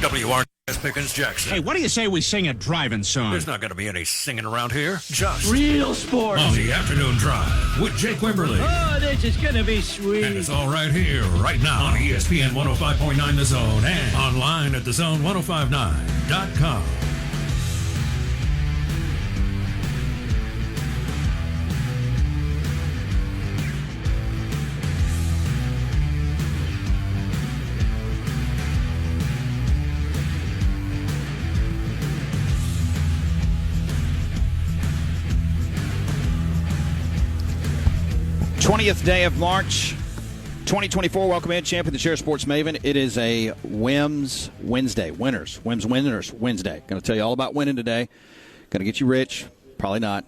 WRS Pickens Jackson. Hey, what do you say we sing a driving song? There's not going to be any singing around here. Just real sports. On the afternoon drive with Jake Wimberly. Oh, this is going to be sweet. And it's all right here, right now on ESPN 105.9 The Zone and online at thezone1059.com. Day of March 2024. Welcome in, champion, the Share Sports Maven. It is a Wims Wednesday. Winners Wednesday. Going to tell you all about winning today. Going to get you rich. Probably not.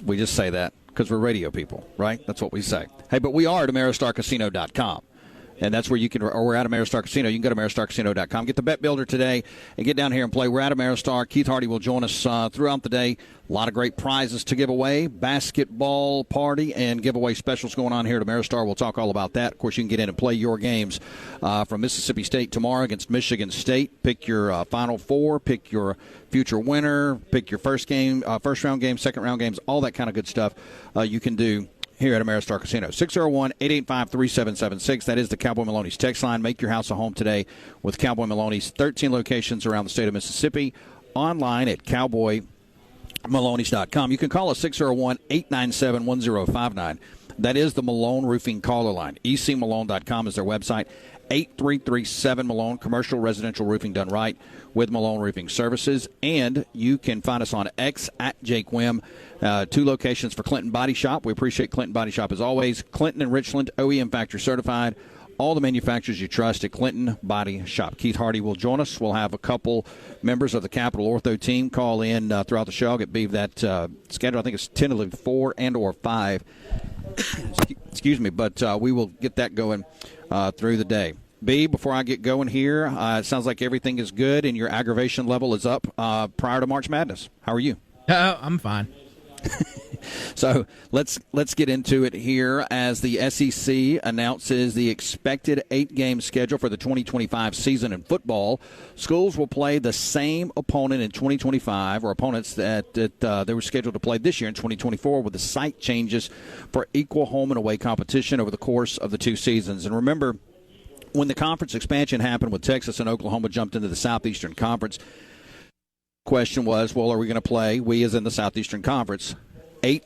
We just say that because we're radio people, right? That's what we say. Hey, but we are at AmeristarCasino.com. And that's where you can, or we're at Ameristar Casino. You can go to AmeristarCasino.com. Get the bet builder today and get down here and play. We're at Ameristar. Keith Hardy will join us throughout the day. A lot of great prizes to give away. Basketball party and giveaway specials going on here at Ameristar. We'll talk all about that. Of course, you can get in and play your games from Mississippi State tomorrow against Michigan State. Pick your Final Four. Pick your future winner. Pick your first round game, second round games, all that kind of good stuff you can do here at Ameristar Casino. 601-885-3776. That is the Cowboy Maloney's text line. Make your house a home today with Cowboy Maloney's 13 locations around the state of Mississippi. Online at cowboymaloney's.com. You can call us 601-897-1059. That is the Malone Roofing caller line. ecmalone.com is their website. 8337 Commercial residential roofing done right with Malone Roofing Services. And you can find us on X at Jake Wim. 2 locations for Clinton Body Shop. We appreciate Clinton Body Shop as always. Clinton and Richland, OEM factory certified. All the manufacturers you trust at Clinton Body Shop. Keith Hardy will join us. We'll have a couple members of the Capital Ortho team call in throughout the show. I'll get Beav that schedule. I think it's tentatively 4 and or 5. Excuse me, but we will get that going through the day. B, before I get going here, it sounds like everything is good and your aggravation level is up prior to March Madness. How are you? I'm fine. So let's get into it here as the SEC announces the expected 8-game schedule for the 2025 season in football. Schools will play the same opponent in 2025 or opponents that they were scheduled to play this year in 2024 with the site changes for equal home and away competition over the course of the 2 seasons. And remember, when the conference expansion happened with Texas and Oklahoma jumped into the Southeastern Conference, question was, well, are we going to play, we as in the Southeastern Conference, 8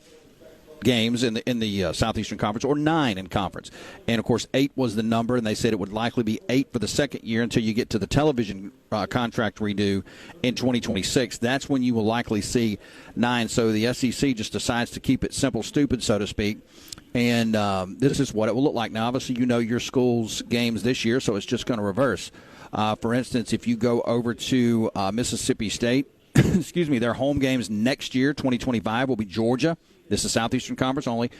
games in the Southeastern Conference or 9 in conference? And, of course, 8 was the number, and they said it would likely be 8 for the second year until you get to the television contract redo in 2026. That's when you will likely see 9. So the SEC just decides to keep it simple, stupid, so to speak. And this is what it will look like. Now, obviously, you know your school's games this year, so it's just going to reverse. For instance, if you go over to Mississippi State, excuse me, their home games next year, 2025, will be Georgia. This is Southeastern Conference only.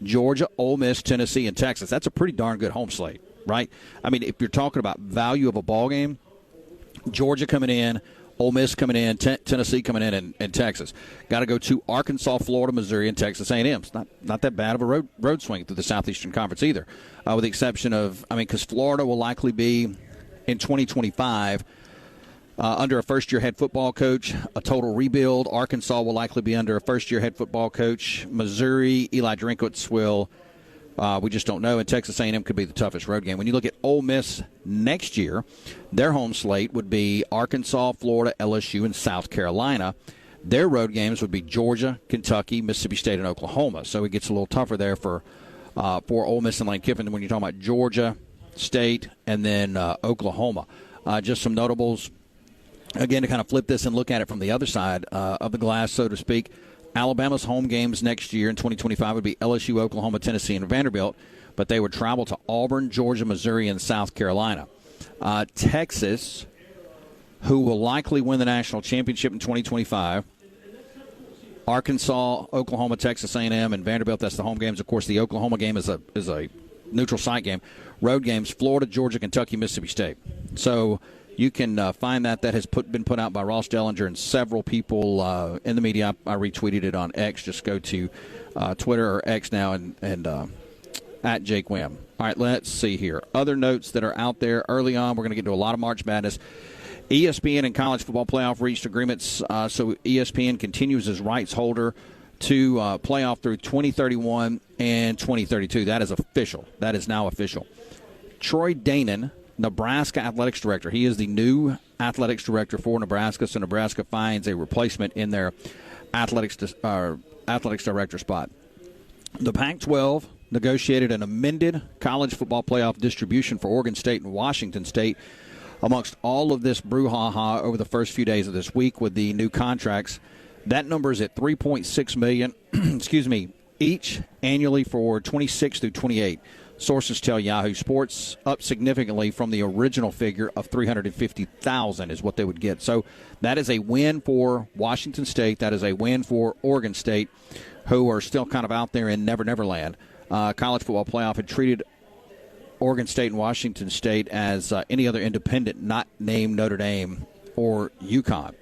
Georgia, Ole Miss, Tennessee, and Texas. That's a pretty darn good home slate, right? I mean, if you're talking about value of a ball game, Georgia coming in, Ole Miss coming in, Tennessee coming in, and Texas. Got to go to Arkansas, Florida, Missouri, and Texas A&M. It's not that bad of a road swing through the Southeastern Conference either, with the exception of, because Florida will likely be in 2025 under a first-year head football coach, a total rebuild. Arkansas will likely be under a first-year head football coach. Missouri, Eli Drinkwitz will, we just don't know, and Texas A&M could be the toughest road game. When you look at Ole Miss next year, their home slate would be Arkansas, Florida, LSU, and South Carolina. Their road games would be Georgia, Kentucky, Mississippi State, and Oklahoma. So it gets a little tougher there for Ole Miss and Lane Kiffin when you're talking about Georgia State and then Oklahoma. Just some notables. Again, to kind of flip this and look at it from the other side of the glass, so to speak, Alabama's home games next year in 2025 would be LSU, Oklahoma, Tennessee, and Vanderbilt, but they would travel to Auburn, Georgia, Missouri, and South Carolina. Texas, who will likely win the national championship in 2025, Arkansas, Oklahoma, Texas A&M, and Vanderbilt, that's the home games. Of course, the Oklahoma game is a neutral site game. Road games, Florida, Georgia, Kentucky, Mississippi State. So you can find that has been put out by Ross Dellinger and several people in the media. I retweeted it on X. Just go to Twitter or X now and at Jake Wim. All right, let's see here. Other notes that are out there early on. We're going to get to a lot of March Madness. ESPN and College Football Playoff reached agreements, so ESPN continues as rights holder to playoff through 2031 and 2032. That is official. That is now official. Troy Danon, Nebraska Athletics Director. He is the new Athletics Director for Nebraska, so Nebraska finds a replacement in their Athletics Director spot. The Pac-12 negotiated an amended college football playoff distribution for Oregon State and Washington State. Amongst all of this brouhaha over the first few days of this week with the new contracts, that number is at $3.6 million, each annually for 26 through 28. Sources tell Yahoo Sports up significantly from the original figure of $350,000 is what they would get. So that is a win for Washington State. That is a win for Oregon State, who are still kind of out there in Never Never Land. College Football Playoff had treated Oregon State and Washington State as any other independent not named Notre Dame or UConn.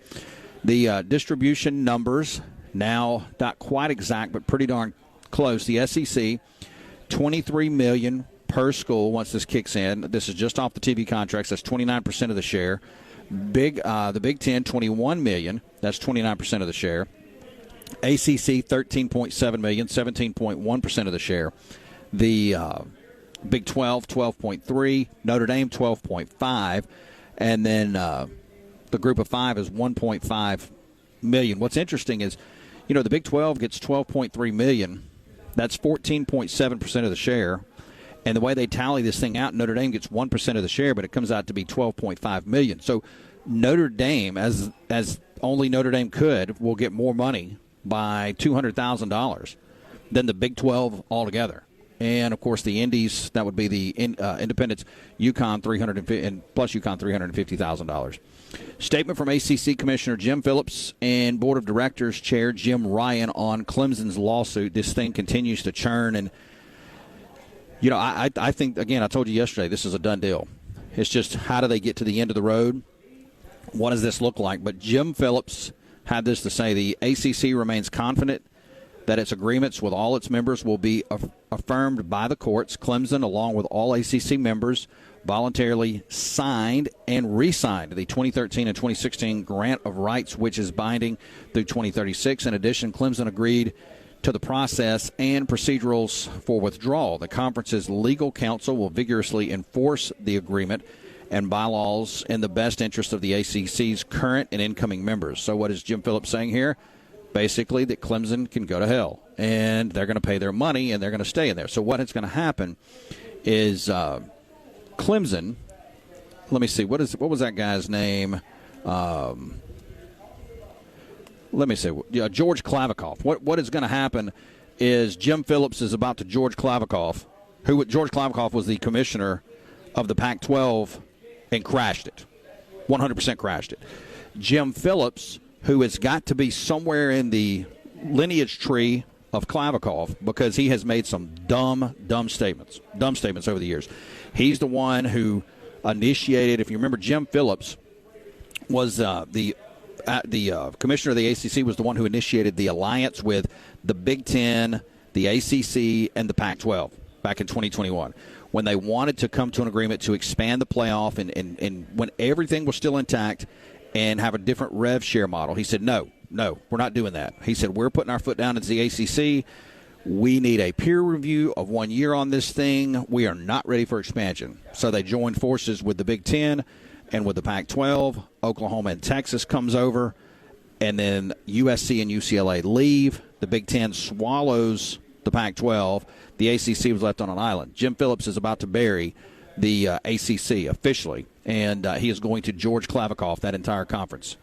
The distribution numbers now not quite exact, but pretty darn close. The SEC, $23 million per school once this kicks in. This is just off the TV contracts. That's 29% of the share. The Big Ten, $21 million. That's 29% of the share. ACC, $13.7 million, 17.1% of the share. The Big 12, 12.3. Notre Dame, 12.5. And then the group of five is $1.5 million. What's interesting is, the Big 12 gets $12.3 million. That's 14.7% of the share. And the way they tally this thing out, Notre Dame gets 1% of the share, but it comes out to be $12.5 million. So Notre Dame, as only Notre Dame could, will get more money by $200,000 than the Big 12 altogether. And, of course, the Indies, that would be the independents, UConn, plus UConn, $350,000. Statement from ACC Commissioner Jim Phillips and Board of Directors Chair Jim Ryan on Clemson's lawsuit. This thing continues to churn. And, I think, again, I told you yesterday, this is a done deal. It's just how do they get to the end of the road? What does this look like? But Jim Phillips had this to say: the ACC remains confident that its agreements with all its members will be affirmed by the courts. Clemson, along with all ACC members, voluntarily signed and re-signed the 2013 and 2016 Grant of Rights, which is binding through 2036. In addition, Clemson agreed to the process and procedurals for withdrawal. The conference's legal counsel will vigorously enforce the agreement and bylaws in the best interest of the ACC's current and incoming members. So what is Jim Phillips saying here? Basically that Clemson can go to hell, and they're going to pay their money, and they're going to stay in there. So what is going to happen is Clemson, let me see, what was that guy's name? Let me see, George Klavikoff. What is going to happen is Jim Phillips is about to George Klavikoff, George Klavikoff was the commissioner of the Pac-12 and crashed it, 100% crashed it. Jim Phillips, who has got to be somewhere in the lineage tree of Klavikoff because he has made some dumb statements over the years. He's the one who initiated, if you remember, Jim Phillips was the commissioner of the ACC, was the one who initiated the alliance with the Big Ten, the ACC, and the Pac-12 back in 2021 when they wanted to come to an agreement to expand the playoff and when everything was still intact and have a different rev share model. He said, no, we're not doing that. He said, we're putting our foot down as the ACC. We need a peer review of 1 year on this thing. We are not ready for expansion. So they joined forces with the Big Ten and with the Pac-12. Oklahoma and Texas comes over, and then USC and UCLA leave. The Big Ten swallows the Pac-12. The ACC was left on an island. Jim Phillips is about to bury the ACC officially, and he is going to George Klavikoff that entire conference.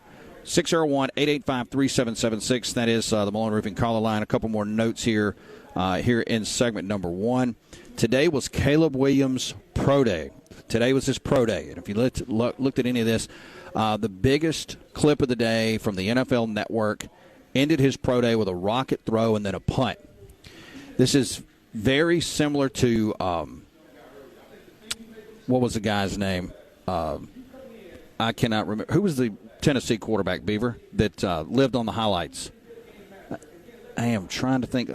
601-885-3776. That is the Malone Roofing caller line. A couple more notes here in segment number one. Today was Caleb Williams' pro day. Today was his pro day. And if you looked at any of this, the biggest clip of the day from the NFL Network ended his pro day with a rocket throw and then a punt. This is very similar to, what was the guy's name? I cannot remember. Who was the Tennessee quarterback, Beaver, that lived on the highlights? I am trying to think.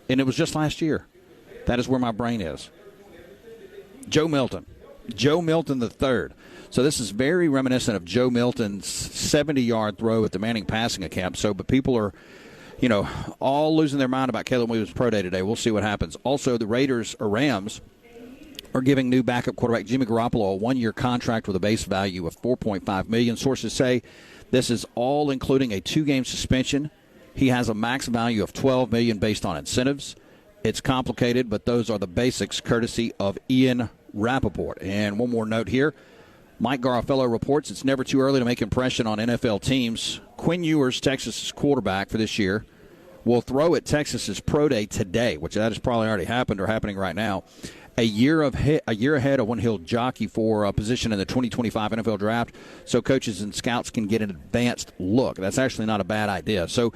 And it was just last year. That is where my brain is. Joe Milton. Joe Milton III. So this is very reminiscent of Joe Milton's 70-yard throw at the Manning passing camp. But people are, all losing their mind about Caleb Williams' pro day today. We'll see what happens. Also, the Rams are giving new backup quarterback Jimmy Garoppolo a one-year contract with a base value of $4.5 million. Sources say this is all including a 2-game suspension. He has a max value of $12 million based on incentives. It's complicated, but those are the basics, courtesy of Ian Rappaport. And one more note here. Mike Garofalo reports it's never too early to make impression on NFL teams. Quinn Ewers, Texas' quarterback for this year, will throw at Texas' pro day today, which that has probably already happened or happening right now, a year ahead of when he'll jockey for a position in the 2025 NFL draft, so coaches and scouts can get an advanced look. That's actually not a bad idea. So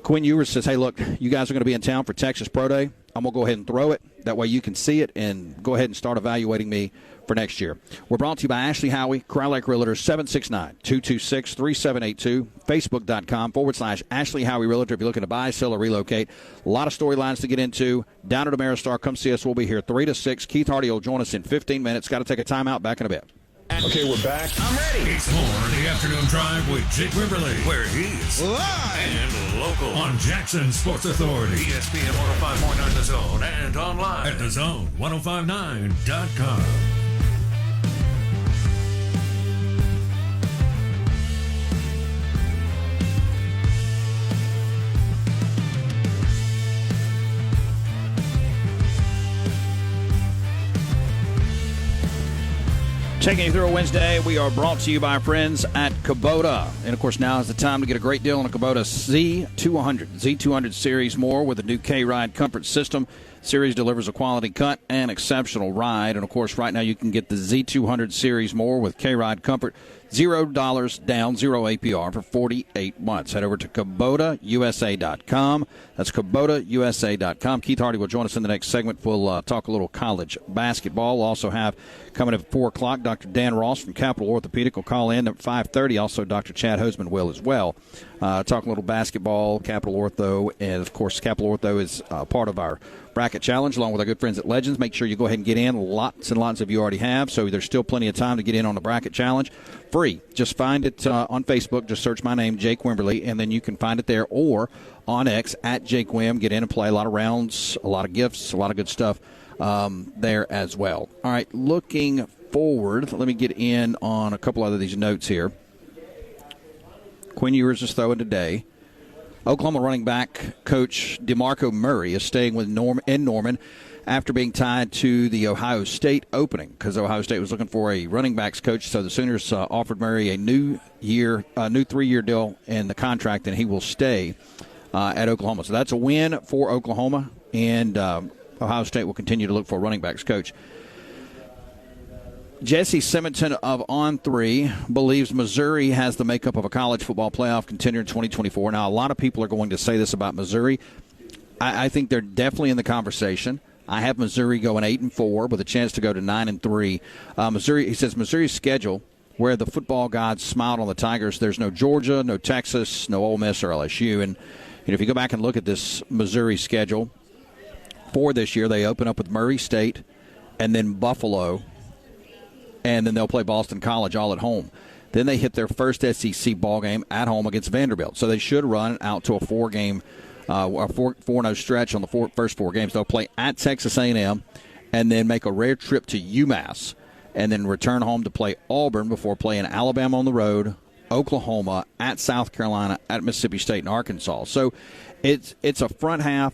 Quinn Ewers says, hey, look, you guys are going to be in town for Texas Pro Day. I'm going to go ahead and throw it. That way you can see it and go ahead and start evaluating me for next year. We're brought to you by Ashley Howie, Crowd Lake Realtor, 769-226-3782, Facebook.com/Ashley Howie Realtor if you're looking to buy, sell, or relocate. A lot of storylines to get into. Down at Ameristar, come see us. We'll be here 3 to 6. Keith Hardy will join us in 15 minutes. Got to take a timeout. Back in a bit. Okay, we're back. I'm ready. It's more of the afternoon drive with Jake Wimberly, where he's Live and local on Jackson Sports Authority, ESPN 105.9 The Zone, and online at thezone1059.com. Taking you through a Wednesday, we are brought to you by our friends at Kubota. And, of course, now is the time to get a great deal on a Kubota Z200 Series more with a new K-Ride comfort system. Series delivers a quality cut and exceptional ride. And, of course, right now you can get the Z200 Series more with K-Ride comfort, $0 down, 0 APR for 48 months. Head over to KubotaUSA.com. That's KubotaUSA.com. Keith Hardy will join us in the next segment. We'll talk a little college basketball. We'll also have, coming up at 4 o'clock, Dr. Dan Ross from Capital Orthopedic will call in at 5:30. Also, Dr. Chad Hoseman will as well. Talk a little basketball, Capital Ortho, and, of course, Capital Ortho is part of our bracket challenge along with our good friends at Legends. Make sure you go ahead and get in. Lots and lots of you already have, so there's still plenty of time to get in on the bracket challenge. Free. Just find it on Facebook. Just search my name, Jake Wimberly, and then you can find it there, or on X at Jake Wim. Get in and play a lot of rounds, a lot of gifts, a lot of good stuff there as well. All right, looking forward, let me get in on a couple other of these notes here. Quinn Ewers is throwing today. Oklahoma running back coach DeMarco Murray is staying with Norman after being tied to the Ohio State opening because Ohio State was looking for a running backs coach. So the Sooners offered Murray a new 3-year deal in the contract, and he will stay at Oklahoma. So that's a win for Oklahoma, and Ohio State will continue to look for a running backs coach. Jesse Simonton of On3 believes Missouri has the makeup of a college football playoff contender in 2024. Now, a lot of people are going to say this about Missouri. I think they're definitely in the conversation. I have Missouri going 8-4 with a chance to go to 9-3. Missouri, he says, Missouri's schedule, where the football gods smiled on the Tigers, there's no Georgia, no Texas, no Ole Miss or LSU. And if you go back and look at this Missouri schedule for this year, they open up with Murray State and then Buffalo, and then they'll play Boston College all at home. Then they hit their first SEC ball game at home against Vanderbilt. So they should run out to a 4-0 stretch on the first 4 games. They'll play at Texas A&M and then make a rare trip to UMass and then return home to play Auburn before playing Alabama on the road, Oklahoma, at South Carolina, at Mississippi State, and Arkansas. So it's a front half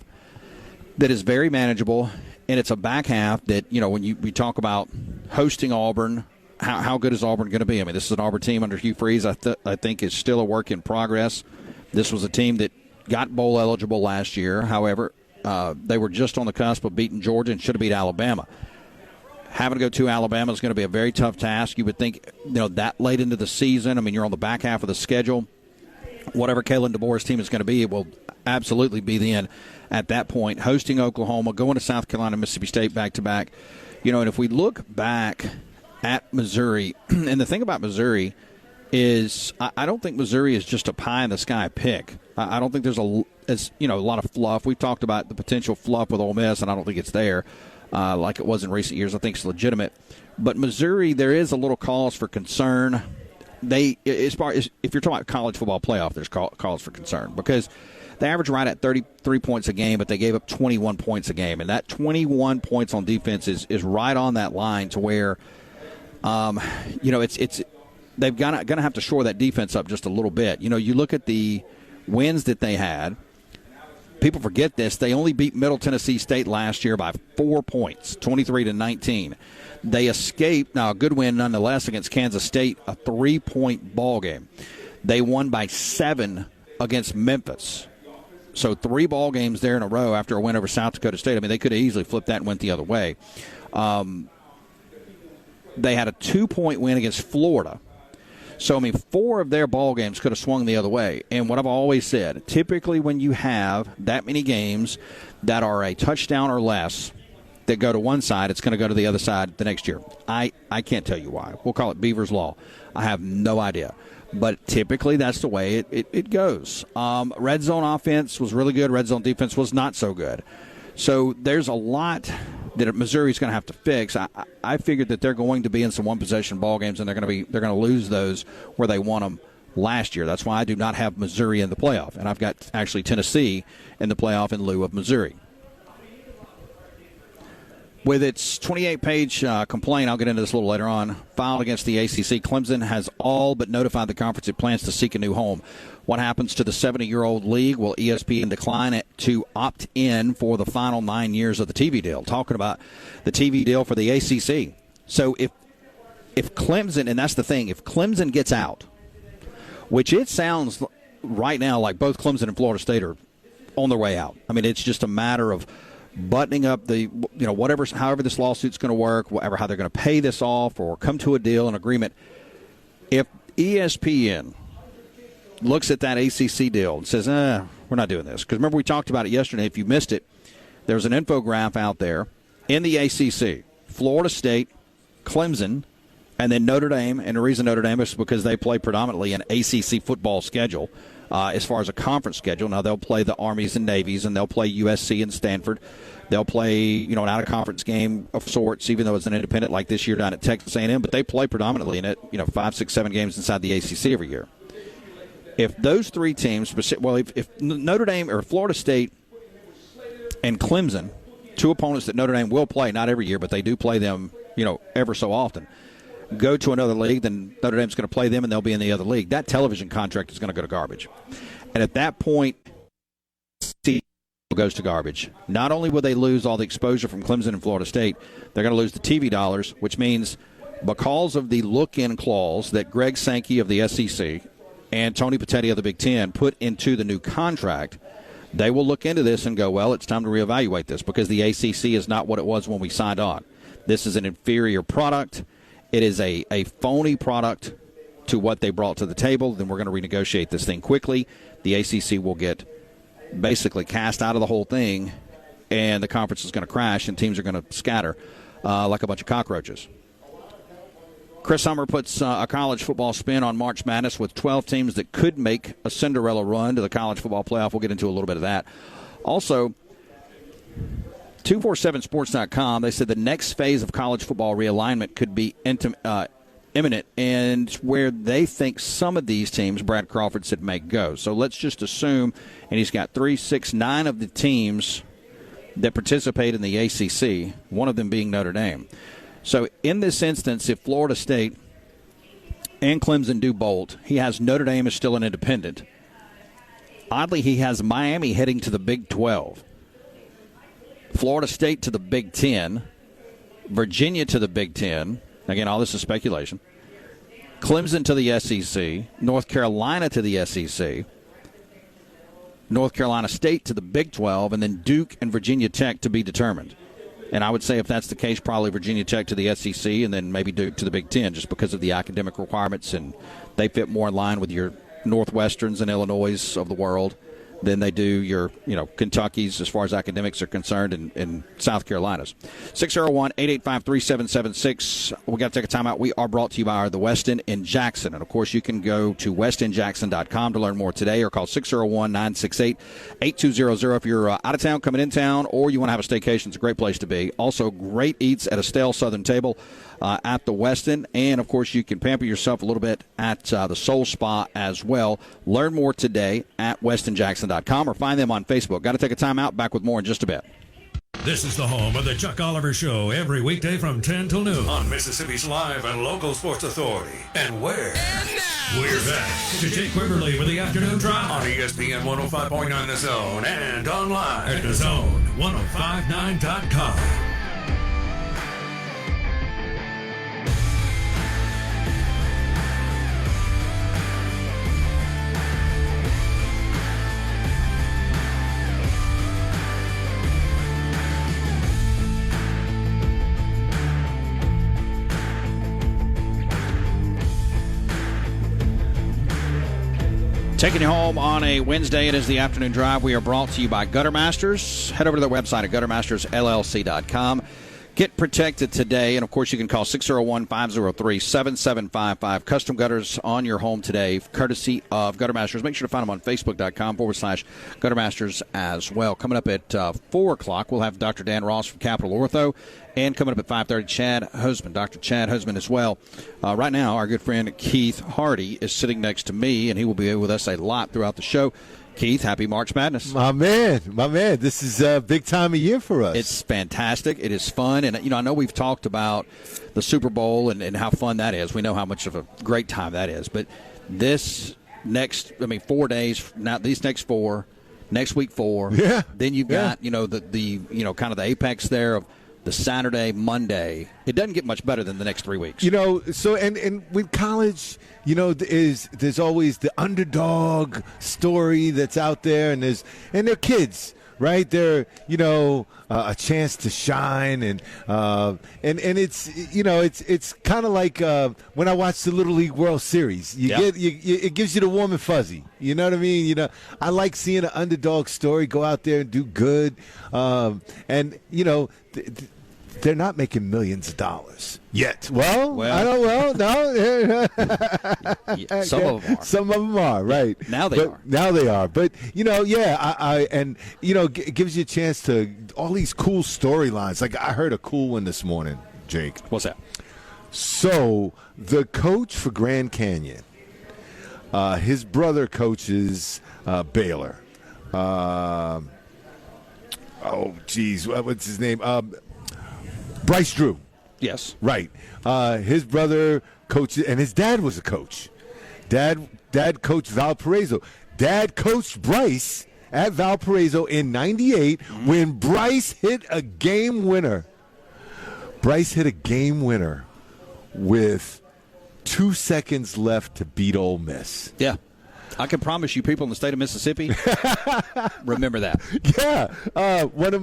that is very manageable, and it's a back half that, when we talk about hosting Auburn, how good is Auburn going to be? I mean, this is an Auburn team under Hugh Freeze I think is still a work in progress. This was a team that got bowl eligible last year. However, they were just on the cusp of beating Georgia and should have beat Alabama. Having to go to Alabama is going to be a very tough task. You would think, that late into the season, I mean, you're on the back half of the schedule. Whatever Kalen DeBoer's team is going to be, it will absolutely be then at that point. Hosting Oklahoma, going to South Carolina, Mississippi State back-to-back. And if we look back at Missouri, and the thing about Missouri is I don't think Missouri is just a pie-in-the-sky pick. I don't think there's a lot of fluff. We've talked about the potential fluff with Ole Miss, and I don't think it's there. like it was in recent years. I think it's legitimate. But Missouri, there is a little cause for concern. As far as if you're talking about college football playoff, there's cause for concern because they average right at 33 points a game, but they gave up 21 points a game, and that 21 points on defense is right on that line to where, it's they've going to have to shore that defense up just a little bit. You look at the wins that they had. People forget this. They only beat Middle Tennessee State last year by 4 points, 23-19. They escaped, now a good win nonetheless against Kansas State, a 3-point ball game. They won by 7 against Memphis. So 3 ball games there in a row after a win over South Dakota State. I mean, they could have easily flipped that and went the other way. They had a 2-point win against Florida. So, 4 of their ball games could have swung the other way. And what I've always said, typically when you have that many games that are a touchdown or less that go to one side, it's going to go to the other side the next year. I can't tell you why. We'll call it Beaver's Law. I have no idea. But typically that's the way it goes. Red zone offense was really good. Red zone defense was not so good. So there's a lot that Missouri's going to have to fix. I figured that they're going to be in some one-possession ball games, and they're going to lose those where they won them last year. That's why I do not have Missouri in the playoff, and I've got actually Tennessee in the playoff in lieu of Missouri. With its 28-page complaint, I'll get into this a little later on, filed against the ACC, Clemson has all but notified the conference it plans to seek a new home. What happens to the 70-year-old league? Will ESPN decline it to opt in for the final 9 years of the TV deal? Talking about the TV deal for the ACC. So if Clemson, and that's the thing, if Clemson gets out, which it sounds right now like both Clemson and Florida State are on their way out. I mean, it's just a matter of buttoning up however this lawsuit's going to work, how they're going to pay this off or come to a deal, an agreement. If ESPN looks at that ACC deal and says, we're not doing this. Because remember we talked about it yesterday. If you missed it, there's an infograph out there in the ACC. Florida State, Clemson, and then Notre Dame. And the reason Notre Dame is because they play predominantly an ACC football schedule. As far as a conference schedule, now they'll play the Armies and Navies, and they'll play USC and Stanford. They'll play, an out-of-conference game of sorts, even though it's an independent like this year down at Texas A&M. But they play predominantly in it, 5, 6, 7 games inside the ACC every year. If those 3 teams, if Notre Dame or Florida State and Clemson, 2 opponents that Notre Dame will play, not every year, but they do play them, ever so often, go to another league, then Notre Dame's going to play them and they'll be in the other league. That television contract is going to go to garbage. And at that point, goes to garbage. Not only will they lose all the exposure from Clemson and Florida State, they're going to lose the TV dollars, which means because of the look-in clause that Greg Sankey of the SEC and Tony Petitti of the Big Ten put into the new contract, they will look into this and go, well, it's time to reevaluate this because the ACC is not what it was when we signed on. This is an inferior product. It is a phony product to what they brought to the table. Then we're going to renegotiate this thing quickly. The ACC will get basically cast out of the whole thing, and the conference is going to crash, and teams are going to scatter like a bunch of cockroaches. Chris Hummer puts a college football spin on March Madness with 12 teams that could make a Cinderella run to the college football playoff. We'll get into a little bit of that. Also, 247sports.com, they said the next phase of college football realignment could be imminent, and where they think some of these teams, Brad Crawford said, may go. So let's just assume, and he's got 3, 6, 9 of the teams that participate in the ACC, one of them being Notre Dame. So in this instance, if Florida State and Clemson do bolt, he has Notre Dame is still an independent. Oddly, he has Miami heading to the Big 12. Florida State to the Big 10, Virginia to the Big 10. Again, all this is speculation. Clemson to the SEC, North Carolina to the SEC, North Carolina State to the Big 12, and then Duke and Virginia Tech to be determined. And I would say if that's the case, probably Virginia Tech to the SEC and then maybe Duke to the Big 10 just because of the academic requirements, and they fit more in line with your Northwesterns and Illinois of the world than they do your, Kentucky's as far as academics are concerned and South Carolina's. 601-885-3776. We got to take a timeout. We are brought to you by the Westin in Jackson. And, of course, you can go to westinjackson.com to learn more today or call 601-968-8200 if you're out of town, coming in town, or you want to have a staycation. It's a great place to be. Also, great eats at Estelle Southern Table at the Westin. And, of course, you can pamper yourself a little bit at the Soul Spa as well. Learn more today at westinjackson.com or find them on Facebook. Got to take a time out. Back with more in just a bit. This is the home of the Chuck Oliver Show every weekday from 10 till noon on Mississippi's live and local sports authority. And where? We're back to Jake Quiverly with the afternoon drive on ESPN 105.9 The Zone and online at thezone1059.com. Taking you home on a Wednesday, it is the afternoon drive. We are brought to you by Gutter Masters. Head over to their website at guttermastersllc.com. Get protected today, and of course you can call 601-503-7755. Custom gutters on your home today, courtesy of Gutter Masters. Make sure to find them on Facebook.com/Gutter Masters as well. Coming up at 4 o'clock, we'll have Dr. Dan Ross from Capital Ortho, and coming up at 5:30, Chad Husband, Dr. Chad Husband as well. Right now, our good friend Keith Hardy is sitting next to me, and he will be with us a lot throughout the show. Keith, happy March Madness. My man. This is a big time of year for us. It's fantastic. It is fun. And, I know we've talked about the Super Bowl and how fun that is. We know how much of a great time that is. But this next, 4 days, now these next 4, next week 4. Yeah. Then you've got, the kind of the apex there of the Saturday, Monday. It doesn't get much better than the next 3 weeks. So and with college, there's always the underdog story that's out there, and they're kids, right? They're a chance to shine, and it's it's kind of like when I watch the Little League World Series. It gives you the warm and fuzzy. You know what I mean? I like seeing an underdog story go out there and do good, they're not making millions of dollars yet. Well, I don't. No. Some of them are. Some of them are, right? Now they are. Now they are. But it gives you a chance to all these cool storylines. Like I heard a cool one this morning, Jake. What's that? So the coach for Grand Canyon, his brother coaches Baylor. What's his name? Bryce Drew. Yes. Right. His brother coaches, and his dad was a coach. Dad coached Valparaiso. Dad coached Bryce at Valparaiso in '98 when Bryce hit a game winner. Bryce hit a game winner with 2 seconds left to beat Ole Miss. Yeah. I can promise you people in the state of Mississippi remember that. Yeah. One of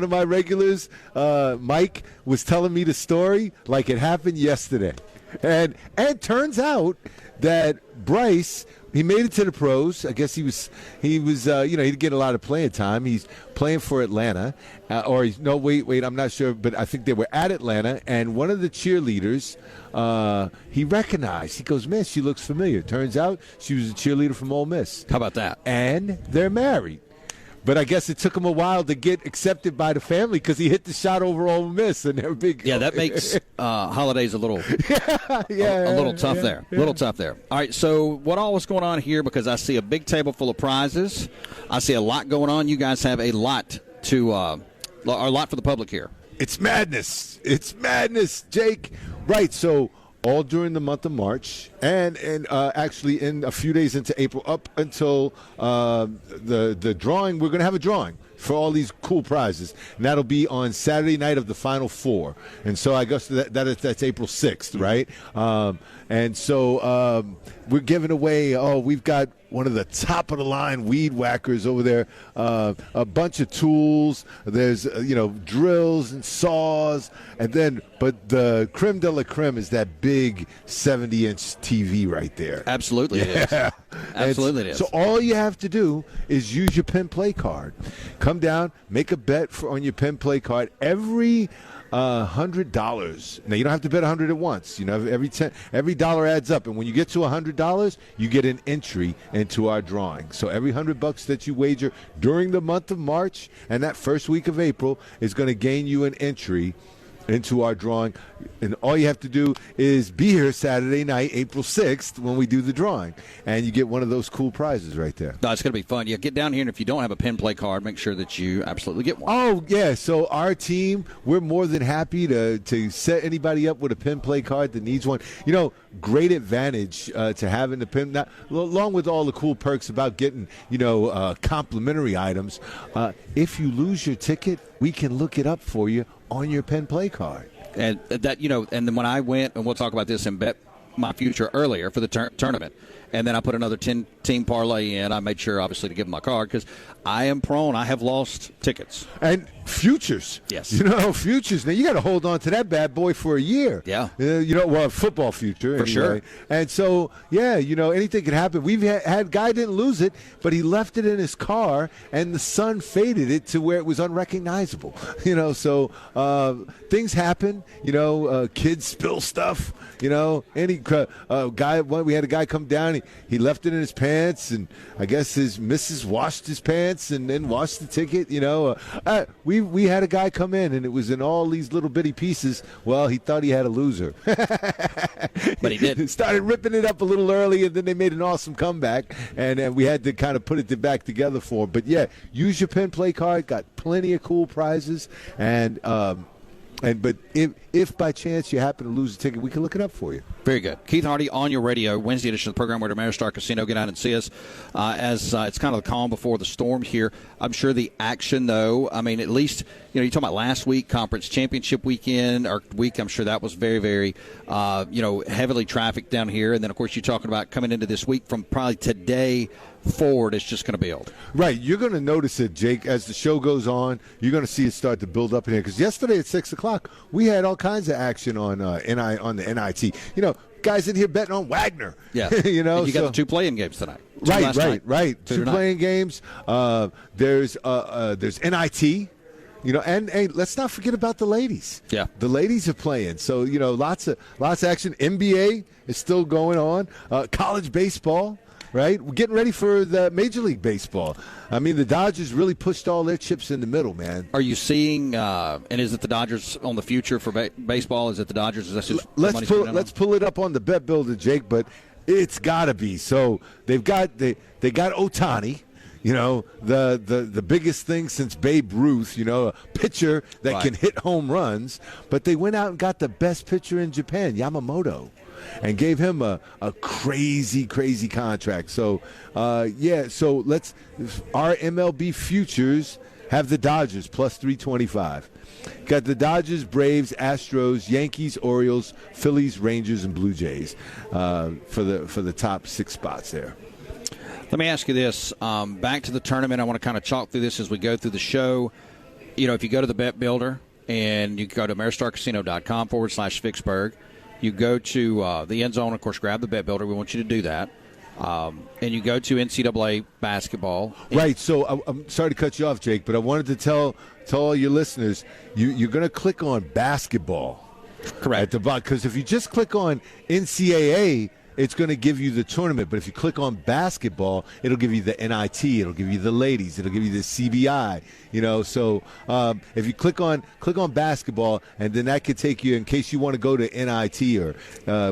my regulars, Mike, was telling me the story like it happened yesterday. And it turns out that Bryce, he made it to the pros. I guess he didn't get a lot of playing time. He's playing for Atlanta. Wait, I'm not sure, but I think they were at Atlanta, and one of the cheerleaders he recognized. He goes, man, she looks familiar. Turns out she was a cheerleader from Ole Miss. How about that? And they're married. But I guess it took him a while to get accepted by the family because he hit the shot over Ole Miss, and they're big. Yeah, that makes holidays a little tough there. A little tough there. All right, so what all is going on here? Because I see a big table full of prizes. I see a lot going on. You guys have a lot for the public here. It's madness. It's madness, Jake. Right, so all during the month of March and actually in a few days into April up until the drawing. We're going to have a drawing for all these cool prizes, and that'll be on Saturday night of the Final Four. And so I guess that's April 6th, right? And so we're giving away, we've got one of the top-of-the-line weed whackers over there, a bunch of tools. There's, drills and saws. But the creme de la creme is that big 70-inch TV right there. Absolutely, yeah. it is. Absolutely it is. So all you have to do is use your Penn Play card. Come down, make a bet on your Penn Play card. Every $100. Now you don't have to bet 100 at once. Every dollar adds up, and when you get to $100, you get an entry into our drawing. So every $100 that you wager during the month of March and that first week of April is going to gain you an entry into our drawing. And all you have to do is be here Saturday night, April 6th, when we do the drawing. And you get one of those cool prizes right there. No, it's going to be fun. Yeah, get down here, and if you don't have a Penn Play card, make sure that you absolutely get one. Oh, yeah. So our team, we're more than happy to set anybody up with a Penn Play card that needs one. Great advantage to having the Penn, along with all the cool perks about getting, complimentary items. If you lose your ticket, we can look it up for you on your Penn Play card. And that, and then when I went, and we'll talk about this in Bet My Future earlier for the tournament, and then I put another 10-team parlay in. I made sure, obviously, to give them my card because I am prone. I have lost tickets. And futures. Yes. Futures. Now, you got to hold on to that bad boy for a year. Yeah. Football future. For sure. And so, anything could happen. We've had guy didn't lose it, but he left it in his car, and the sun faded it to where it was unrecognizable. So things happen. Kids spill stuff. Any guy. We had a guy come down. He left it in his pants, and I guess his missus washed his pants and then washed the ticket. We had a guy come in, and it was in all these little bitty pieces. Well, he thought he had a loser. But he didn't. Started ripping it up a little early, and then they made an awesome comeback, and we had to kind of put it back together for him. But, yeah, use your Penn Play card. Got plenty of cool prizes, but if by chance you happen to lose a ticket, we can look it up for you. Very good. Keith Hardy on your radio, Wednesday edition of the program. We're at Ameristar Casino. Get out and see us as it's kind of the calm before the storm here. I'm sure the action, though, at least, you're talking about last week, conference championship weekend, or week, I'm sure that was very, very, heavily trafficked down here. And then, of course, you're talking about coming into this week from probably today forward, it's just going to build. Right. You're going to notice it, Jake, as the show goes on. You're going to see it start to build up in here. Because yesterday at 6 o'clock, we had all kinds of action on the NIT. Guys in here betting on Wagner. Yeah. You got the two playing games tonight. Right. Two playing games. There's NIT. And hey, let's not forget about the ladies. Yeah, the ladies are playing. So lots of action. NBA is still going on. College baseball. Right? We're getting ready for the Major League Baseball. The Dodgers really pushed all their chips in the middle, man. Are you seeing, and is it the Dodgers on the future for baseball? Is it the Dodgers? Is that just let's pull it up on the Bet Builder, Jake, but it's got to be. So they got Ohtani. The biggest thing since Babe Ruth, a pitcher that can hit home runs. But they went out and got the best pitcher in Japan, Yamamoto, and gave him a crazy, crazy contract. So, so our MLB futures have the Dodgers plus 325. Got the Dodgers, Braves, Astros, Yankees, Orioles, Phillies, Rangers, and Blue Jays for the top 6 spots there. Let me ask you this. Back to the tournament, I want to kind of chalk through this as we go through the show. If you go to the Bet Builder and you go to AmeristarCasino.com/Vicksburg, you go to the end zone, of course, grab the Bet Builder. We want you to do that. And you go to NCAA basketball. Right. So I'm sorry to cut you off, Jake, but I wanted to tell all your listeners, you're going to click on basketball. Correct. At the bottom, because if you just click on NCAA, it's going to give you the tournament. But if you click on basketball, it'll give you the NIT. It'll give you the ladies. It'll give you the CBI. So if you click on basketball, and then that could take you in case you want to go to NIT or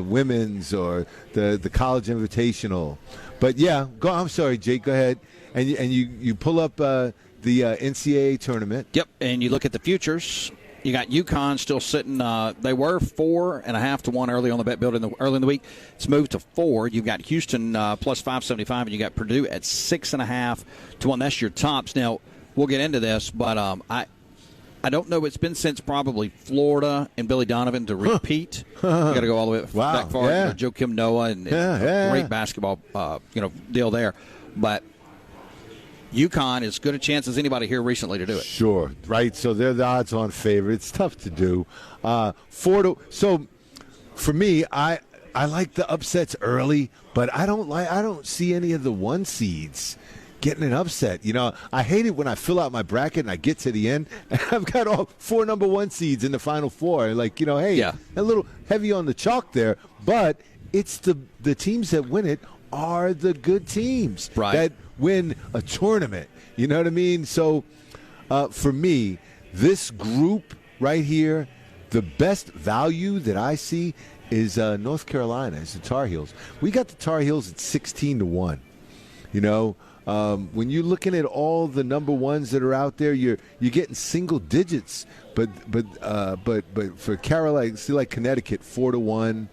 women's or the college invitational. But yeah, go. I'm sorry, Jake. Go ahead, and you pull up the NCAA tournament. Yep, and you look at the futures. You got UConn still sitting. They were 4.5 to 1 early on the Bet Builder early in the week. It's moved to 4. You've got Houston plus 575, and you got Purdue at 6.5 to 1. That's your tops. Now we'll get into this, but I don't know. It's been since probably Florida and Billy Donovan to repeat. You got to go all the way back far. Yeah. Joakim Noah and great basketball deal there, but. UConn is as good a chance as anybody here recently to do it. Sure, right. So they're the odds-on favorite. It's tough to do. So for me, I like the upsets early, but I don't see any of the 1 seeds getting an upset. I hate it when I fill out my bracket and I get to the end and I've got all 4 number 1 seeds in the final 4. Like, hey, a little heavy on the chalk there, but it's the teams that win it are the good teams that win a tournament. You know what I mean? So for me, this group right here, the best value that I see is North Carolina. It's the Tar Heels. We got the Tar Heels at 16-1. When you're looking at all the number 1s that are out there, you're getting single digits. But for Carolina, see, like Connecticut, 4-1.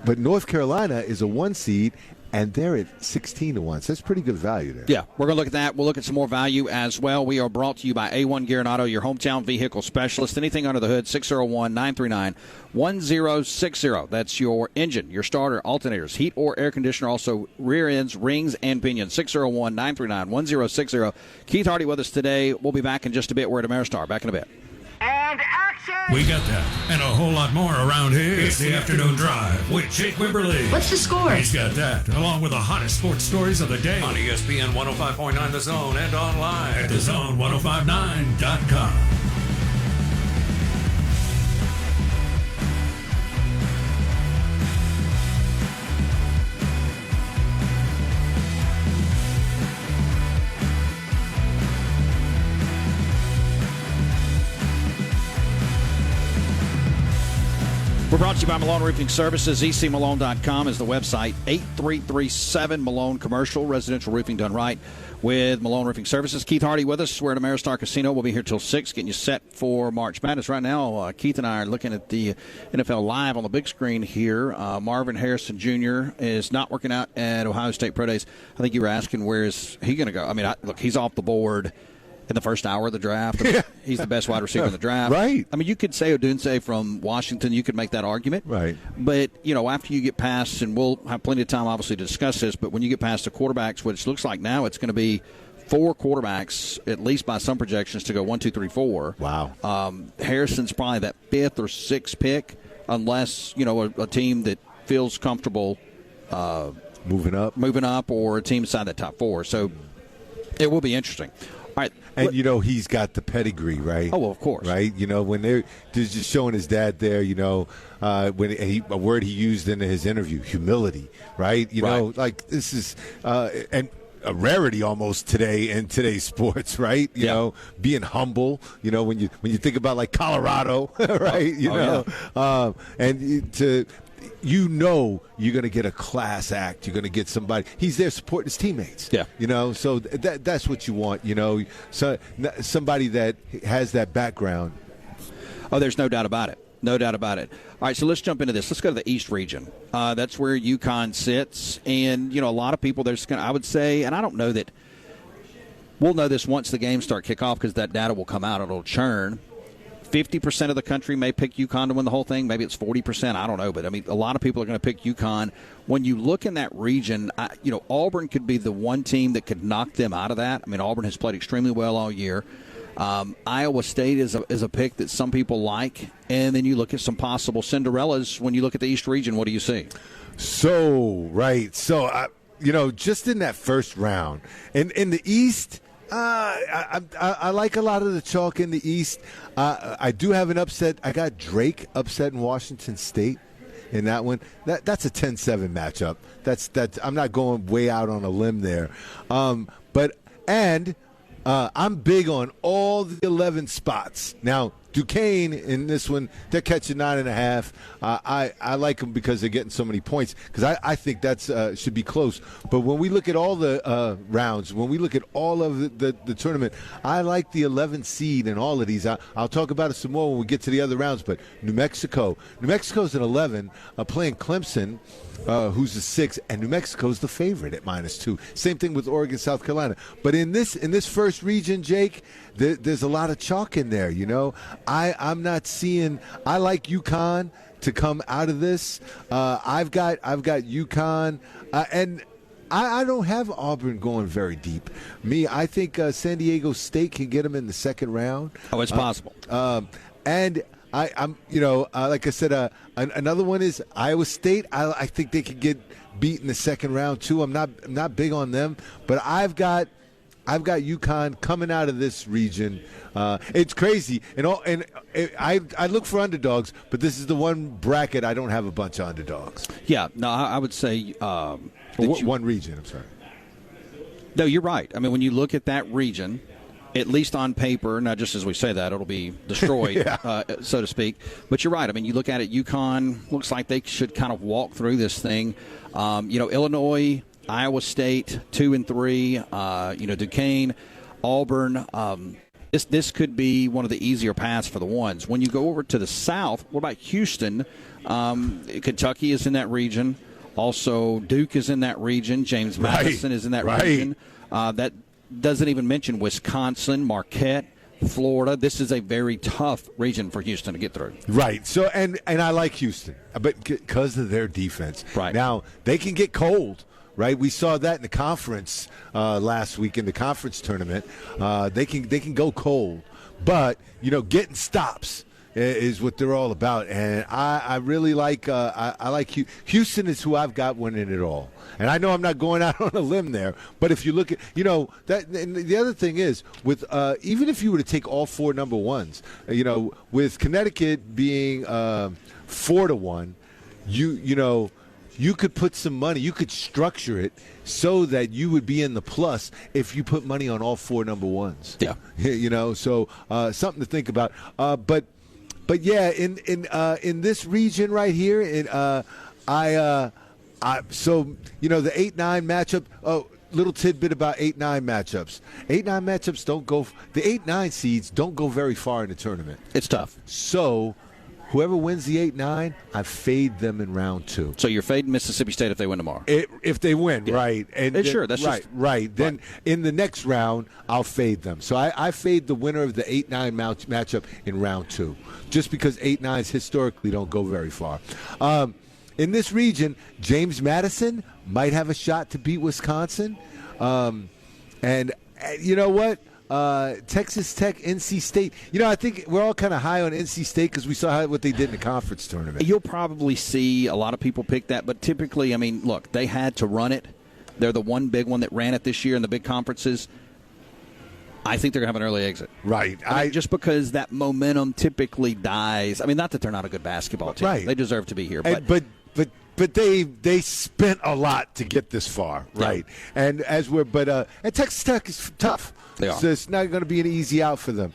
But North Carolina is a 1 seed, and they're at 16-1. So that's pretty good value there. Yeah, we're going to look at that. We'll look at some more value as well. We are brought to you by A1 Gear and Auto, your hometown vehicle specialist. Anything under the hood, 601-939-1060. That's your engine, your starter, alternators, heat or air conditioner, also rear ends, rings, and pinions. 601-939-1060. Keith Hardy with us today. We'll be back in just a bit. We're at Ameristar. Back in a bit. And action! We got that and a whole lot more around here. It's the Afternoon Drive with Jake Wimberly. What's the score? He's got that, along with the hottest sports stories of the day on ESPN 105.9 The Zone and online at thezone1059.com. We're brought to you by Malone Roofing Services. ecmalone.com is the website. 8337 Malone Commercial, residential roofing done right with Malone Roofing Services. Keith Hardy with us. We're at Ameristar Casino. We'll be here till 6, getting you set for March Madness. Right now, Keith and I are looking at the NFL Live on the big screen here. Marvin Harrison Jr. is not working out at Ohio State Pro Days. I think you were asking, where is he going to go? I mean, look, he's off the board in the first hour of the draft. He's the best wide receiver in the draft. Right. I mean, you could say Odunze from Washington. You could make that argument. Right. But, after you get past, and we'll have plenty of time, obviously, to discuss this, but when you get past the quarterbacks, which looks like now it's going to be 4 quarterbacks, at least by some projections, to go 1, 2, 3, 4. Wow. Harrison's probably that 5th or 6th pick, unless, a team that feels comfortable moving up, or a team inside that top 4. So it will be interesting. All right. And, he's got the pedigree, right? Oh, well, of course. Right? When they're just showing his dad there, when a word he used in his interview, humility, right? Like this is and a rarity almost today in today's sports, right? You know, being humble, when you think about like Colorado, right? And to you're going to get a class act. You're going to get somebody. He's there supporting his teammates. Yeah. So that's what you want, So somebody that has that background. Oh, there's no doubt about it. No doubt about it. All right, so let's jump into this. Let's go to the East region. That's where UConn sits. And, a lot of people, I would say, and I don't know that we'll know this once the games start kick off because that data will come out. It'll churn. 50% of the country may pick UConn to win the whole thing. Maybe it's 40%. I don't know. But, a lot of people are going to pick UConn. When you look in that region, Auburn could be the one team that could knock them out of that. Auburn has played extremely well all year. Iowa State is a pick that some people like. And then you look at some possible Cinderellas. When you look at the East region, what do you see? So, just in that first round. And in the East, I like a lot of the chalk in the East. I do have an upset. I got Drake upset in Washington State in that one. That's a 10-7 matchup. That's I'm not going way out on a limb there. I'm big on all the 11 spots. Now, Duquesne in this one, they're catching 9.5. I like them because they're getting so many points because I think that's should be close. But when we look at all the rounds, when we look at all of the tournament, I like the 11th seed in all of these. I'll talk about it some more when we get to the other rounds. But New Mexico's an 11, playing Clemson. Who's the 6, and New Mexico's the favorite at -2. Same thing with Oregon, South Carolina. But in this first region, Jake, there's a lot of chalk in there. I'm not seeing. I like UConn to come out of this. I've got UConn, and I don't have Auburn going very deep. I think San Diego State can get them in the second round. Oh, it's possible. And I'm like I said, another one is Iowa State. I think they could get beat in the second round too. I'm not big on them, but I've got UConn coming out of this region. It's crazy, and I look for underdogs, but this is the one bracket I don't have a bunch of underdogs. Yeah, no, I would say one region. I'm sorry. No, you're right. I mean, when you look at that region, at least on paper, not just as we say that, it'll be destroyed, yeah. So to speak. But you're right. I mean, you look at it, UConn looks like they should kind of walk through this thing. Illinois, Iowa State, 2 and 3. Duquesne, Auburn. This could be one of the easier paths for the ones. When you go over to the South, what about Houston? Kentucky is in that region. Also, Duke is in that region. James Madison is in that region. That doesn't even mention Wisconsin, Marquette, Florida. This is a very tough region for Houston to get through. Right. So, and I like Houston, but because of their defense. Right. Now, they can get cold. Right, we saw that in the conference last week in the conference tournament. They can go cold, but getting stops is what they're all about. And I really like I like Houston is who I've got winning it all. And I know I'm not going out on a limb there, but if you look at that, and the other thing is with even if you were to take all 4 number ones, with Connecticut being 4-1, you could put some money. You could structure it so that you would be in the plus if you put money on all 4 number ones. Yeah, So something to think about. But yeah, in this region right here, the 8-9 matchup. Oh, little tidbit about 8-9 matchups. 8-9 matchups don't go. The 8-9 seeds don't go very far in the tournament. It's tough. So. Whoever wins the 8-9, I fade them in round 2. So you're fading Mississippi State if they win tomorrow? If they win, yeah. Right. Sure, that's right. Then in the next round, I'll fade them. So I fade the winner of the 8-9 matchup in round 2, just because 8-9s historically don't go very far. In this region, James Madison might have a shot to beat Wisconsin. And you know what? Texas Tech, NC State. I think we're all kind of high on NC State because we saw what they did in the conference tournament. You'll probably see a lot of people pick that, but typically, I mean, look, they had to run it. They're the one big one that ran it this year in the big conferences. I think they're going to have an early exit. Right. I mean, just because that momentum typically dies. I mean, not that they're not a good basketball team. Right. They deserve to be here. But they spent a lot to get this far, right? Yeah. And and Texas Tech is tough. They are. So it's not going to be an easy out for them.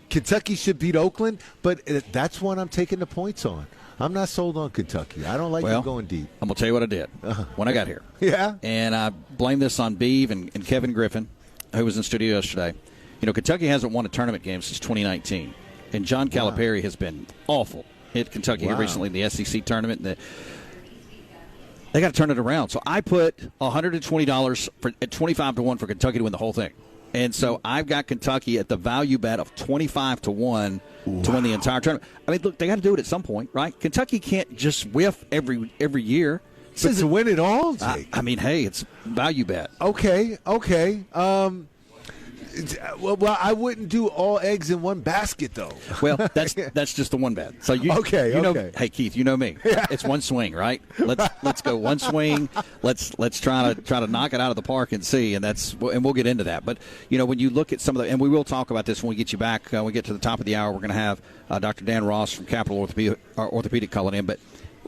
Kentucky should beat Oakland, but that's one I'm taking the points on. I'm not sold on Kentucky. I don't like them going deep. I'm going to tell you what I did when I got here. Yeah. And I blame this on Beeve and Kevin Griffin, who was in studio yesterday. Kentucky hasn't won a tournament game since 2019. And John Calipari has been awful. Hit Kentucky here recently in the SEC tournament. And they got to turn it around. So I put $120 at 25-1 for Kentucky to win the whole thing. And so I've got Kentucky at the value bet of 25-1 to win the entire tournament. I mean, look, they got to do it at some point, right? Kentucky can't just whiff every year. But to win it all, Jake. I mean, hey, it's value bet. Okay. Well, I wouldn't do all eggs in one basket, though. Well, that's just the one bet. So okay. Hey, Keith, you know me. Yeah. It's one swing, right? Let's go one swing. Let's try to knock it out of the park and see, and we'll get into that. But when you look at some of and we will talk about this when we get you back. When we get to the top of the hour, we're going to have Dr. Dan Ross from Capital Orthopedic calling in, but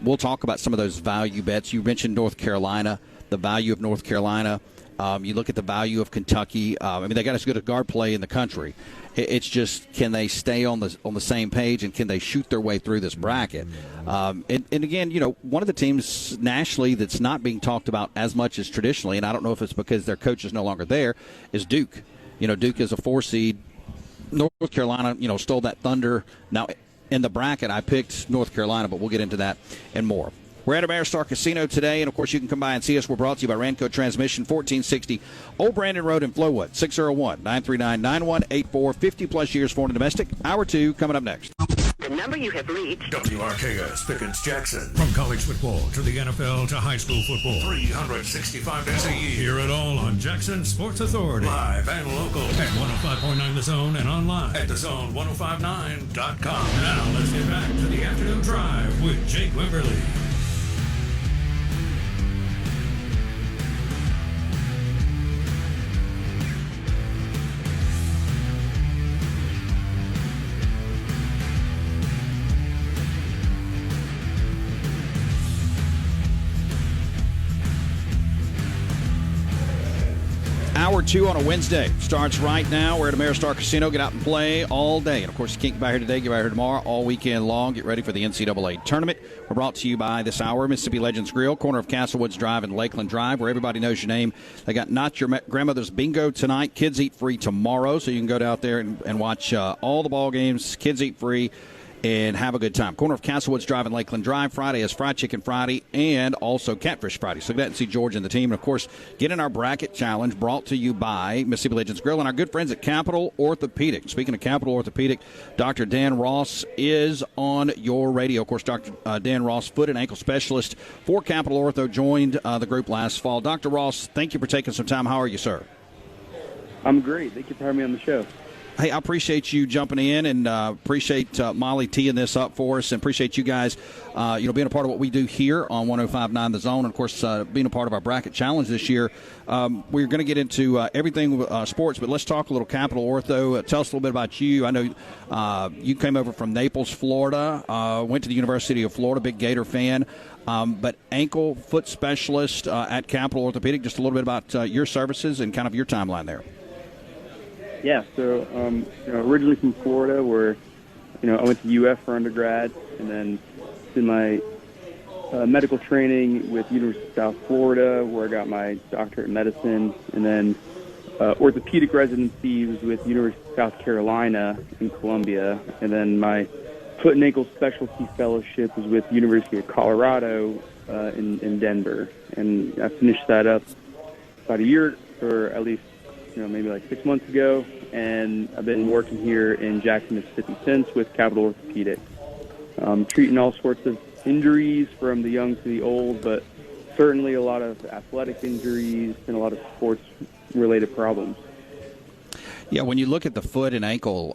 we'll talk about some of those value bets. You mentioned North Carolina, the value of North Carolina. You look at the value of Kentucky. I mean, they got as good a guard play in the country. It's just, can they stay on the same page, and can they shoot their way through this bracket? And again, one of the teams nationally that's not being talked about as much as traditionally, and I don't know if it's because their coach is no longer there, is Duke. Duke is a 4 seed. North Carolina, stole that thunder. Now, in the bracket, I picked North Carolina, but we'll get into that and more. We're at Ameristar Casino today, and, of course, you can come by and see us. We're brought to you by Ranco Transmission, 1460 Old Brandon Road in Flowood, 601-939-9184, 50-plus years foreign and domestic. Hour 2 coming up next. The number you have reached. WRKS Pickens Jackson. From college football to the NFL to high school football. 365 days a year. Hear it all on Jackson Sports Authority. Live and local at 105.9 The Zone and online at thezone1059.com. Now let's get back to the afternoon drive with Jake Wimberly. Hour 2 on a Wednesday starts right now. We're at Ameristar Casino. Get out and play all day. And, of course, you can't get by here today, get by here tomorrow, all weekend long. Get ready for the NCAA tournament. We're brought to you by this hour, Mississippi Legends Grill, corner of Castlewoods Drive and Lakeland Drive, where everybody knows your name. They got Not Your Grandmother's Bingo tonight. Kids eat free tomorrow, so you can go out there and watch all the ball games. Kids eat free and have a good time. Corner of Castlewoods Drive and Lakeland Drive. Friday is Fried Chicken Friday and also Catfish Friday. So glad to see George and the team. And, of course, get in our bracket challenge brought to you by Mississippi Legends Grill and our good friends at Capital Orthopedic. Speaking of Capital Orthopedic, Dr. Dan Ross is on your radio. Of course, Dr. Dan Ross, foot and ankle specialist for Capital Ortho, joined the group last fall. Dr. Ross, thank you for taking some time. How are you, sir? I'm great. Thank you for having me on the show. Hey, I appreciate you jumping in and appreciate Molly teeing this up for us, and appreciate you guys, being a part of what we do here on 105.9 The Zone, and, of course, being a part of our bracket challenge this year. We're going to get into everything sports, but let's talk a little Capital Ortho. Tell us a little bit about you. I know you came over from Naples, Florida, went to the University of Florida, big Gator fan, but ankle foot specialist at Capital Orthopedic. Just a little bit about your services and kind of your timeline there. Yeah, so originally from Florida, where I went to UF for undergrad, and then did my medical training with University of South Florida, where I got my doctorate in medicine, and then orthopedic residency was with University of South Carolina in Columbia, and then my foot and ankle specialty fellowship was with University of Colorado in Denver, and I finished that up about a year, or at least maybe like 6 months ago, and I've been working here in Jackson, Mississippi since with Capital Orthopedic, treating all sorts of injuries from the young to the old, but certainly a lot of athletic injuries and a lot of sports-related problems. Yeah, when you look at the foot and ankle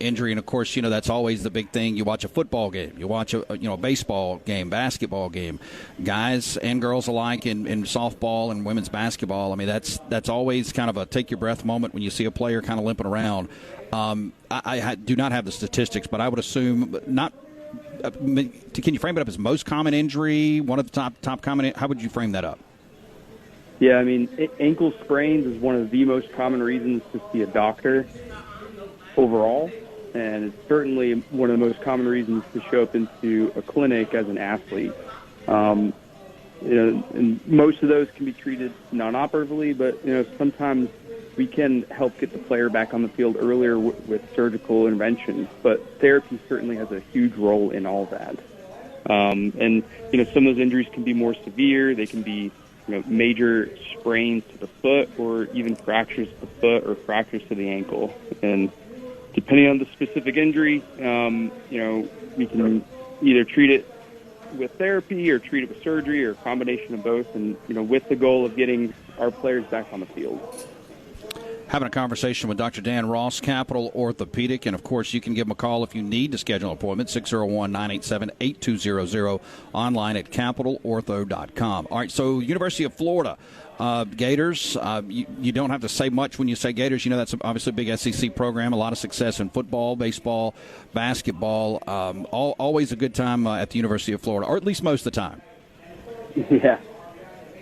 injury, and of course, that's always the big thing. You watch a football game, you watch a baseball game, basketball game, guys and girls alike in softball and women's basketball. I mean, that's always kind of a take your breath moment when you see a player kind of limping around. I do not have the statistics, but I would assume not. Can you frame it up as most common injury? One of the top common. How would you frame that up? Yeah, I mean, ankle sprains is one of the most common reasons to see a doctor overall, and it's certainly one of the most common reasons to show up into a clinic as an athlete. And most of those can be treated non-operatively, but sometimes we can help get the player back on the field earlier with surgical intervention. But therapy certainly has a huge role in all that. And some of those injuries can be more severe. They can be major sprains to the foot, or even fractures to the foot or fractures to the ankle. And depending on the specific injury, we can either treat it with therapy or treat it with surgery or a combination of both, and with the goal of getting our players back on the field. Having a conversation with Dr. Dan Ross, Capital Orthopedic, and, of course, you can give him a call if you need to schedule an appointment, 601-987-8200, online at capitalortho.com. All right, so University of Florida, Gators, you don't have to say much when you say Gators. That's obviously a big SEC program, a lot of success in football, baseball, basketball, always a good time at the University of Florida, or at least most of the time.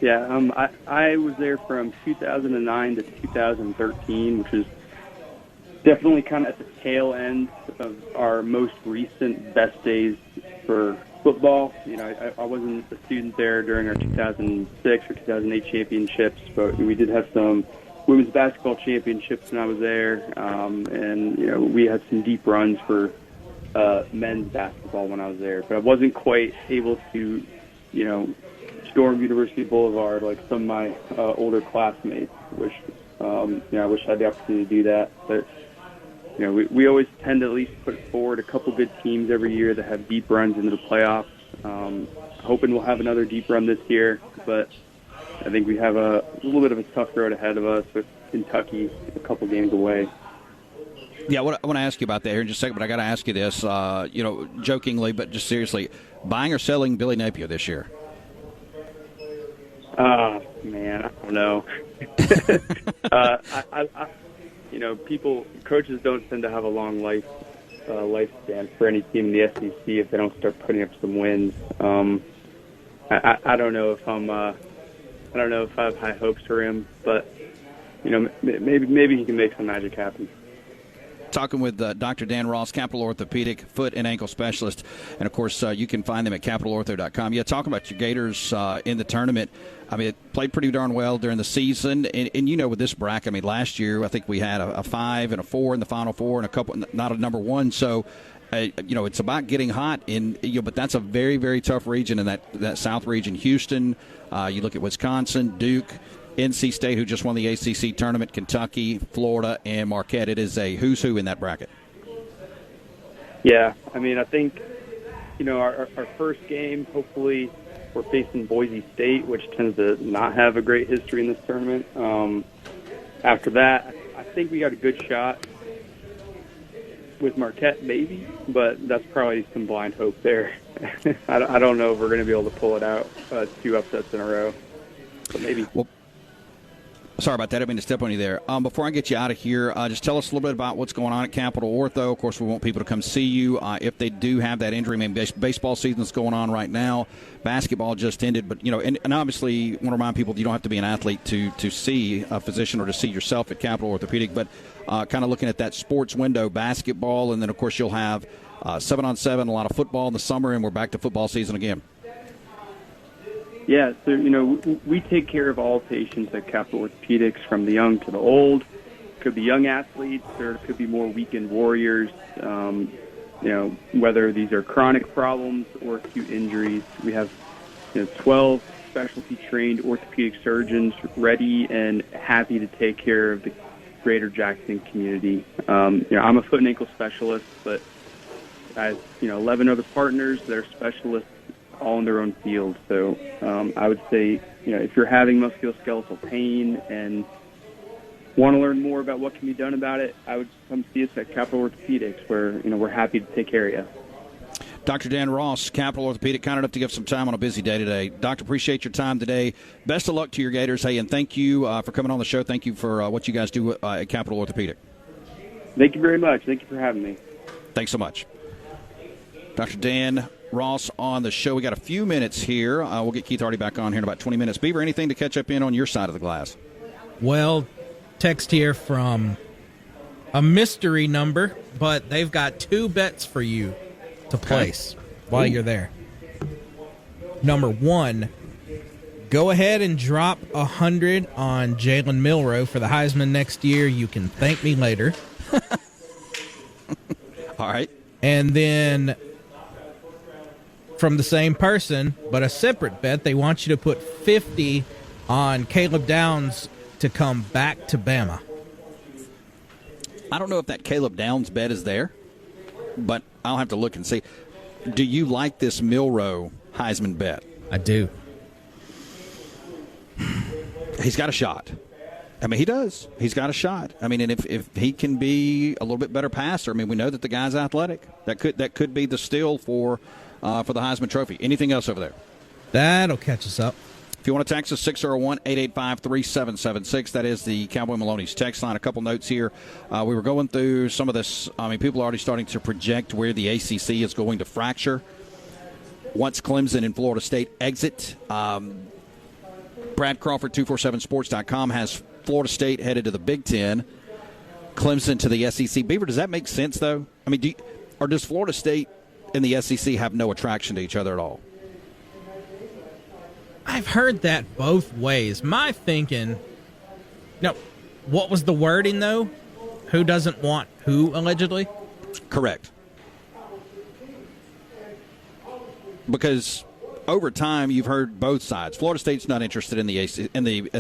Yeah, I was there from 2009 to 2013, which is definitely kind of at the tail end of our most recent best days for football. I wasn't a student there during our 2006 or 2008 championships, but we did have some women's basketball championships when I was there, and we had some deep runs for men's basketball when I was there. But I wasn't quite able to, storm University Boulevard like some of my older classmates, which I wish I had the opportunity to do that. But we always tend to at least put forward a couple good teams every year that have deep runs into the playoffs. Hoping we'll have another deep run this year, but I think we have a little bit of a tough road ahead of us with Kentucky a couple games away. Yeah, I want to ask you about that here in just a second, but I got to ask you this, jokingly, but just seriously, buying or selling Billy Napier this year? Man, I don't know. Coaches don't tend to have a long lifespan for any team in the SEC if they don't start putting up some wins. I don't know if I have high hopes for him, but maybe he can make some magic happen. Talking with Dr. Dan Ross, Capital Orthopedic, foot and ankle specialist. And, of course, you can find them at capitalortho.com. Yeah, talking about your Gators in the tournament, I mean, it played pretty darn well during the season. And with this bracket, I mean, last year I think we had a 5 and a 4 in the Final Four and a couple, not a number 1. So, it's about getting hot. But that's a very, very tough region in that South region. Houston, you look at Wisconsin, Duke, NC State, who just won the ACC tournament, Kentucky, Florida, and Marquette. It is a who's who in that bracket. Yeah, I mean, I think, our first game, hopefully we're facing Boise State, which tends to not have a great history in this tournament. After that, I think we got a good shot with Marquette, maybe, but that's probably some blind hope there. I don't know if we're going to be able to pull it out, 2 upsets in a row, but maybe. Well, sorry about that. I didn't mean to step on you there. Before I get you out of here, just tell us a little bit about what's going on at Capital Ortho. Of course, we want people to come see you. If they do have that injury, maybe baseball season's going on right now. Basketball just ended. But, and obviously want to remind people you don't have to be an athlete to see a physician or to see yourself at Capital Orthopedic. But kind of looking at that sports window, basketball, and then, of course, you'll have 7-on-7, a lot of football in the summer, and we're back to football season again. Yeah, so, we take care of all patients at Capital Orthopedics, from the young to the old. It could be young athletes, or it could be more weekend warriors, whether these are chronic problems or acute injuries. We have 12 specialty-trained orthopedic surgeons ready and happy to take care of the greater Jackson community. I'm a foot and ankle specialist, but I have 11 other partners that are specialists all in their own field. So I would say, if you're having musculoskeletal pain and want to learn more about what can be done about it, I would come see us at Capital Orthopedics, where we're happy to take care of you. Dr. Dan Ross, Capital Orthopedic, kind enough to give some time on a busy day today. Doctor, appreciate your time today. Best of luck to your Gators. Hey, and thank you for coming on the show. Thank you for what you guys do at Capital Orthopedic. Thank you very much. Thank you for having me. Thanks so much. Dr. Dan Ross on the show. We got a few minutes here. We'll get Keith Hardy back on here in about 20 minutes. Beaver, anything to catch up in on your side of the glass? Well, text here from a mystery number, but they've got 2 bets for you to place while you're there. Number 1, go ahead and drop 100 on Jalen Milroe for the Heisman next year. You can thank me later. All right. And then from the same person, but a separate bet, they want you to put 50 on Caleb Downs to come back to Bama. I don't know if that Caleb Downs bet is there, but I'll have to look and see. Do you like this Milroe Heisman bet? I do. He's got a shot. I mean, he does. He's got a shot. I mean, and if he can be a little bit better passer, I mean, we know that the guy's athletic. That could be the steal for the Heisman Trophy. Anything else over there? That'll catch us up. If you want to text us, 601-885-3776. That is the Cowboy Maloney's text line. A couple notes here. We were going through some of this. I mean, people are already starting to project where the ACC is going to fracture once Clemson and Florida State exit. Brad Crawford, 247sports.com, has Florida State headed to the Big Ten, Clemson to the SEC. Beaver, does that make sense, though? I mean, does Florida State and the SEC have no attraction to each other at all? I've heard that both ways. My thinking, what was the wording, though? Who doesn't want who, allegedly? Correct. Because over time, you've heard both sides. Florida State's not interested in the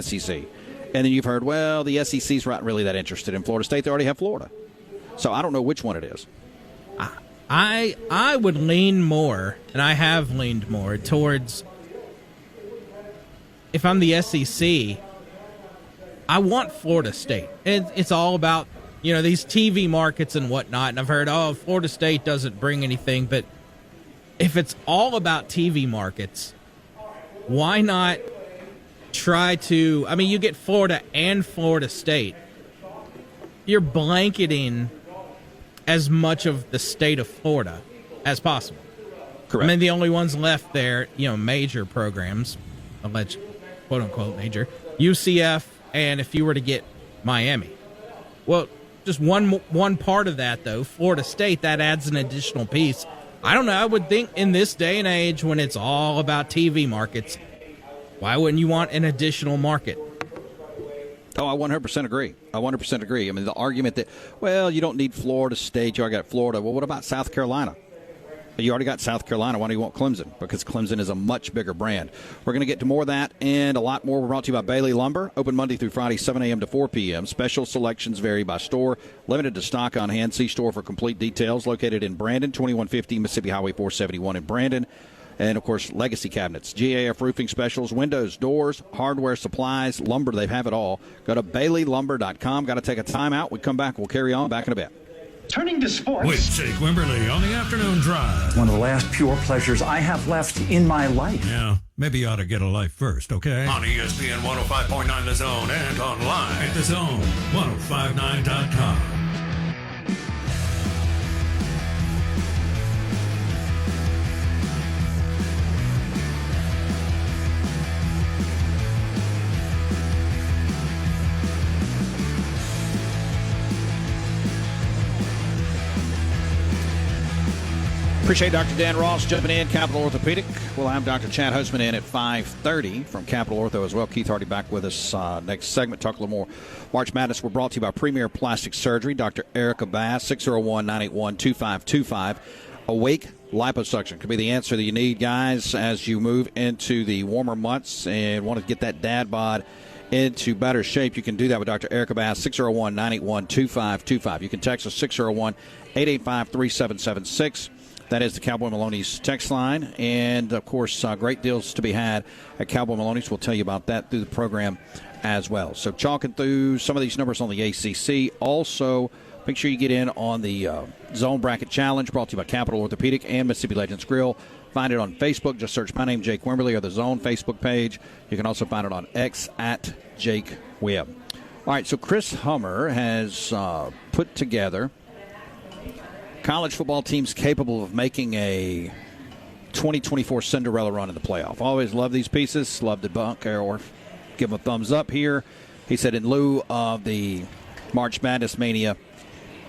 SEC. And then you've heard, well, the SEC's not really that interested in Florida State. They already have Florida. So I don't know which one it is. I would lean more, and I have leaned more towards, if I'm the SEC, I want Florida State. It's all about, these TV markets and whatnot, and I've heard, Florida State doesn't bring anything, but if it's all about TV markets, why not try to, you get Florida and Florida State. You're blanketing as much of the state of Florida as possible. Correct. The only ones left there, major programs, alleged, quote unquote major, UCF, and if you were to get Miami. Well, just one part of that though, Florida State, that adds an additional piece. I don't know. I would think in this day and age when it's all about TV markets, why wouldn't you want an additional market? Oh, I 100% agree. The argument that, you don't need Florida State, you already got Florida. Well, what about South Carolina? You already got South Carolina. Why do you want Clemson? Because Clemson is a much bigger brand. We're going to get to more of that and a lot more. We're brought to you by Bailey Lumber. Open Monday through Friday, 7 a.m. to 4 p.m. Special selections vary by store. Limited to stock on hand. See store for complete details. Located in Brandon, 2150 Mississippi Highway 471 in Brandon. And, of course, legacy cabinets, GAF roofing specials, windows, doors, hardware, supplies, lumber. They have it all. Go to BaileyLumber.com. Got to take a time out. We come back. We'll carry on back in a bit. Turning to sports. With Jake Wimberly on the afternoon drive. One of the last pure pleasures I have left in my life. Yeah, maybe you ought to get a life first, okay? On ESPN 105.9 The Zone and online at thezone1059.com. Appreciate Dr. Dan Ross jumping in, Capital Orthopedic. We'll have Dr. Chad Hostman in at 5:30 from Capital Ortho as well. Keith Hardy back with us next segment. Talk a little more March Madness. We're brought to you by Premier Plastic Surgery. Dr. Erica Bass, 601-981-2525. Awake liposuction could be the answer that you need, guys, as you move into the warmer months and want to get that dad bod into better shape. You can do that with Dr. Erica Bass, 601-981-2525. You can text us 601-885-3776. That is the Cowboy Maloney's text line. And, of course, great deals to be had at Cowboy Maloney's. We'll tell you about that through the program as well. So chalking through some of these numbers on the ACC. Also, make sure you get in on the Zone Bracket Challenge brought to you by Capital Orthopedic and Mississippi Legends Grill. Find it on Facebook. Just search my name, Jake Wimberly, or the Zone Facebook page. You can also find it on X at Jake Webb. All right, so Chris Hummer has put together college football teams capable of making a 2024 Cinderella run in the playoff. Always love these pieces. Love to bunk or give them a thumbs up here. He said in lieu of the March Madness mania,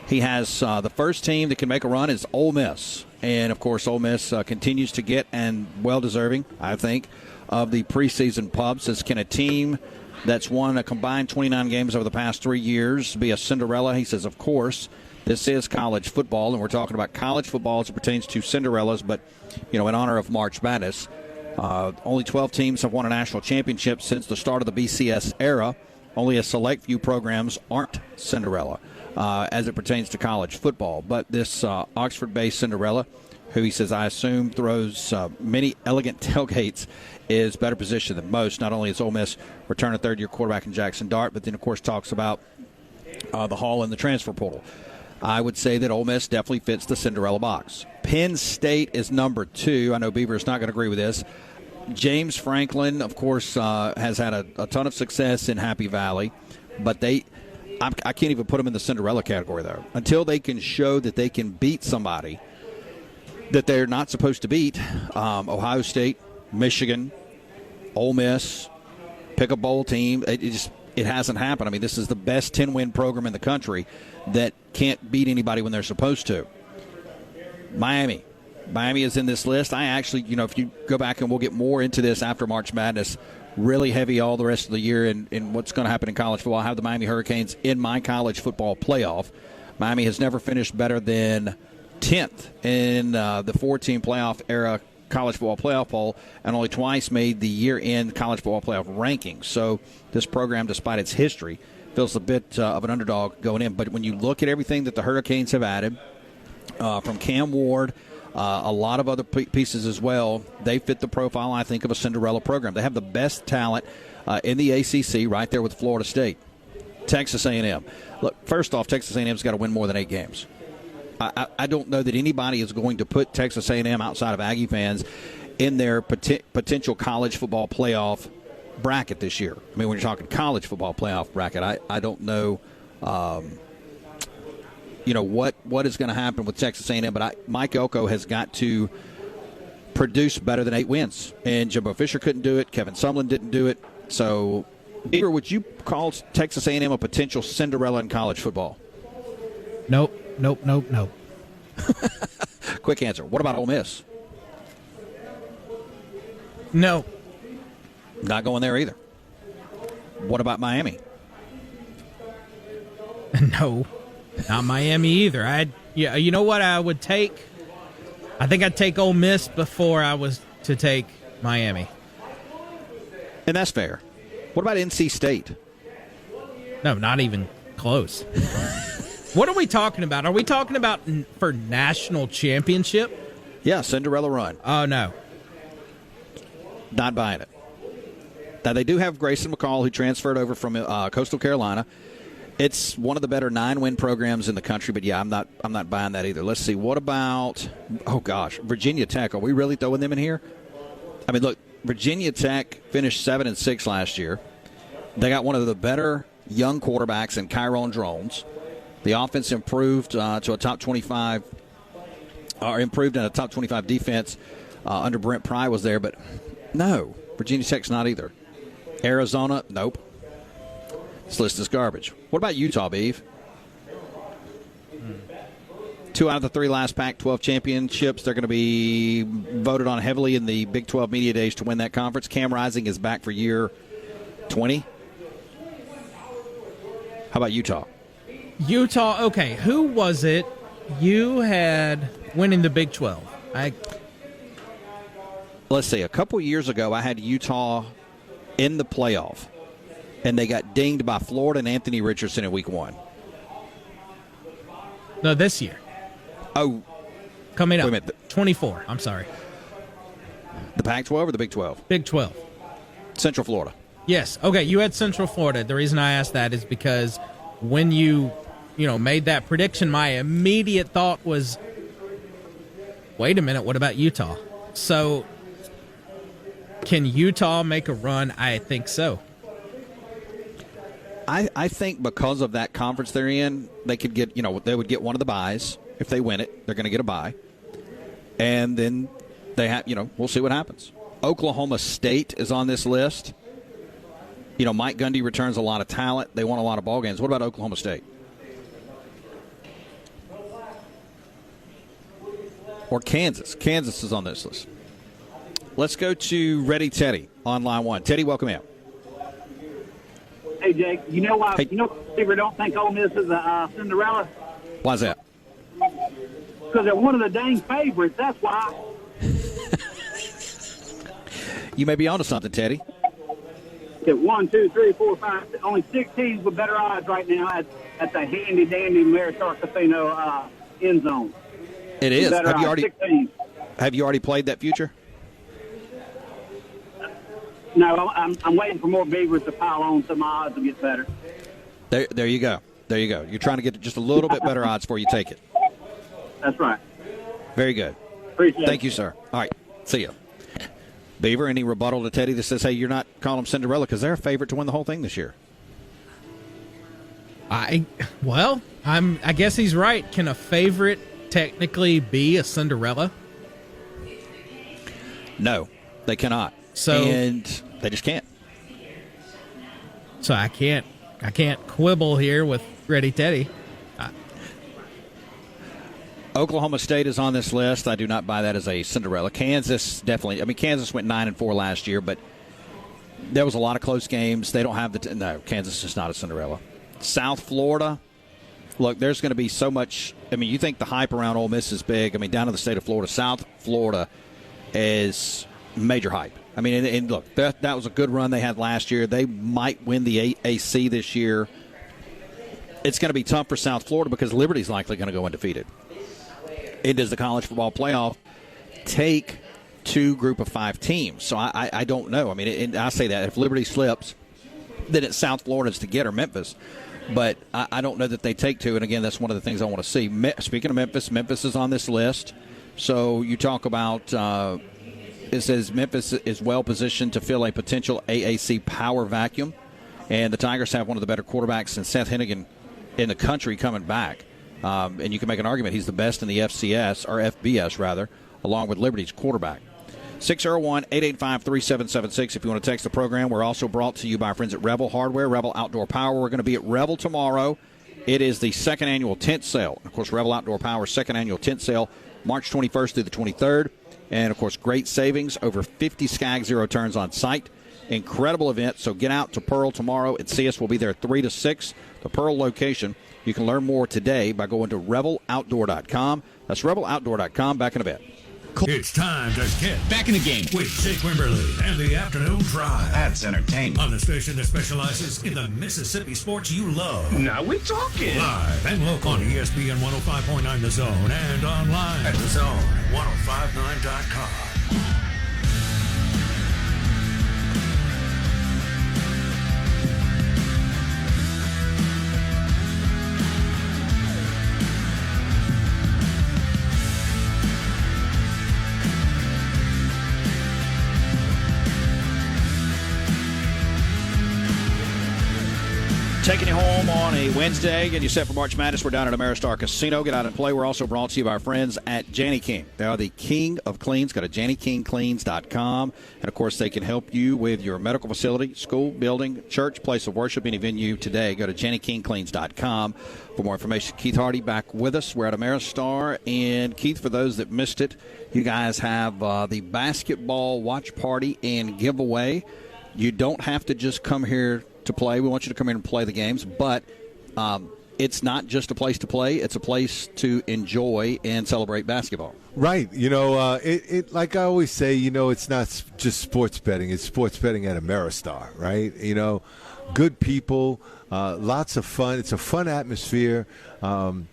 he has the first team that can make a run is Ole Miss. And, of course, Ole Miss continues to get, and well-deserving, I think, of the preseason pubs. As can a team that's won a combined 29 games over the past 3 years be a Cinderella? He says, of course. This is college football, and we're talking about college football as it pertains to Cinderellas, but, in honor of March Madness. Only 12 teams have won a national championship since the start of the BCS era. Only a select few programs aren't Cinderella as it pertains to college football. But this Oxford-based Cinderella, who he says, I assume, throws many elegant tailgates, is better positioned than most. Not only is Ole Miss return a third-year quarterback in Jackson Dart, but then, of course, talks about the Hall and the transfer portal. I would say that Ole Miss definitely fits the Cinderella box. Penn State is number 2. I know Beaver is not going to agree with this. James Franklin, of course, has had a ton of success in Happy Valley, but I can't even put them in the Cinderella category, though. Until they can show that they can beat somebody that they're not supposed to beat, Ohio State, Michigan, Ole Miss, pick a bowl team, it hasn't happened. I mean, this is the best 10-win program in the country that can't beat anybody when they're supposed to. Miami is in this list. I actually, if you go back, and we'll get more into this after March Madness, really heavy all the rest of the year in what's going to happen in college football. I have the Miami Hurricanes in my college football playoff. Miami has never finished better than 10th in the 4-team playoff era college football playoff poll, and only twice made the year-end college football playoff rankings. So this program, despite its history, feels a bit of an underdog going in. But when you look at everything that the Hurricanes have added, from Cam Ward, a lot of other pieces as well, they fit the profile, I think, of a Cinderella program. They have the best talent in the ACC right there with Florida State. Texas A&M. Look, first off, Texas A&M's got to win more than 8 games. I don't know that anybody is going to put Texas A&M outside of Aggie fans in their potential college football playoff bracket this year. I mean, when you're talking college football playoff bracket, I don't know, what is going to happen with Texas A&M. But Mike Elko has got to produce better than 8 wins. And Jimbo Fisher couldn't do it. Kevin Sumlin didn't do it. So, Beaver, would you call Texas A&M a potential Cinderella in college football? Nope. Quick answer. What about Ole Miss? No. Not going there either. What about Miami? No. Not Miami either. You know what I would take? I think I'd take Ole Miss before I was to take Miami. And that's fair. What about NC State? No, not even close. What are we talking about? Are we talking about for national championship? Yeah, Cinderella run. Oh, no. Not buying it. Now, they do have Grayson McCall, who transferred over from Coastal Carolina. It's one of the better 9-win programs in the country, but yeah, I'm not buying that either. Let's see. What about, Virginia Tech? Are we really throwing them in here? I mean, look, Virginia Tech finished 7-6 last year. They got one of the better young quarterbacks in Kyron Drones. The offense improved to a top 25, or improved in a top 25 defense under Brent Pry was there, but no, Virginia Tech's not either. Arizona, nope. This list is garbage. What about Utah, Beeve? 2 out of the 3 last Pac-12 championships. They're going to be voted on heavily in the Big 12 Media Days to win that conference. Cam Rising is back for year 20. How about Utah? Utah, okay. Who was it you had winning the Big 12? Let's see. A couple years ago, I had Utah in the playoff, and they got dinged by Florida and Anthony Richardson in week 1. No, this year. Oh. Coming up. Wait a minute. 24. I'm sorry. The Pac-12 or the Big 12? Big 12. Central Florida. Yes. Okay, you had Central Florida. The reason I asked that is because when you made that prediction, my immediate thought was, wait a minute, what about Utah? So, can Utah make a run? I think so. I think because of that conference they're in, they could get, they would get one of the byes. If they win it, they're going to get a bye. And then they have, we'll see what happens. Oklahoma State is on this list. Mike Gundy returns a lot of talent. They won a lot of ball games. What about Oklahoma State? Or Kansas. Kansas is on this list. Let's go to Ready Teddy on line 1. Teddy, welcome in. Hey, Jake, you know why? Hey. People don't think Ole Miss is a Cinderella? Why's that? Because they're one of the dang favorites. That's why. You may be onto something, Teddy. Get 1, 2, 3, 4, 5, only 6 teams with better odds right now at the handy dandy Ameristar Casino end zone. It is. Better Have you odds, 6 teams. Have you already played that future? No, I'm waiting for more Beavers to pile on so my odds will get better. There you go. There you go. You're trying to get just a little bit better odds before you take it. That's right. Very good. Appreciate it. Thank you, sir. All right. See you. Beaver, any rebuttal to Teddy that says, hey, you're not calling them Cinderella because they're a favorite to win the whole thing this year? I guess he's right. Can a favorite technically be a Cinderella? No, they cannot. And they just can't. So I can't quibble here with Ready Teddy. Oklahoma State is on this list. I do not buy that as a Cinderella. Kansas, definitely. I mean, Kansas went 9-4 last year, but there was a lot of close games. They don't have no, Kansas is not a Cinderella. South Florida, look, there's going to be so much. I mean, you think the hype around Ole Miss is big. I mean, down to the state of Florida, South Florida is major hype. I mean, and look, that was a good run they had last year. They might win the AAC this year. it's going to be tough for South Florida because Liberty's likely going to go undefeated. And does the college football playoff take 2 group of 5 teams? So I don't know. I mean, I say that if Liberty slips, then it's South Florida's to get or Memphis. But I don't know that they take 2. And, again, that's one of the things I want to see. Speaking of Memphis is on this list. So you talk about it says Memphis is well positioned to fill a potential AAC power vacuum. And the Tigers have one of the better quarterbacks in Seth Hennigan in the country coming back. And you can make an argument he's the best in the FCS, or FBS rather, along with Liberty's quarterback. 601-885-3776 if you want to text the program. We're also brought to you by our friends at Rebel Hardware, Rebel Outdoor Power. We're going to be at Rebel tomorrow. It is the 2nd annual tent sale. Of course, Rebel Outdoor Power 2nd annual tent sale, March 21st through the 23rd. And, of course, great savings, over 50 Skag Zero turns on site. Incredible event, so get out to Pearl tomorrow and see us. We'll be there 3 to 6, the Pearl location. You can learn more today by going to RebelOutdoor.com. That's RebelOutdoor.com. Back in a bit. It's time to get Back in the game. with Jake Wimberly and the Afternoon Drive. That's entertainment. On the station that specializes in the Mississippi sports you love. Now we're talking. Live and local on ESPN 105.9 The Zone and online at thezone1059.com. Taking you home on a Wednesday, getting you set for March Madness. We're down at Ameristar Casino. Get out and play. We're also brought to you by our friends at Janney King. They are the king of cleans. Go to JanneyKingCleans.com. And, of course, they can help you with your medical facility, school, building, church, place of worship, any venue today. Go to JanneyKingCleans.com for more information. Keith Hardy back with us. We're at Ameristar. And, Keith, for those that missed it, you guys have the basketball watch party and giveaway. You don't have to just come here to play. We want you to come in and play the games, but it's not just a place to play. It's a place to enjoy and celebrate basketball. Right. You know, it like I always say, you know, it's not just sports betting. It's sports betting at Ameristar, right? You know, good people, lots of fun. It's a fun atmosphere. You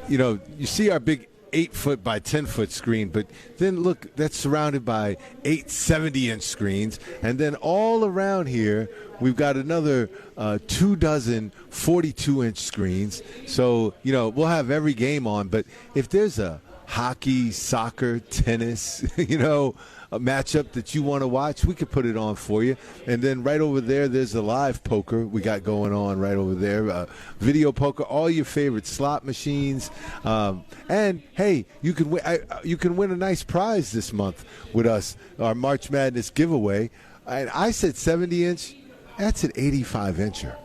know, you see our big 8-foot by 10-foot screen, but then look, that's surrounded by 8 70-inch screens, and then all around here we've got another 24 42-inch screens. So, you know, we'll have every game on, but if there's a hockey, soccer, tennis, you know, a matchup that you want to watch, we could put it on for you. And then right over there, there's a live poker we got going on right over there. Video poker, all your favorite slot machines. And, hey, you can win a nice prize this month with us, our March Madness giveaway. And I said 70-inch. That's an 85-incher.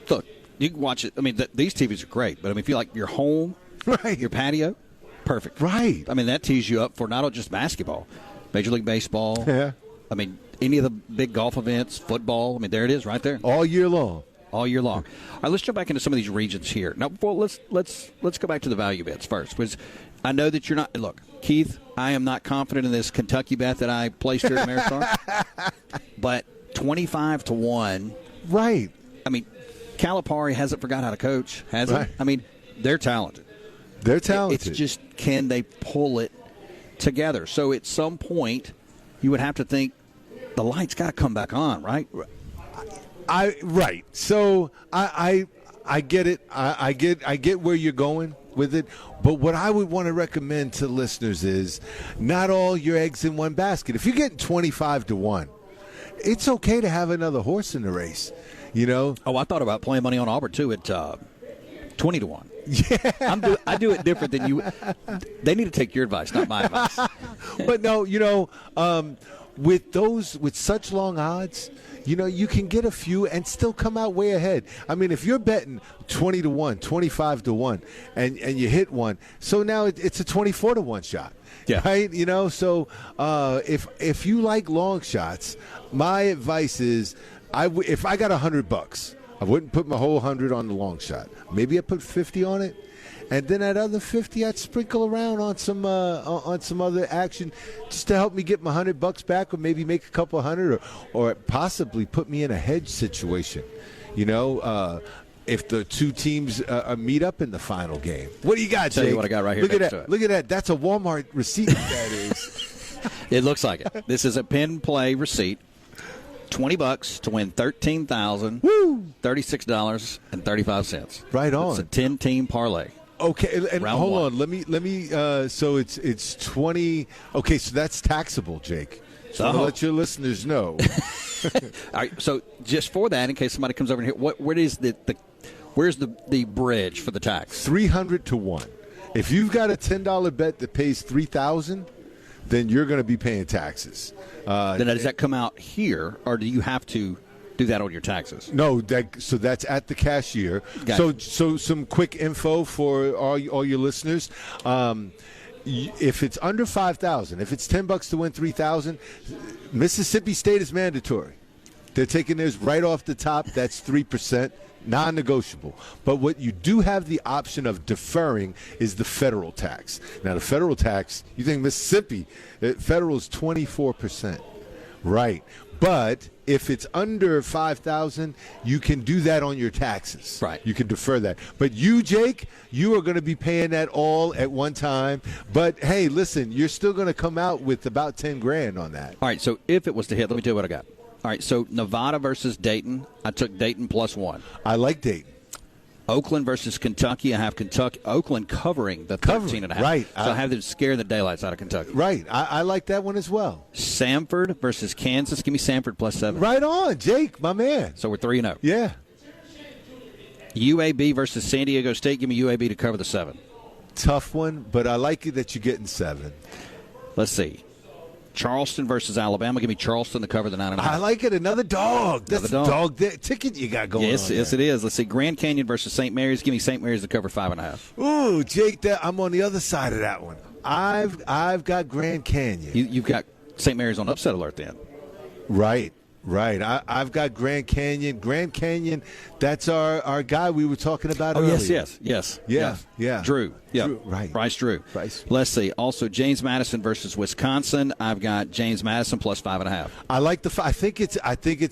Look, you can watch it. I mean, these TVs are great, but I mean, if you like your home, right, your patio, perfect. Right. I mean, that tees you up for not just basketball, Major League Baseball. Yeah. I mean, any of the big golf events, football. I mean, there it is right there. All year long. All year long. All right, let's jump back into some of these regions here. Now, before let's go back to the value bets first, because I know that you're not. Look, Keith, I am not confident in this Kentucky bet that I placed here at Ameristar, but 25-1. Right. I mean, Calipari hasn't forgot how to coach, has he? Right. I mean, they're talented. They're talented. It's just, can they pull it together? So at some point, you would have to think the lights got to come back on, right? Right. So I get it. I get where you're going with it. But what I would want to recommend to listeners is not all your eggs in one basket. If you're getting 25-1, it's okay to have another horse in the race. You know. Oh, I thought about playing money on Auburn too at 20-1. Yeah, I do it different than you. They need to take your advice, not my advice. But no, you know, with such long odds, you know, you can get a few and still come out way ahead. I mean, if you're betting 20-1, 25-1, and you hit one, so now it's a 24-1 shot. Yeah. Right. You know, so if you like long shots, my advice is, if I got $100. I wouldn't put my whole 100 on the long shot. Maybe I put 50 on it, and then that other 50 I'd sprinkle around on some other action, just to help me get my $100 back, or maybe make a couple hundred, or possibly put me in a hedge situation. You know, if the two teams meet up in the final game. What do you got, Jake? Tell you what I got right here. Look at next that. to it. Look at that. That's a Walmart receipt. That is. It looks like it. This is a pin play receipt. $20 to win $36.35. Right on. It's a 10-team parlay. Okay, and Round hold one. on. Let me. So it's 20. Okay, so that's taxable, Jake. So I'll let your listeners know. All right. So just for that, in case somebody comes over here, where's the bridge for the tax? 300 to 1. If you've got a $10 bet that pays $3,000, then you're going to be paying taxes. Then does that come out here, or do you have to do that on your taxes? No, so that's at the cashier. Gotcha. So some quick info for all your listeners. If it's under $5,000, if it's $10 to win $3,000, Mississippi State is mandatory. They're taking theirs right off the top. That's 3%, non-negotiable. But what you do have the option of deferring is the federal tax. Now, the federal tax, you think Mississippi, federal is 24%. Right. But if it's under $5,000, you can do that on your taxes. Right. You can defer that. But you, Jake, you are going to be paying that all at one time. But, hey, listen, you're still going to come out with about $10,000 on that. All right, so if it was to hit, let me tell you what I got. All right, so Nevada versus Dayton, I took Dayton +1. I like Dayton. Oakland versus Kentucky, I have Oakland covering the 13.5. Right. So I have them scare the daylights out of Kentucky. Right. I like that one as well. Samford versus Kansas, give me Samford +7. Right on, Jake, my man. So we're 3-0. Yeah. UAB versus San Diego State, give me UAB to cover the 7. Tough one, but I like it that you're getting 7. Let's see. Charleston versus Alabama. Give me Charleston to cover the 9.5. I like it. Another dog. That's the dog ticket you got going on. Yes, it is. Let's see. Grand Canyon versus St. Mary's. Give me St. Mary's to cover 5.5. Ooh, Jake, I'm on the other side of that one. I've got Grand Canyon. You've got St. Mary's on upset alert then. Right. I've got Grand Canyon. Grand Canyon, that's our guy we were talking about earlier. Yes. Yeah. Drew. Yeah. Right. Bryce Drew. Bryce. Let's see. Also, James Madison versus Wisconsin. I've got James Madison +5.5. I like I think it's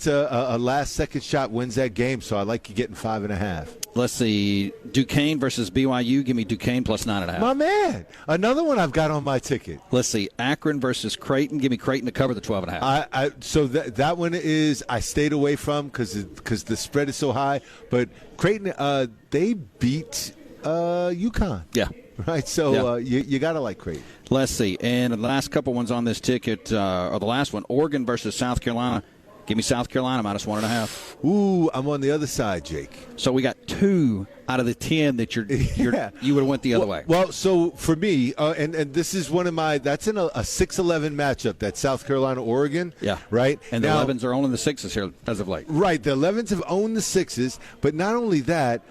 a last second shot wins that game, so I like you getting 5.5. Let's see. Duquesne versus BYU. Give me Duquesne +9.5. My man. Another one I've got on my ticket. Let's see. Akron versus Creighton. Give me Creighton to cover the 12.5. So that one is I stayed away from because the spread is so high. But Creighton, they beat UConn. Yeah. Right. So you got to like Creighton. Let's see. And the last couple ones on this ticket, or the last one, Oregon versus South Carolina. Give me South Carolina -1.5. Ooh, I'm on the other side, Jake. So we got 2 out of the 10 that you would have went the other way. Well, so for me, and this is one of that's in a 6-11 matchup. That's South Carolina, Oregon. Yeah. Right. And now, the 11s are only the 6s here as of late. Right. The 11s have owned the 6s, but not only that,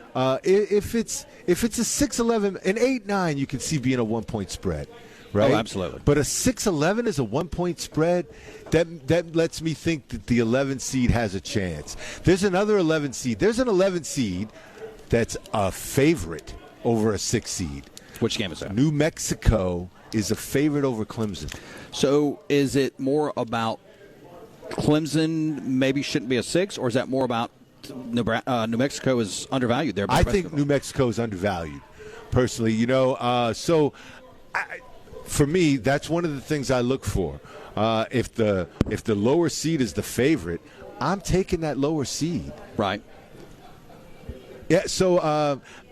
if it's a 6-11, an 8-9, you can see being a 1-point spread. Right? Oh, absolutely. But a 6-11 is a 1-point spread. That lets me think that the 11 seed has a chance. There's another 11 seed. There's an 11 seed that's a favorite over a 6 seed. Which game is that? New Mexico is a favorite over Clemson. So is it more about Clemson maybe shouldn't be a 6, or is that more about New Mexico is undervalued there? I think New Mexico is undervalued, personally. For me, that's one of the things I look for. If the lower seed is the favorite, I'm taking that lower seed. Right. Yeah. So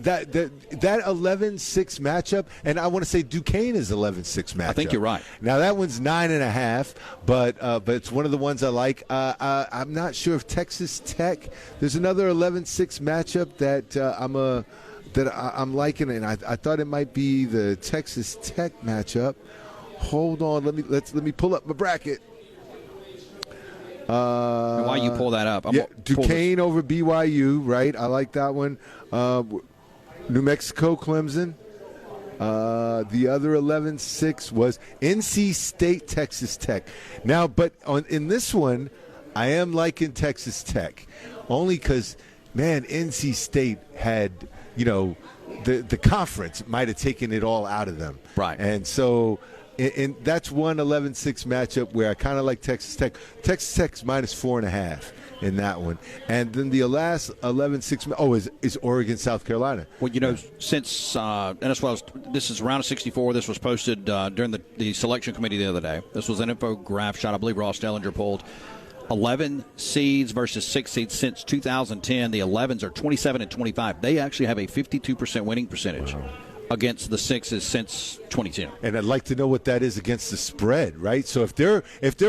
that 11-6 matchup, and I want to say Duquesne is 11-6 matchup. I think you're right. Now that one's 9.5, but it's one of the ones I like. I'm not sure if Texas Tech. There's another 11-6 matchup that I'm liking, and I thought it might be the Texas Tech matchup. Hold on, let me pull up my bracket. While you pull that up, Duquesne over BYU, right? I like that one. New Mexico, Clemson. The other 11-6 was NC State, Texas Tech. Now, but in this one, I am liking Texas Tech, only because, man, NC State had, the conference might have taken it all out of them. Right. And so that's one 11-6 matchup where I kind of like Texas Tech. Texas Tech's -4.5. in that one. And then the last 11-6 is Oregon, South Carolina. Well, since and that's why this is round of 64. This was posted during the selection committee the other day. This was an infograph shot. I believe Ross Dellinger pulled 11 seeds versus 6 seeds since 2010. The 11s are 27 and 25. They actually have a 52% winning percentage. Wow. Against the 6s since 2010. And I'd like to know what that is against the spread, right? So if they're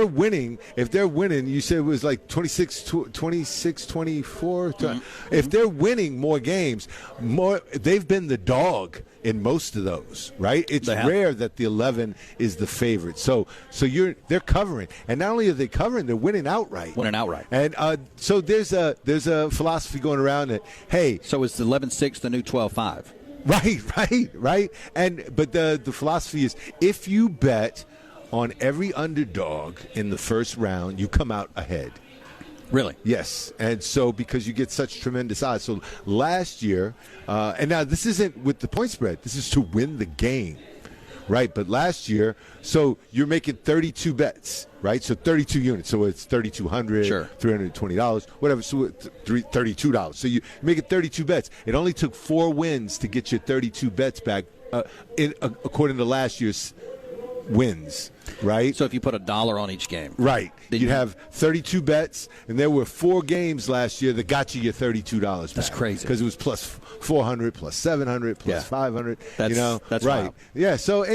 winning, you said it was like 26 24. Mm-hmm. If they're winning more games, they've been the dog in most of those, right? It's rare that the 11 is the favorite. So they're covering. And not only are they covering, they're winning outright. And so there's a philosophy going around that, hey, so is the 11-6 the new 12-5? Right. But the philosophy is if you bet on every underdog in the first round, you come out ahead. Really? Yes. And so because you get such tremendous odds. So last year, and now this isn't with the point spread. This is to win the game. Right, but last year, so you're making 32 bets, right? So 32 units, so it's $3,200, sure. $320, whatever. So $32. So you make it 32 bets. It only took 4 wins to get your 32 bets back, according to last year's wins. Right. So if you put $1 on each game, right, you'd have 32 bets, and there were 4 games last year that got you your $32 back. That's crazy because it was plus 400, plus 700, plus 500. That's right. Wild. Yeah. So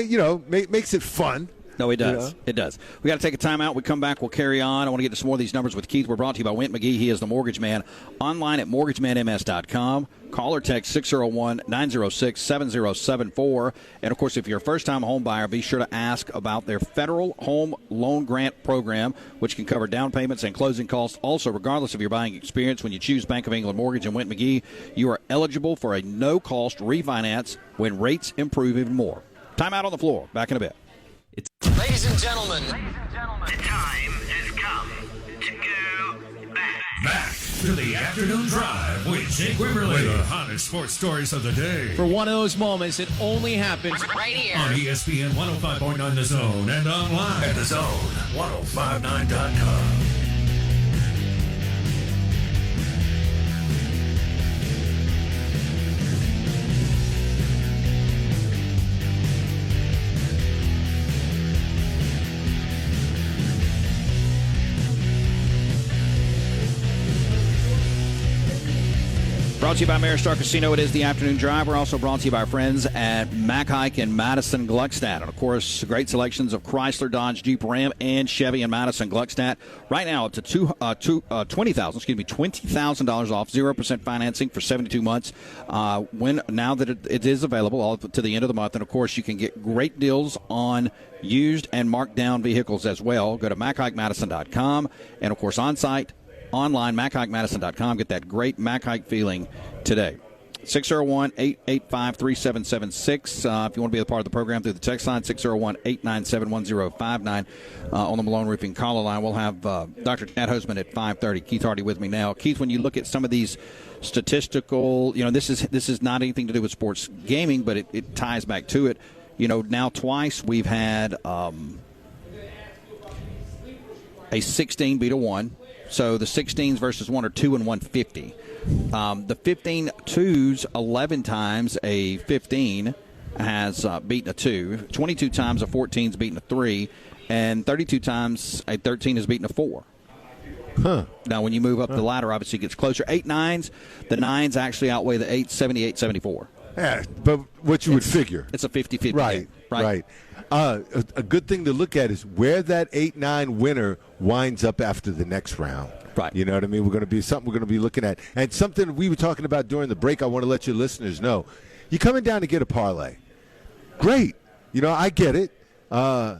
makes it fun. No, it does. It does. We got to take a timeout. We come back, we'll carry on. I want to get to some more of these numbers with Keith. We're brought to you by Went McGee. He is the Mortgage Man. Online at mortgagemanms.com. Call or text 601-906-7074. And, of course, if you're a first-time home buyer, be sure to ask about their Federal Home Loan Grant Program, which can cover down payments and closing costs. Also, regardless of your buying experience, when you choose Bank of England Mortgage and Went McGee, you are eligible for a no-cost refinance when rates improve even more. Timeout on the floor. Back in a bit. Ladies and gentlemen, the time has come to go back. Back to the afternoon drive with Jake Wimberly. With the hottest sports stories of the day. For one of those moments, it only happens right here on ESPN 105.9 The Zone and online at thezone1059.com. Brought to you by Ameristar Casino. It is the afternoon drive. We're also brought to you by our friends at Mac Haik in Madison, Gluckstadt. And, of course, great selections of Chrysler, Dodge, Jeep, Ram, and Chevy in Madison, Gluckstadt. Right now, up to $20,000 off, 0% financing for 72 months. Now that it is available all to the end of the month. And, of course, you can get great deals on used and marked down vehicles as well. Go to MacHikeMadison.com. And, of course, on-site, online, MacHikeMadison.com. Get that great Mac Haik feeling today. 601-885-3776. If you want to be a part of the program through the text line, 601-897-1059. On the Malone Roofing caller line, we'll have Dr. Chad Hoseman at 5:30. Keith Hardy with me now. Keith, when you look at some of these statistical, this is not anything to do with sports gaming, but it ties back to it. Now twice we've had a 16 beat a 1. So the 16s versus 1 are 2 and 150. The 15 twos, 11 times a 15 has beaten a 2. 22 times a 14's beaten a 3. And 32 times a 13 has beaten a 4. Huh. Now, when you move up the ladder, obviously it gets closer. 8 9s, the 9s actually outweigh the 8s, 78-74. Yeah, but what you would figure. It's a 50-50. Right. A good thing to look at is where that 8-9 winner winds up after the next round. Right. You know what I mean? We're going to be looking at. And something we were talking about during the break, I want to let your listeners know. You're coming down to get a parlay. Great. I get it. I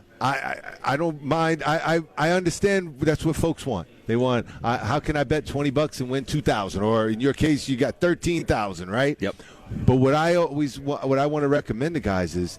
don't mind. I understand that's what folks want. They want, how can I bet $20 and win $2,000? Or in your case, you got $13,000, right? Yep. But what I want to recommend to guys is,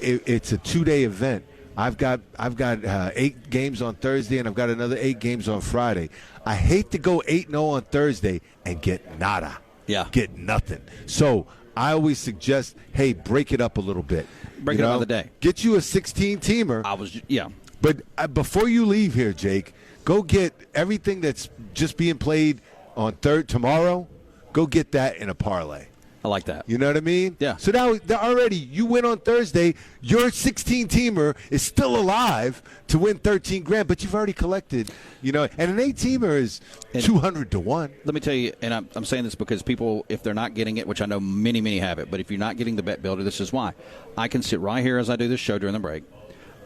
it's a 2-day event. I've got 8 games on Thursday, and I've got another 8 games on Friday. I hate to go 8-0 on Thursday and get nada. Yeah. Get nothing. So I always suggest, hey, break it up a little bit. Break it up another day. Get you a 16-teamer. Yeah. But before you leave here, Jake, Go get everything that's just being played on tomorrow. Go get that in a parlay. I like that. You know what I mean? Yeah. So now already you win on Thursday. Your 16-teamer is still alive to win $13,000, but you've already collected. And an 8-teamer is 200 to 1. Let me tell you, and I'm saying this because people, if they're not getting it, which I know many have it, but if you're not getting the Bet Builder, this is why. I can sit right here as I do this show during the break.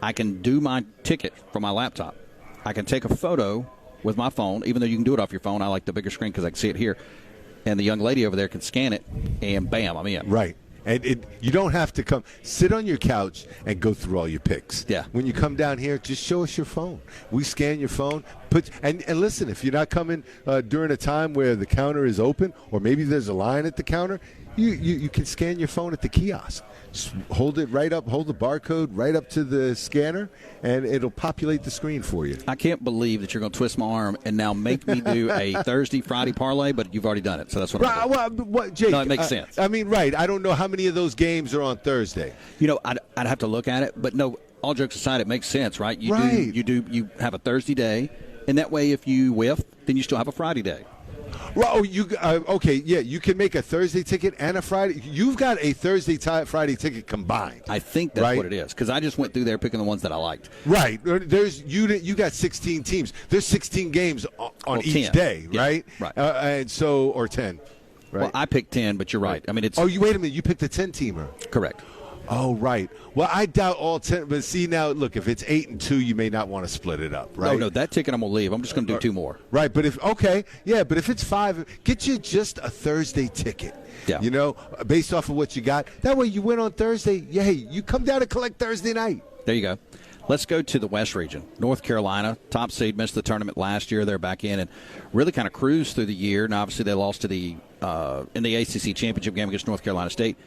I can do my ticket from my laptop. I can take a photo with my phone, even though you can do it off your phone. I like the bigger screen because I can see it here. And the young lady over there can scan it, and bam, I'm in. Right. And you don't have to sit on your couch and go through all your picks. Yeah. When you come down here, just show us your phone. We scan your phone. And listen, if you're not coming during a time where the counter is open, or maybe there's a line at the counter, you can scan your phone at the kiosk. Just hold it right up, hold the barcode right up to the scanner, and it'll populate the screen for you. I can't believe that you're going to twist my arm and now make me do a Thursday, Friday parlay, but you've already done it, so that's what I'm doing. Jake, no, it makes sense. I mean, right. I don't know how many of those games are on Thursday. I'd have to look at it, but no, all jokes aside, it makes sense, right? You have a Thursday day, and that way if you whiff, then you still have a Friday day. Well, okay, yeah, you can make a Thursday ticket and a Friday. You've got a Thursday Friday ticket combined. I think that's what it is, because I just went through there picking the ones that I liked. Right. You got 16 teams. There's 16 games on each 10. day, Yeah, right? right. And so, or 10. Right. Well, I picked 10, but you're right. I mean, it's. Oh, wait a minute. You picked a 10-teamer. Correct. Oh, right. Well, I doubt all 10. But see, now, look, if it's 8 and 2, you may not want to split it up, right? No, that ticket I'm going to leave. I'm just going to do 2 more. Right, but if it's 5, get you just a Thursday ticket. Yeah. Based off of what you got. That way you win on Thursday. Yeah, hey, you come down and collect Thursday night. There you go. Let's go to the West region. North Carolina, top seed, missed the tournament last year. They're back in and really kind of cruised through the year. Now, obviously, they lost to in the ACC championship game against North Carolina State.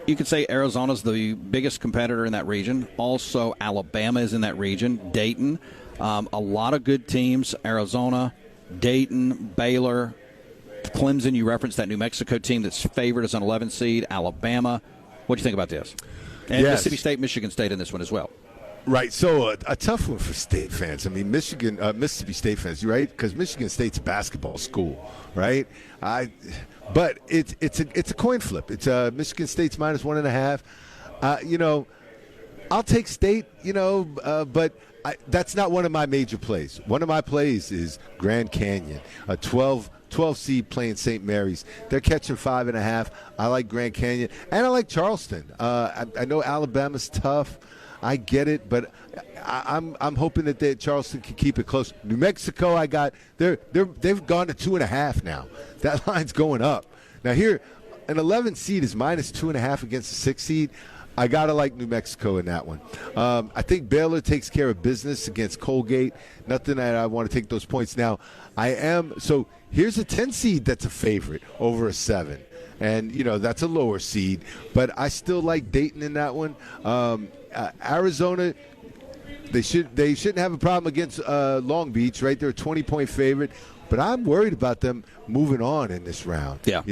You could say Arizona's the biggest competitor in that region. Also, Alabama is in that region. Dayton, a lot of good teams. Arizona, Dayton, Baylor, Clemson. You referenced that New Mexico team that's favored as an 11 seed. Alabama. What do you think about this? And Mississippi State, Michigan State in this one as well. Right, so a tough one for state fans. I mean, Mississippi State fans, right? Because Michigan State's a basketball school, right? But it's a coin flip. It's Michigan State's -1.5. I'll take State. But that's not one of my major plays. One of my plays is Grand Canyon, a 12 seed playing St. Mary's. They're catching 5.5. I like Grand Canyon, and I like Charleston. I know Alabama's tough. I get it, but I'm hoping that Charleston can keep it close. New Mexico, they've gone to 2.5 now. That line's going up. Now here, an 11 seed is -2.5 against a 6 seed. I gotta like New Mexico in that one. I think Baylor takes care of business against Colgate. Nothing that I want to take those points. Now, so here's a 10 seed that's a favorite over a 7. And, that's a lower seed. But I still like Dayton in that one. Arizona, they shouldn't have a problem against Long Beach, right? They're a 20-point favorite. But I'm worried about them moving on in this round. Yeah.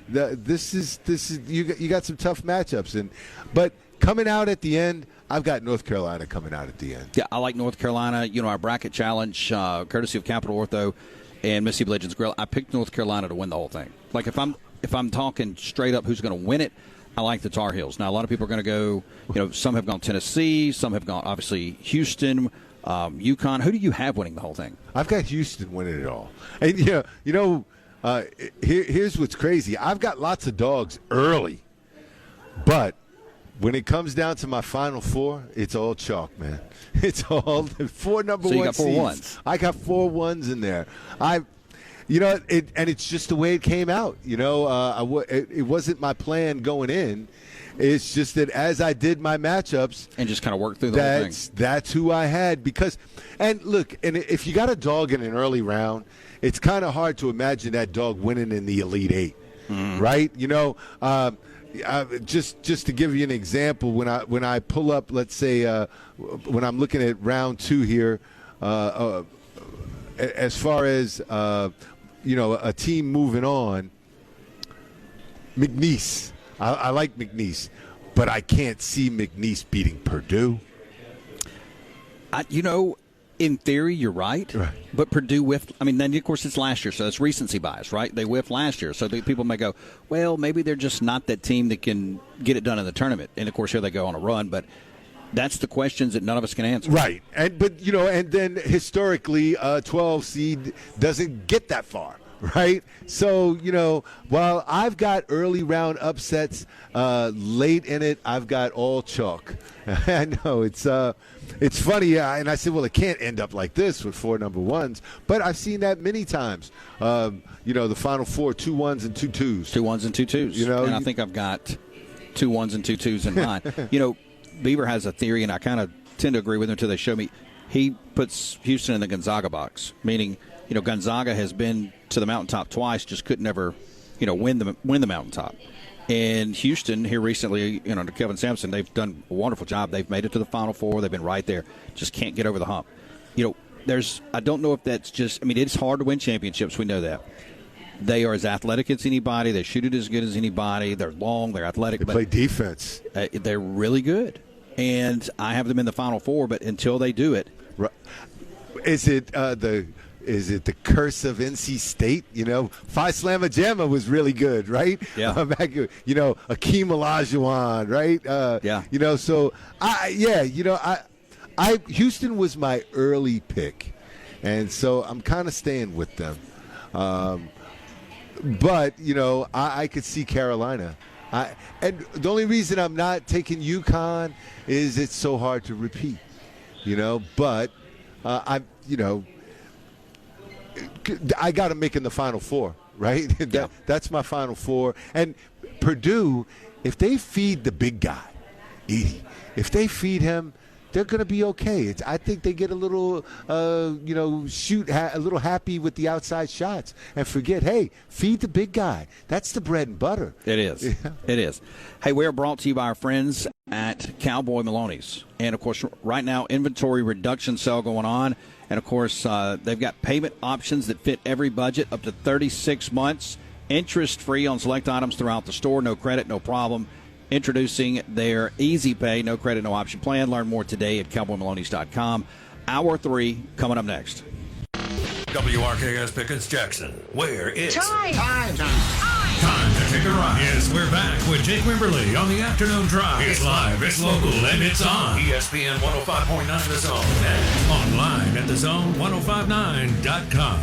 This is you got some tough matchups, but coming out at the end, I've got North Carolina coming out at the end. Yeah, I like North Carolina. Our bracket challenge, courtesy of Capital Ortho and Mississippi Legends Grill, I picked North Carolina to win the whole thing. Like if I'm talking straight up who's going to win it, I like the Tar Heels. Now a lot of people are going to go. Some have gone Tennessee, some have gone obviously Houston. UConn. Who do you have winning the whole thing? I've got Houston winning it all. And here's what's crazy. I've got lots of dogs early, but when it comes down to my Final Four, it's all chalk, man. It's all 4 number one. So you got 4 seeds. ones. I got 4 ones in there. And it's just the way it came out. It wasn't my plan going in. It's just that as I did my matchups and just kind of worked through the whole thing. That's who I had and if you got a dog in an early round, it's kind of hard to imagine that dog winning in the Elite 8, right? Just to give you an example, when I pull up, let's say when I'm looking at round 2 here, as far as a team moving on, McNeese. I like McNeese, but I can't see McNeese beating Purdue. In theory, you're right. But Purdue whiffed. I mean, then, of course, it's last year, so that's recency bias, right? They whiffed last year. So people may go, well, maybe they're just not that team that can get it done in the tournament. And, of course, here they go on a run. But that's the questions that none of us can answer. Right. And then historically, 12 seed doesn't get that far. Right? So, while I've got early round upsets, late in it, I've got all chalk. I know it's funny, and I said, well, it can't end up like this with 4 number ones, but I've seen that many times. The Final Four, 2 1s and 2 2s. 2 1s and 2 2s. And I think I've got 2 1s and 2 2s in mine. Beaver has a theory, and I kind of tend to agree with him until they show me. He puts Houston in the Gonzaga box, meaning, Gonzaga has been to the mountaintop twice, just couldn't ever, win the mountaintop. And Houston here recently, under Kevin Sampson, they've done a wonderful job. They've made it to the Final Four. They've been right there. Just can't get over the hump. I don't know if that's just, it's hard to win championships. We know that. They are as athletic as anybody. They shoot it as good as anybody. They're long. They're athletic. They play defense. They're really good. And I have them in the Final Four, but until they do it. Is it the curse of NC State? Phi Slamma Jamma was really good, right? Yeah. Akeem Olajuwon, right? Yeah. So Houston was my early pick, and so I'm kind of staying with them. But I could see Carolina. And the only reason I'm not taking UConn is it's so hard to repeat. But I got them making the Final Four, right? That's my Final Four. And Purdue, if they feed the big guy, if they feed him, they're going to be okay. I think they get a little, a little happy with the outside shots and forget, hey, feed the big guy. That's the bread and butter. It is. Yeah. It is. Hey, we're brought to you by our friends at Cowboy Maloney's. And, of course, right now, inventory reduction sale going on. And, of course, they've got payment options that fit every budget up to 36 months, interest-free on select items throughout the store, no credit, no problem. Introducing their Easy Pay, no credit, no option plan. Learn more today at CowboyMaloneys.com. Hour 3 coming up next. WRKS Pickens Jackson, where it's Time to take a ride. Yes, we're back with Jake Wimberly on the afternoon drive. It's live, it's local, and it's on ESPN 105.9 The Zone and online at thezone1059.com.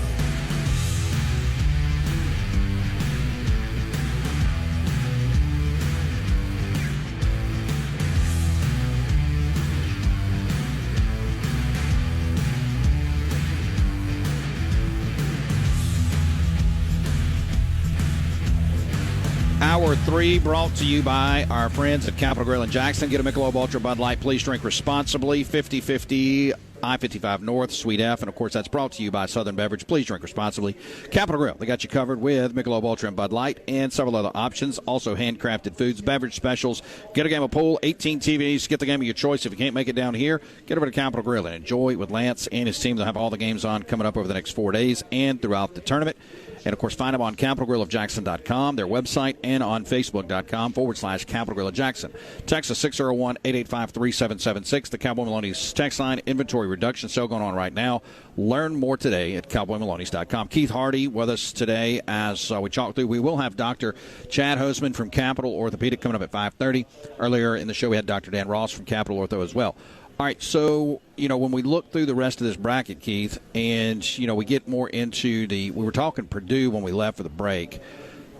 Hour 3 brought to you by our friends at Capital Grill in Jackson. Get a Michelob Ultra Bud Light. Please drink responsibly. 5050 I-55 North, Suite F. And, of course, that's brought to you by Southern Beverage. Please drink responsibly. Capital Grill, they got you covered with Michelob Ultra and Bud Light and several other options. Also, handcrafted foods, beverage specials. Get a game of pool, 18 TVs. Get the game of your choice. If you can't make it down here, get over to Capital Grill and enjoy with Lance and his team. They'll have all the games on coming up over the next 4 days and throughout the tournament. And, of course, find them on capitalgrillofjackson.com, their website, and on facebook.com/Capital Grill of Jackson. Text us 601-885-3776. The Cowboy Maloney's text line. Inventory reduction sale going on right now. Learn more today at CowboyMaloneys.com. Keith Hardy with us today as we talk through. We will have Dr. Chad Hoseman from Capital Orthopedic coming up at 5:30. Earlier in the show, we had Dr. Dan Ross from Capital Ortho as well. All right, so, when we look through the rest of this bracket, Keith, and, we get more into we were talking Purdue when we left for the break,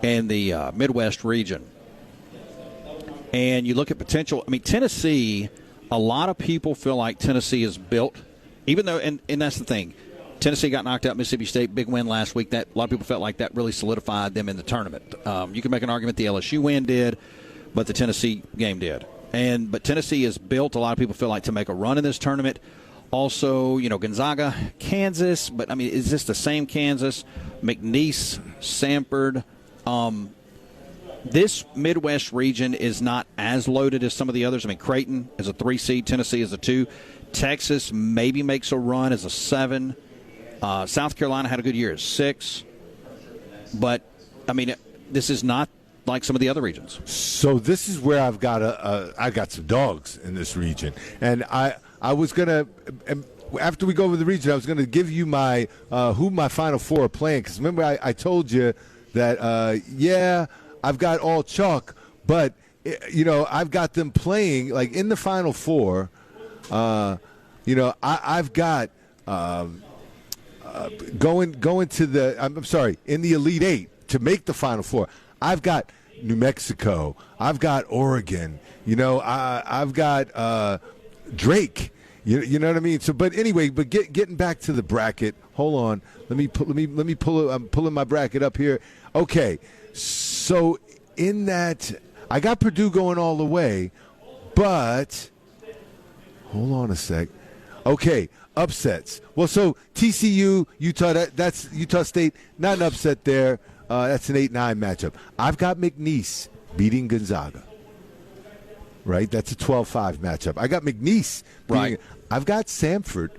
and the Midwest region. And you look at potential, Tennessee, a lot of people feel like Tennessee is built, even though, and that's the thing, Tennessee got knocked out Mississippi State, big win last week. That a lot of people felt like that really solidified them in the tournament. You can make an argument the LSU win did, but the Tennessee game did. But Tennessee is built, a lot of people feel like, to make a run in this tournament. Also, Gonzaga, Kansas, but, is this the same Kansas? McNeese, Samford. This Midwest region is not as loaded as some of the others. Creighton is a 3 seed, Tennessee is a 2. Texas maybe makes a run as a 7. South Carolina had a good year as 6. But, this is not like some of the other regions. So this is where I've got I got some dogs in this region, and I was gonna. after we go over the region, I was going to give you my who my Final Four are playing. Because remember, I told you that, I've got all chalk, but, I've got them playing, like, in the Final Four. I've got going to the, in the Elite Eight to make the Final Four. I've got New Mexico. I've got Oregon. I've got Drake. You know what I mean? So, but anyway, getting back to the bracket. Hold on. Let me pull it. I'm pulling my bracket up here. Okay. So in that, I got Purdue going all the way, but hold on a sec. Okay, upsets. Well, so TCU, Utah. That's Utah State. Not an upset there. That's an 8-9 matchup. I've got McNeese beating Gonzaga. Right? That's a 12-5 matchup. I got McNeese beating. Right. I've got Samford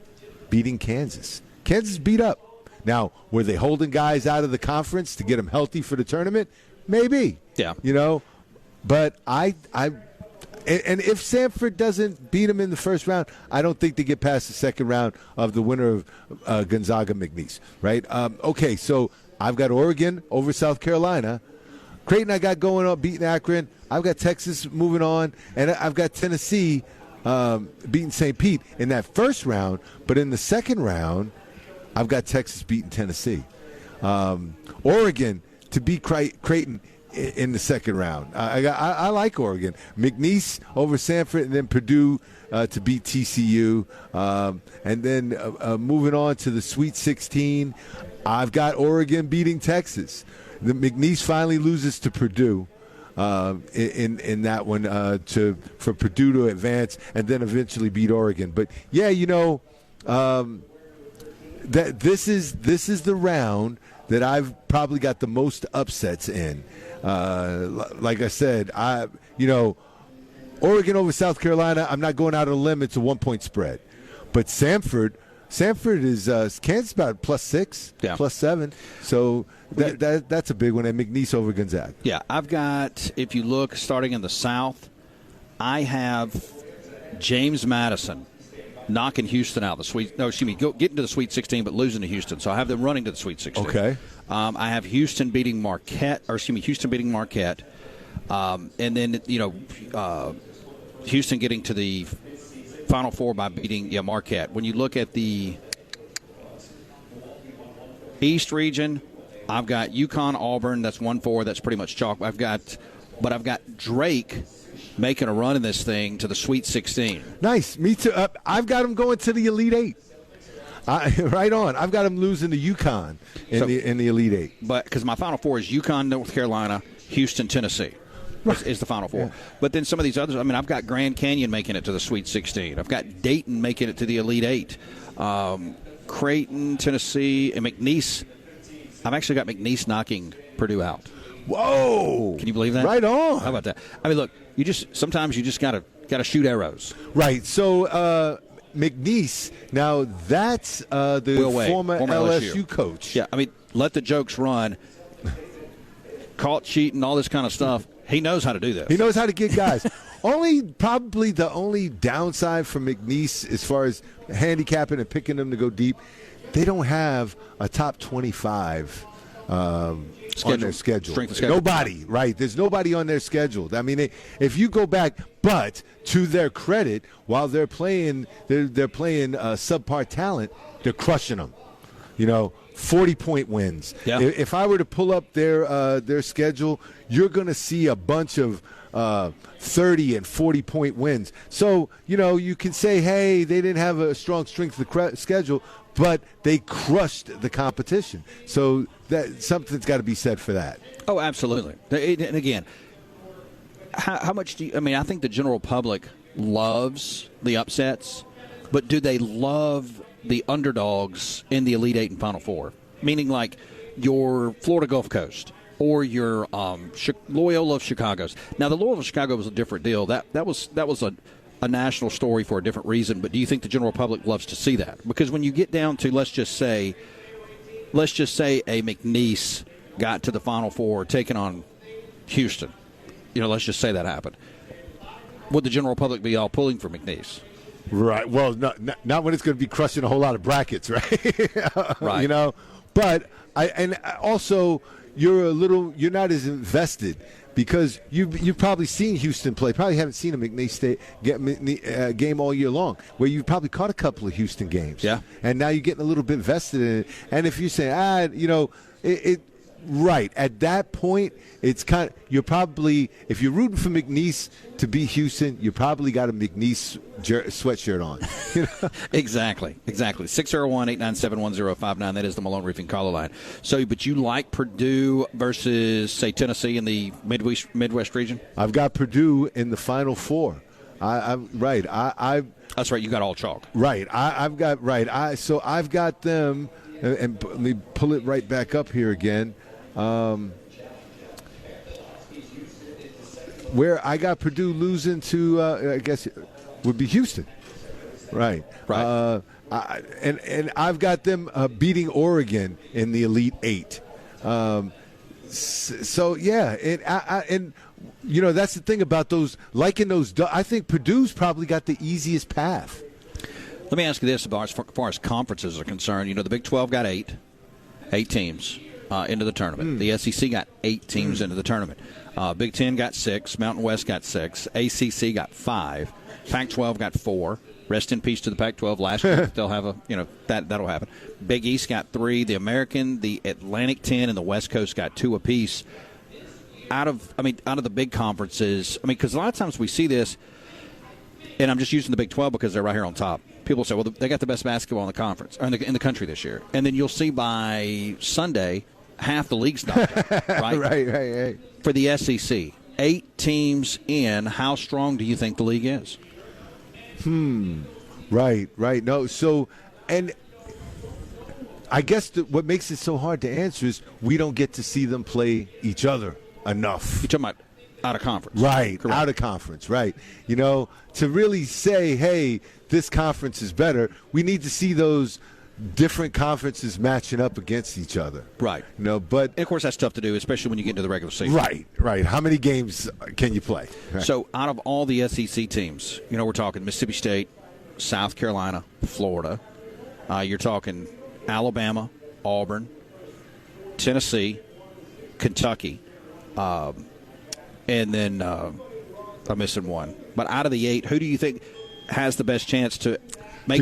beating Kansas. Kansas beat up. Now, were they holding guys out of the conference to get them healthy for the tournament? Maybe. Yeah. But and if Samford doesn't beat them in the first round, I don't think they get past the second round of the winner of Gonzaga McNeese. Right? Okay, so I've got Oregon over South Carolina. Creighton I got going on, beating Akron. I've got Texas moving on. And I've got Tennessee beating St. Pete in that first round. But in the second round, I've got Texas beating Tennessee. Oregon to beat Creighton in the second round. I like Oregon. McNeese over Samford, and then Purdue to beat TCU. And then moving on to the Sweet 16, I've got Oregon beating Texas. The McNeese finally loses to Purdue in that one for Purdue to advance and then eventually beat Oregon. But yeah, that this is the round that I've probably got the most upsets in. Like I said, Oregon over South Carolina. I'm not going out on a limb. It's a 1-point spread, but Samford is Kansas about +6, +7. So that's a big one. And McNeese over Gonzaga. Yeah, I've got, if you look, starting in the South, I have James Madison knocking Houston out. Getting to the Sweet 16, but losing to Houston. So I have them running to the Sweet 16. Okay. I have Houston beating Marquette. And then, Houston getting to the Final Four by beating Marquette. When you look at the East region, I've got UConn, Auburn. That's 1-4. That's pretty much chalk. I've got Drake making a run in this thing to the Sweet 16. Nice. Me too. I've got them going to the Elite Eight. Right on. I've got them losing to UConn in the Elite Eight. But because my Final Four is UConn, North Carolina, Houston, Tennessee. Is the Final Four. Yeah. But then some of these others, I've got Grand Canyon making it to the Sweet 16. I've got Dayton making it to the Elite Eight. Creighton, Tennessee, and McNeese. I've actually got McNeese knocking Purdue out. Whoa! Can you believe that? Right on. How about that? Look, sometimes you just gotta shoot arrows. Right. So McNeese. Now that's the former LSU coach. Yeah. Let the jokes run. Caught cheating, all this kind of stuff. He knows how to do this. He knows how to get guys. Probably the only downside for McNeese as far as handicapping and picking them to go deep, they don't have a top 25 on their schedule. Strength of schedule. Nobody, right? There's nobody on their schedule. If you go back, but to their credit, while they're playing subpar talent, they're crushing them. 40-point wins. Yeah. If I were to pull up their schedule, you're going to see a bunch of 30 and 40-point wins. So, you can say, hey, they didn't have a strong strength of the schedule, but they crushed the competition. So that something's got to be said for that. Oh, absolutely. And again, how much do you – I think the general public loves the upsets, but do they love – the underdogs in the Elite Eight and Final Four, meaning like your Florida Gulf Coast or your Loyola of Chicago's. Now, the Loyola of Chicago was a different deal. That was a national story for a different reason. But do you think the general public loves to see that? Because when you get down to let's just say a McNeese got to the Final Four taking on Houston, let's just say that happened. Would the general public be all pulling for McNeese? Right. Well, not when it's going to be crushing a whole lot of brackets, right? Right. You know, but also you're not as invested because you've probably seen Houston play. Probably haven't seen a McNeese State game all year long, where you've probably caught a couple of Houston games. Yeah. And now you're getting a little bit vested in it. And if you say, right at that point, it's kind of, you're probably, if you're rooting for McNeese to beat Houston, you probably got a McNeese sweatshirt on. You know? Exactly. 601-897-1059. That is the Malone Roofing caller line. So, but you like Purdue versus, say, Tennessee in the Midwest region? I've got Purdue in the Final Four. I'm right. That's right. You got all chalk. Right. I've got them, and let me pull it right back up here again. Where I got Purdue losing to, I guess, would be Houston. Right. And I've got them beating Oregon in the Elite Eight. So yeah, and you know, that's the thing about those. Liking those, I think Purdue's probably got the easiest path. Let me ask you this: as far as conferences are concerned, you know, the Big 12 got eight teams into the tournament. The SEC got 8 teams into the tournament. Big 10 got 6. Mountain West got 6. ACC got 5. Pac-12 got 4. Rest in peace to the Pac-12. Last year they'll have that'll happen. Big East got 3. The American, the Atlantic 10, and the West Coast got 2 apiece. Out of the big conferences, because a lot of times we see this, and I'm just using the Big 12 because they're right here on top. People say, well, they got the best basketball in the conference, or in the country this year. And then you'll see by Sunday, half the league's knocked out, right? Right. For the SEC, 8 teams in, how strong do you think the league is? Right. No, so, and I guess what makes it so hard to answer is we don't get to see them play each other enough. You're talking about out of conference. Right, correct. Out of conference, right. You know, to really say, hey, this conference is better, we need to see those different conferences matching up against each other. Right. You know, but and of course that's tough to do, especially when you get into the regular season. Right. How many games can you play? Right. So out of all the SEC teams, you know, we're talking Mississippi State, South Carolina, Florida. You're talking Alabama, Auburn, Tennessee, Kentucky, and then I'm missing one. But out of the 8, who do you think has the best chance to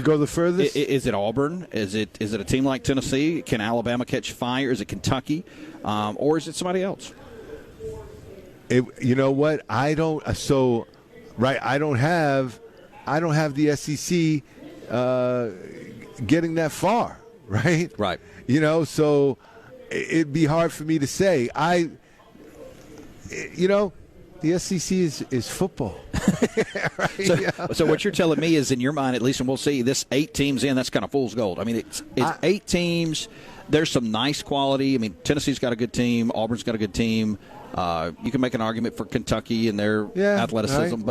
go the furthest? Is it Auburn? Is it a team like Tennessee? Can Alabama catch fire? Is it Kentucky? Or is it somebody else? You know what? I don't have the SEC getting that far, right? Right. You know, so it'd be hard for me to say. The SEC is football. Right? So what you're telling me is, in your mind, at least, and we'll see, this 8 teams in, that's kind of fool's gold. I mean, it's 8 teams. There's some nice quality. I mean, Tennessee's got a good team. Auburn's got a good team. You can make an argument for Kentucky and their athleticism.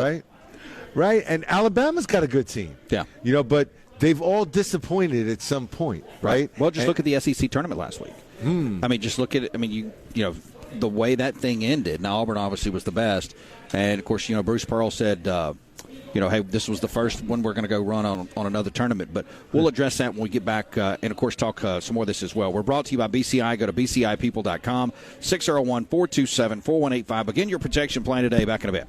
Right. And Alabama's got a good team. Yeah. You know, but they've all disappointed at some point, right? Well, just look at the SEC tournament last week. I mean, just look at it. I mean, you know, the way that thing ended. Now, Auburn obviously was the best. And, of course, you know, Bruce Pearl said, hey, this was the first one we're going to go run on another tournament. But we'll address that when we get back and, of course, talk some more of this as well. We're brought to you by BCI. Go to bcipeople.com, 601-427-4185. Begin your protection plan today. Back in a bit.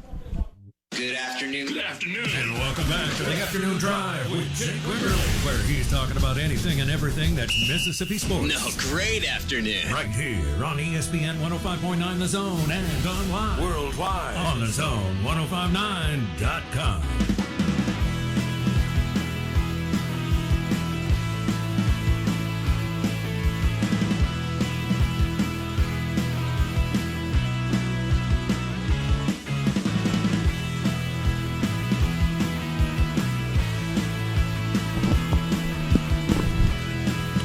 Good afternoon. Good afternoon. And welcome back to the Afternoon Drive with Jake Wimberly, where he's talking about anything and everything that's Mississippi sports. No, great afternoon. Right here on ESPN 105.9 The Zone and online worldwide on the Zone1059.com.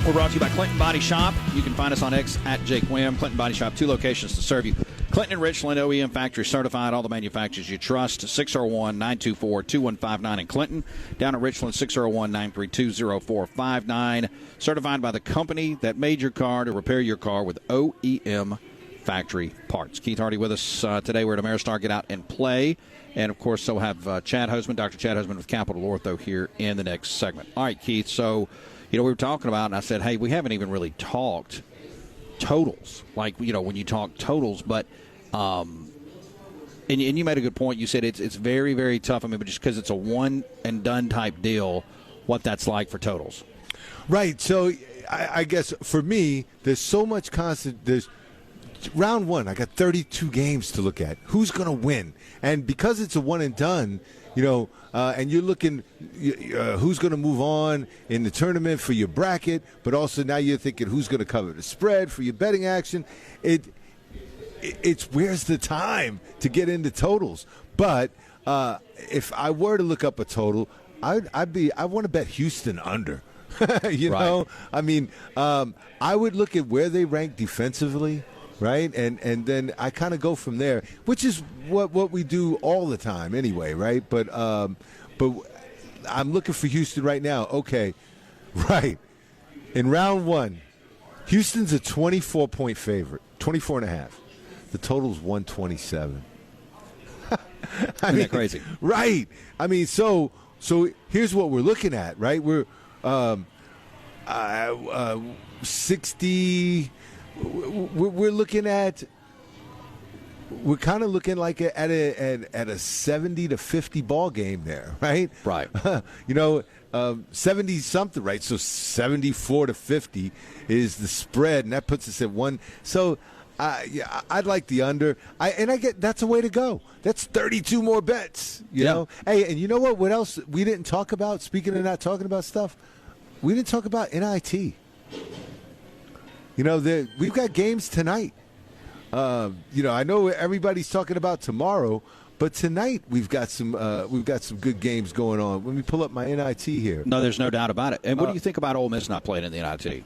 We're brought to you by Clinton Body Shop. You can find us on X at Jake Wim. Clinton Body Shop, 2 locations to serve you. Clinton and Richland, OEM factory certified, all the manufacturers you trust. 601-924-2159 in Clinton. Down at Richland, 601-932-0459. Certified by the company that made your car to repair your car with OEM factory parts. Keith Hardy with us today. We're at Ameristar Get Out and Play. And, of course, so have Chad Hoseman, Dr. Chad Hoseman of Capital Ortho here in the next segment. All right, Keith, so, we were talking about, and I said, hey, we haven't even really talked totals. Like, when you talk totals, but and you made a good point. You said it's very, very tough. I mean, but just because it's a one-and-done type deal, what that's like for totals. Right. So I guess for me, there's so much constant. There's round one. I got 32 games to look at. Who's going to win? And because it's a one and done, and you're looking who's going to move on in the tournament for your bracket, but also now you're thinking who's going to cover the spread for your betting action. It's where's the time to get into totals? But if I were to look up a total, I want to bet Houston under. Know, I mean, I would look at where they rank defensively, right, and then I kind of go from there, which is what we do all the time anyway, right? But I'm looking for Houston right now. Okay, right. In round one, Houston's a 24-point favorite, 24.5. The total's 127. Isn't that crazy? Right. I mean, so here's what we're looking at, right? We're 60. We're looking at. We're kind of looking like at a 70 to 50 ball game there, right? Right. 70 something, right? So 74 to 50 is the spread, and that puts us at one. So. I'd like the under. I get that's a way to go. That's 32 more bets. You know. Hey, and you know what? What else we didn't talk about? Speaking of not talking about stuff, we didn't talk about NIT. We've got games tonight. I know everybody's talking about tomorrow, but tonight we've got some good games going on. Let me pull up my NIT here. No, there's no doubt about it. And what do you think about Ole Miss not playing in the NIT?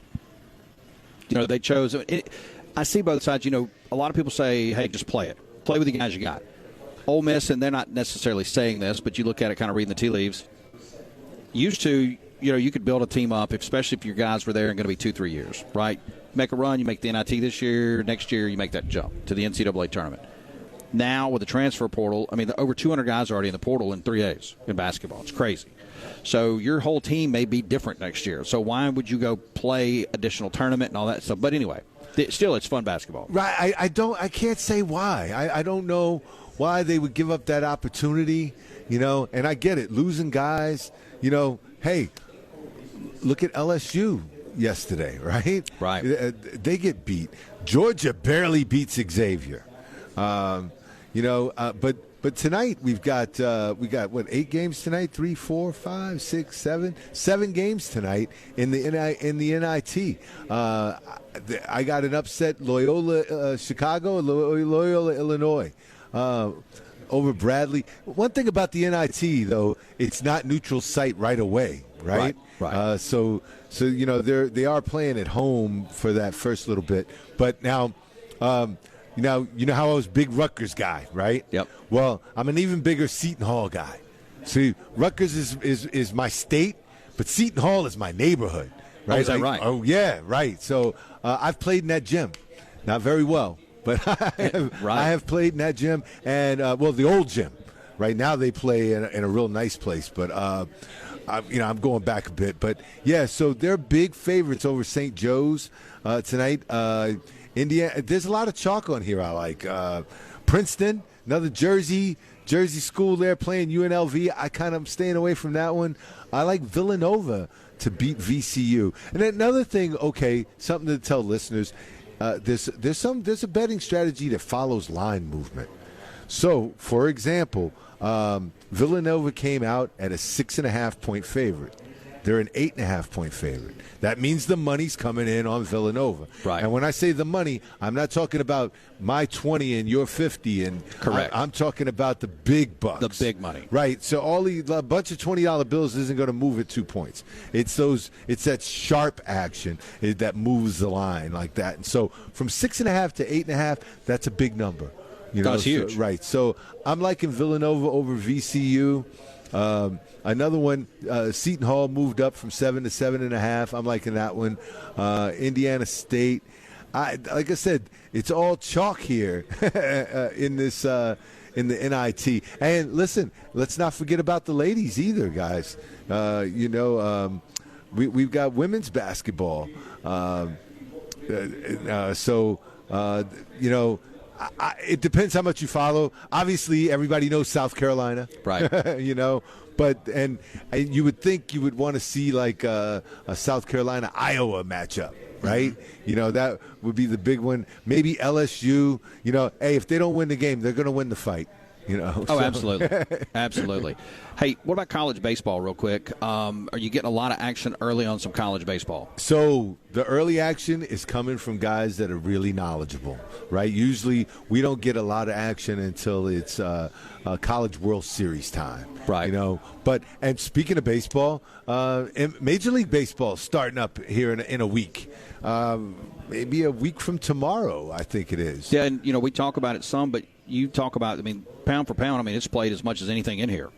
They chose it. I see both sides. A lot of people say, hey, just play it. Play with the guys you got. Ole Miss, and they're not necessarily saying this, but you look at it kind of reading the tea leaves. Used to, you could build a team up, especially if your guys were there and going to be 2-3 years, right? Make a run, you make the NIT this year, next year you make that jump to the NCAA tournament. Now with the transfer portal, I mean, over 200 guys are already in the portal in 3 days in basketball. It's crazy. So your whole team may be different next year. So why would you go play additional tournament and all that stuff? But anyway. Still, it's fun basketball. Right. I can't say why. I don't know why they would give up that opportunity, and I get it. Losing guys, hey, look at LSU yesterday, right? Right. They get beat. Georgia barely beats Xavier. But tonight we got 8 games tonight? 3, 4, 5, 6, 7 games tonight in the NIT. I got an upset Loyola Chicago, Loyola Illinois over Bradley. One thing about the NIT though, it's not neutral site right away, right? Right. So they are playing at home for that first little bit, but now. You know how I was a big Rutgers guy, right? Yep. Well, I'm an even bigger Seton Hall guy. See, Rutgers is my state, but Seton Hall is my neighborhood, right? Oh, is that right? Oh, yeah, right. So I've played in that gym. Not very well, but I have played in that gym. And, the old gym. Right now they play in a real nice place, but I'm going back a bit. But, yeah, so they're big favorites over St. Joe's tonight. Indiana, there's a lot of chalk on here I like. Princeton, another Jersey school there playing UNLV. I kind of am staying away from that one. I like Villanova to beat VCU. And another thing, something to tell listeners, there's a betting strategy that follows line movement. So, for example, Villanova came out at a 6.5-point favorite. They're an 8.5-point favorite. That means the money's coming in on Villanova. Right. And when I say the money, I'm not talking about my 20 and your 50. And correct. I'm talking about the big bucks. The big money. Right. So a bunch of $20 bills isn't going to move at 2 points. It's that sharp action that moves the line like that. And so from 6.5 to 8.5, that's a big number. That's huge. So, right. So I'm liking Villanova over VCU. Another one, Seton Hall moved up from 7 to 7.5. I'm liking that one. Indiana State. like I said, it's all chalk here in this in the NIT. And listen, let's not forget about the ladies either, guys. We've got women's basketball. It depends how much you follow. Obviously, everybody knows South Carolina, right? But you would think you would want to see like a South Carolina-Iowa matchup, right? Mm-hmm. That would be the big one. Maybe LSU. Hey, if they don't win the game, they're going to win the fight. Oh, absolutely. Absolutely. Hey, what about college baseball real quick? Are you getting a lot of action early on some college baseball? So the early action is coming from guys that are really knowledgeable, right? Usually we don't get a lot of action until it's College World Series time. Right. And speaking of baseball, Major League Baseball is starting up here in a week. Maybe a week from tomorrow, I think it is. Yeah, and, we talk about it some, but you talk about, pound for pound, it's played as much as anything in here.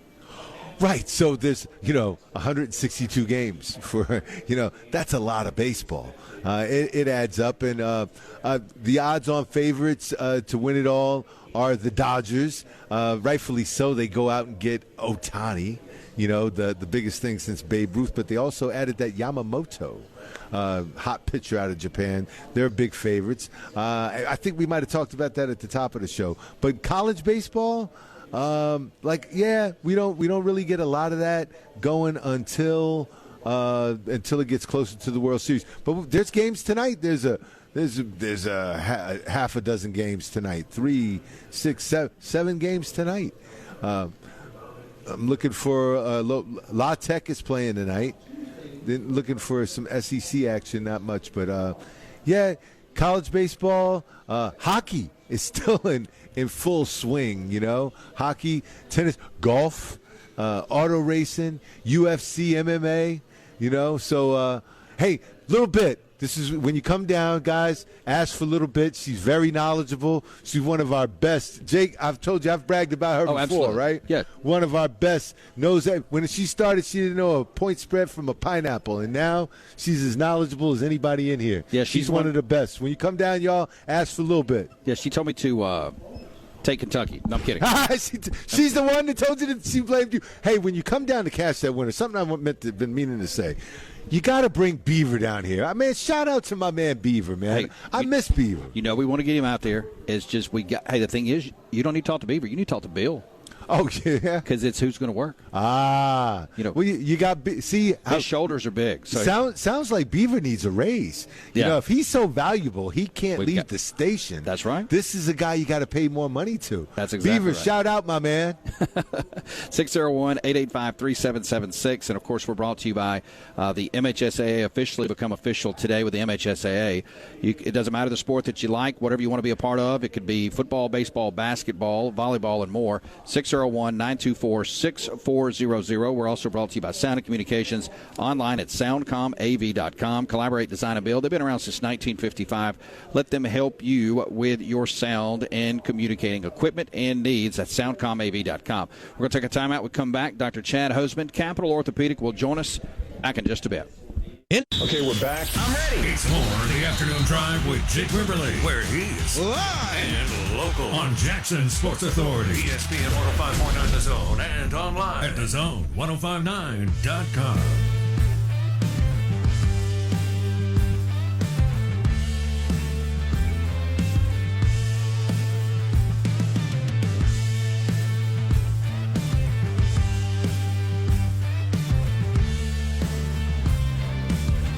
Right. So there's, 162 games for, that's a lot of baseball. It adds up. And the odds-on favorites to win it all are the Dodgers. Rightfully so. They go out and get Ohtani, the biggest thing since Babe Ruth. But they also added that Yamamoto, hot pitcher out of Japan. They're big favorites. I think we might have talked about that at the top of the show. But college baseball, we don't really get a lot of that going until it gets closer to the World Series. But there's games tonight. There's a half a dozen games tonight. 3, 6, 7 games tonight. I'm looking for La Tech is playing tonight. Then looking for some SEC action, not much, but college baseball, hockey is still in full swing. Hockey, tennis, golf, auto racing, UFC, MMA. So hey, little bit. This is when you come down, guys. Ask for Little Bit. She's very knowledgeable. She's one of our best. Jake, I've told you, I've bragged about her before, absolutely. Right? Yeah. One of our best. Knows that when she started, she didn't know a point spread from a pineapple, and now she's as knowledgeable as anybody in here. Yeah, she's one of the best. When you come down, y'all, ask for Little Bit. Yeah, she told me to take Kentucky. No, I'm kidding. She's the one that told you that she blamed you. Hey, when you come down to cash that winner, something I've been meaning to say. You got to bring Beaver down here. Shout out to my man Beaver, man. Hey, I miss Beaver. We want to get him out there. It's just the thing is, you don't need to talk to Beaver. You need to talk to Bill. Oh, yeah. Because it's who's going to work. Well, you got see his shoulders are big. So sounds like Beaver needs a raise. If he's so valuable, he can't leave the station. That's right. This is a guy you got to pay more money to. That's exactly Beaver, right. shout out, my man. 601-885-3776. And, of course, we're brought to you by the MHSAA, officially become official today with the MHSAA. It doesn't matter the sport that you like, whatever you want to be a part of. It could be football, baseball, basketball, volleyball, and more. 601-924-6400. We're also brought to you by Sound and Communications, online at soundcomav.com. Collaborate, design, and build. They've been around since 1955. Let them help you with your sound and communicating equipment and needs at soundcomav.com. We're going to take a timeout. We come back. Dr. Chad Hoseman, Capital Orthopedic, will join us back in just a bit. Okay, we're back. I'm ready. It's more of the Afternoon Drive with Jake Wimberly, where he's live and local on Jackson Sports Authority, ESPN 105.9 The Zone, and online at thezone1059.com.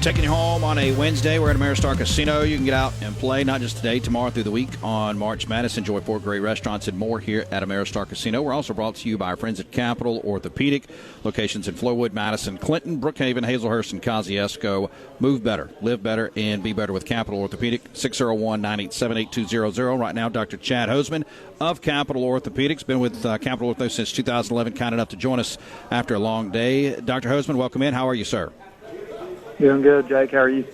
Taking you home on a Wednesday. We're at Ameristar Casino. You can get out and play not just today, tomorrow through the week on March Madness. Enjoy 4 great restaurants and more here at Ameristar Casino. We're also brought to you by our friends at Capital Orthopedic. Locations in Flowood, Madison, Clinton, Brookhaven, Hazelhurst, and Kosciuszko. Move better, live better, and be better with Capital Orthopedic. 601-987-8200. Right now, Dr. Chad Hoseman of Capital Orthopedics. Been with Capital Ortho since 2011. Kind enough to join us after a long day. Dr. Hoseman, welcome in. How are you, sir? Doing good, Jake. How are you?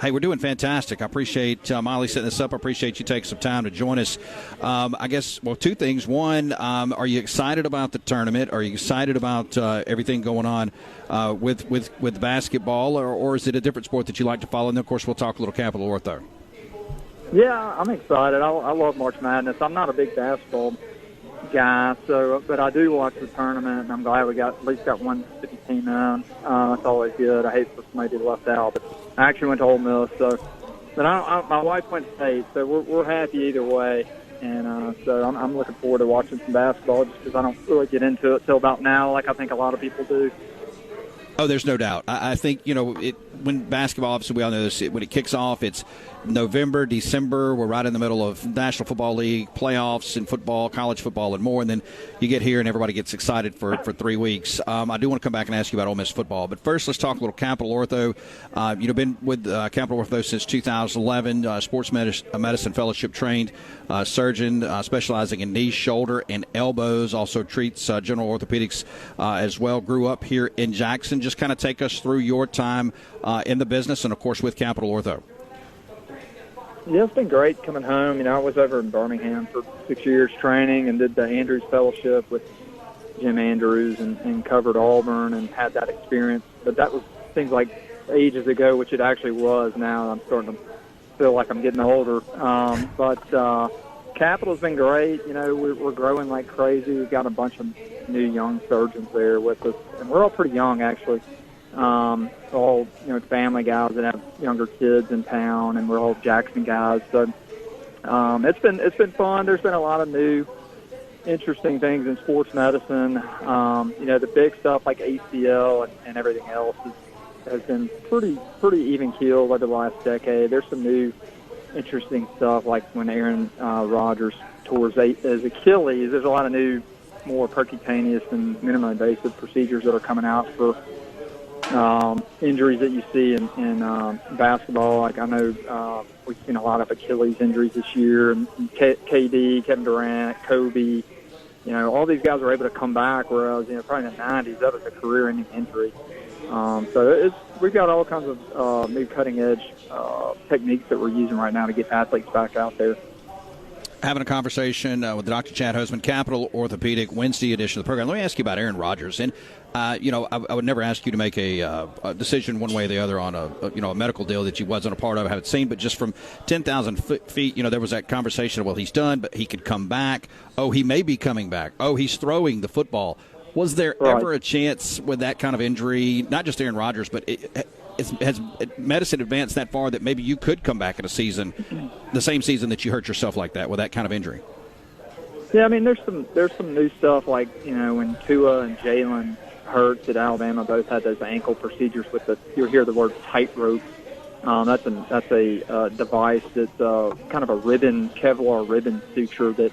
Hey, we're doing fantastic. I appreciate Molly setting this up. I appreciate you taking some time to join us. I guess, two things. One, are you excited about the tournament? Are you excited about everything going on with basketball, or is it a different sport that you like to follow? And, of course, we'll talk a little Capital Ortho. Yeah, I'm excited. I love March Madness. I'm not a big basketball guy, but I do watch the tournament, and I'm glad we at least got one Mississippi team in. That's always good. I hate for somebody to be left out, but I actually went to Ole Miss, but my wife went to State, so we're happy either way. And so I'm looking forward to watching some basketball just because I don't really get into it till about now, like I think a lot of people do. Oh, there's no doubt. I think, when basketball, obviously we all know this, when it kicks off, it's November, December. We're right in the middle of National Football League, playoffs in football, college football, and more. And then you get here and everybody gets excited for 3 weeks. I do want to come back and ask you about Ole Miss football. But first, let's talk a little Capital Ortho. Been with Capital Ortho since 2011, sports medicine fellowship trained surgeon specializing in knees, shoulder, and elbows. Also treats general orthopedics as well. Grew up here in Jackson. Just kind of take us through your time in the business and, of course, with Capital Ortho. Yeah, it's been great coming home. I was over in Birmingham for 6 years training and did the Andrews Fellowship with Jim Andrews and covered Auburn and had that experience. But that was things like ages ago, which it actually was now. I'm starting to feel like I'm getting older. But Capital's been great. We're growing like crazy. We've got a bunch of new young surgeons there with us, and we're all pretty young actually. All family guys that have younger kids in town, and we're all Jackson guys. So it's been fun. There's been a lot of new, interesting things in sports medicine. The big stuff like ACL and everything else has been pretty even keeled over the last decade. There's some new, interesting stuff like when Aaron Rodgers tore his Achilles. There's a lot of new, more percutaneous and minimally invasive procedures that are coming out for injuries that you see in basketball. Like I know we've seen a lot of Achilles injuries this year, and KD, Kevin Durant, Kobe, all these guys were able to come back, whereas probably in the 90s that was a career-ending injury. So we've got all kinds of new cutting-edge techniques that we're using right now to get athletes back out there. Having a conversation with Dr. Chad Hoseman, Capital Orthopedic, Wednesday edition of the program. Let me ask you about Aaron Rodgers. And, I would never ask you to make a decision one way or the other on a medical deal that you wasn't a part of, haven't seen. But just from 10,000 feet, there was that conversation of, well, he's done, but he could come back. Oh, he may be coming back. Oh, he's throwing the football. Was there ever a chance with that kind of injury, not just Aaron Rodgers, but has medicine advanced that far that maybe you could come back in a season, the same season that you hurt yourself like that with that kind of injury? Yeah, I mean, there's some new stuff like when Tua and Jalen Hurts at Alabama both had those ankle procedures with you'll hear the word tightrope. That's a device that's kind of a Kevlar ribbon suture that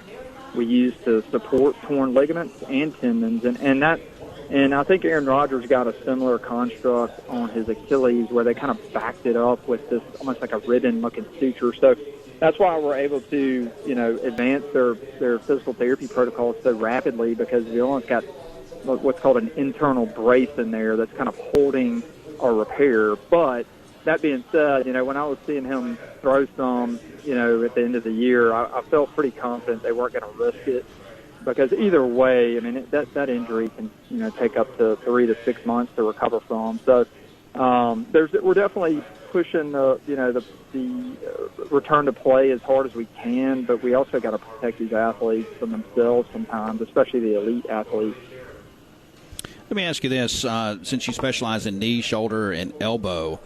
we use to support torn ligaments and tendons, and I think Aaron Rodgers got a similar construct on his Achilles where they kind of backed it up with this almost like a ribbon-looking suture. So that's why we're able to, advance their physical therapy protocols so rapidly, because we almost got what's called an internal brace in there that's kind of holding our repair. But that being said, when I was seeing him throw some, at the end of the year, I felt pretty confident they weren't going to risk it. Because either way, I mean, that injury can, take up to 3 to 6 months to recover from. So we're definitely pushing the return to play as hard as we can, but we also got to protect these athletes from themselves sometimes, especially the elite athletes. Let me ask you this, since you specialize in knee, shoulder, and elbow,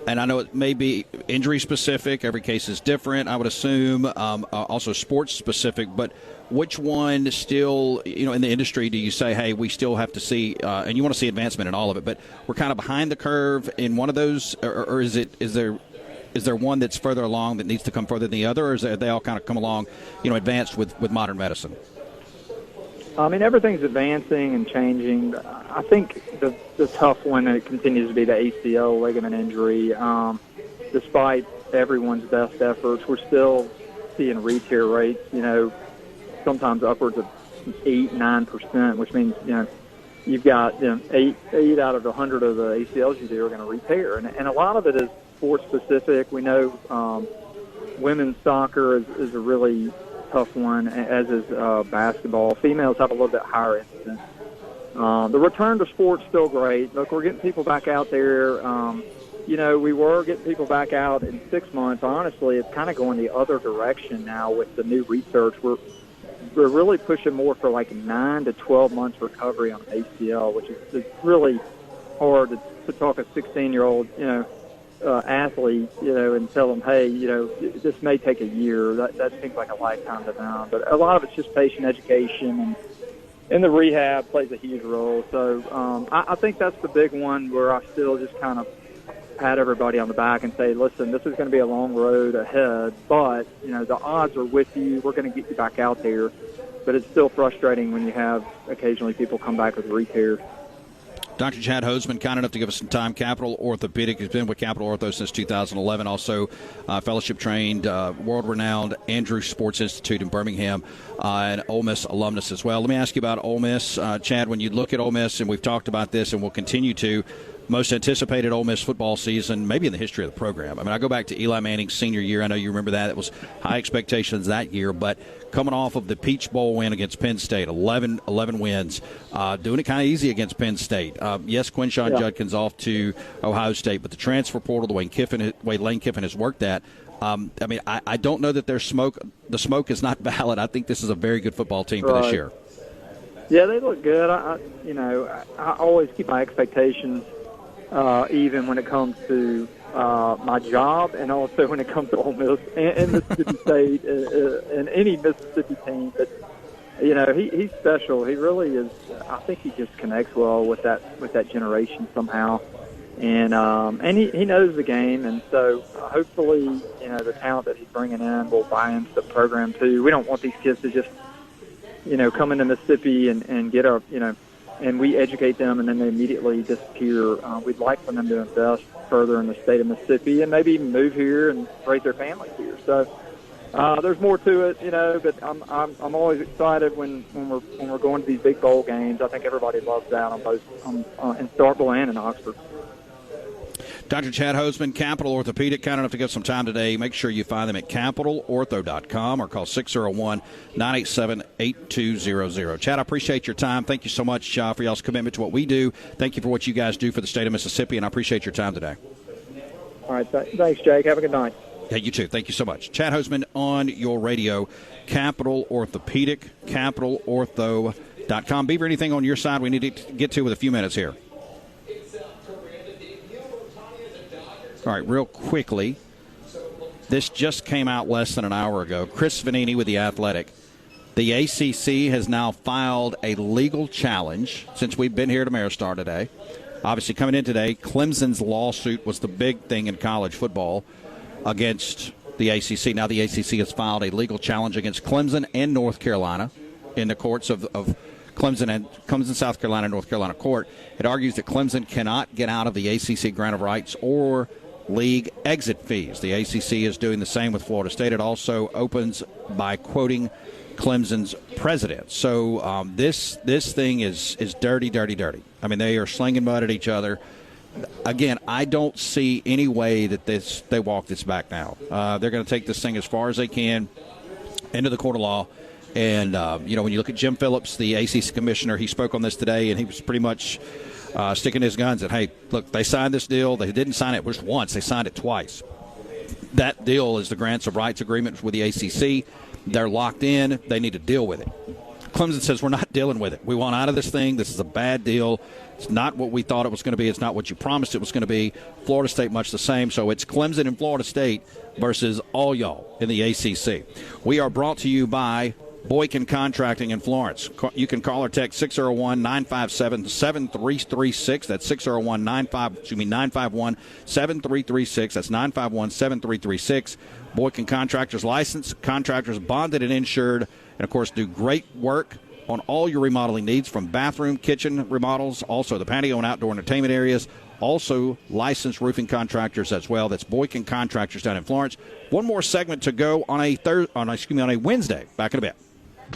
and I know it may be injury-specific, every case is different, I would assume, also sports-specific, but which one still, in the industry do you say, hey, we still have to see, and you want to see advancement in all of it, but we're kind of behind the curve in one of those, or is there one that's further along that needs to come further than the other, or have they all kind of come along, advanced with modern medicine? I mean, everything's advancing and changing. I think the tough one that continues to be the ACL ligament injury. Despite everyone's best efforts, we're still seeing re-tear rates, sometimes upwards of 8-9%, which means, you've got 8 out of 100 of the ACLs you do are going to repair. And a lot of it is sport-specific. We know women's soccer is a really tough one, as is basketball. Females have a little bit higher incidence. The return to sport's still great. Look, we're getting people back out there. we were getting people back out in 6 months. Honestly, it's kind of going the other direction now with the new research. We're really pushing more for like 9 to 12 months recovery on ACL, which is it's really hard to talk a 16-year-old, athlete, and tell them, hey, this may take a year. That seems like a lifetime to them. But a lot of it's just patient education, and the rehab plays a huge role. So I think that's the big one where I still just kind of pat everybody on the back and say, listen, this is going to be a long road ahead, but, the odds are with you. We're going to get you back out there. But it's still frustrating when you have occasionally people come back with re-tears. Dr. Chad Hoseman, kind enough to give us some time. Capital Orthopedic has been with Capital Ortho since 2011. Also, fellowship-trained, world-renowned Andrews Sports Institute in Birmingham, and Ole Miss alumnus as well. Let me ask you about Ole Miss. Chad, when you look at Ole Miss, and we've talked about this and we'll continue to, most anticipated Ole Miss football season, maybe in the history of the program. I mean, I go back to Eli Manning's senior year. I know you remember that. It was high expectations that year, but coming off of the Peach Bowl win against Penn State, 11 wins, doing it kind of easy against Penn State. Yes, Quinshawn Judkins off to Ohio State, but the transfer portal, the way Lane Kiffin has worked that, I don't know that there's smoke. The smoke is not valid. I think this is a very good football team for this year. Yeah, they look good. I always keep my expectations even when it comes to my job, and also when it comes to Ole Miss and Mississippi State and any Mississippi team. But he's special. He really is. I think he just connects well with that generation somehow, and he knows the game. And so hopefully, the talent that he's bringing in will buy into the program too. We don't want these kids to just come into Mississippi and get and we educate them and then they immediately disappear. We'd like for them to invest further in the state of Mississippi and maybe even move here and raise their families here. So there's more to it, but I'm always excited when we're going to these big bowl games. I think everybody loves that on both in Starkville and in Oxford. Dr. Chad Hoseman, Capital Orthopedic, kind enough to give some time today. Make sure you find them at capitalortho.com or call 601-987-8200. Chad, I appreciate your time. Thank you so much for y'all's commitment to what we do. Thank you for what you guys do for the state of Mississippi, and I appreciate your time today. All right. Thanks, Jake. Have a good night. Yeah, you too. Thank you so much. Chad Hoseman on your radio, Capital Orthopedic, capitalortho.com. Beaver, anything on your side we need to get to with a few minutes here? All right, real quickly, this just came out less than an hour ago. Chris Vanini with The Athletic. The ACC has now filed a legal challenge since we've been here at Ameristar today. Obviously, coming in today, Clemson's lawsuit was the big thing in college football against the ACC. Now the ACC has filed a legal challenge against Clemson and North Carolina in the courts of Clemson, South Carolina, North Carolina court. It argues that Clemson cannot get out of the ACC grant of rights or league exit fees. The ACC is doing the same with Florida State. It also opens by quoting Clemson's president. So this thing is dirty, dirty, dirty. I mean, they are slinging mud at each other. Again, I don't see any way that they walk this back now. They're going to take this thing as far as they can into the court of law. And, when you look at Jim Phillips, the ACC commissioner, he spoke on this today, and he was pretty much sticking his guns at, hey, look, they signed this deal. They didn't sign it just once. They signed it twice. That deal is the grants of rights agreement with the ACC. They're locked in. They need to deal with it. Clemson says, we're not dealing with it. We want out of this thing. This is a bad deal. It's not what we thought it was going to be. It's not what you promised it was going to be. Florida State, much the same. So it's Clemson and Florida State versus all y'all in the ACC. We are brought to you by Boykin Contracting in Florence. You can call or text 601-957-7336. That's 601-951-7336. That's 951-7336. Boykin Contractors licensed, contractors bonded and insured, and, of course, do great work on all your remodeling needs, from bathroom, kitchen remodels, also the patio and outdoor entertainment areas. Also licensed roofing contractors as well. That's Boykin Contractors down in Florence. One more segment to go on a Wednesday. Back in a bit.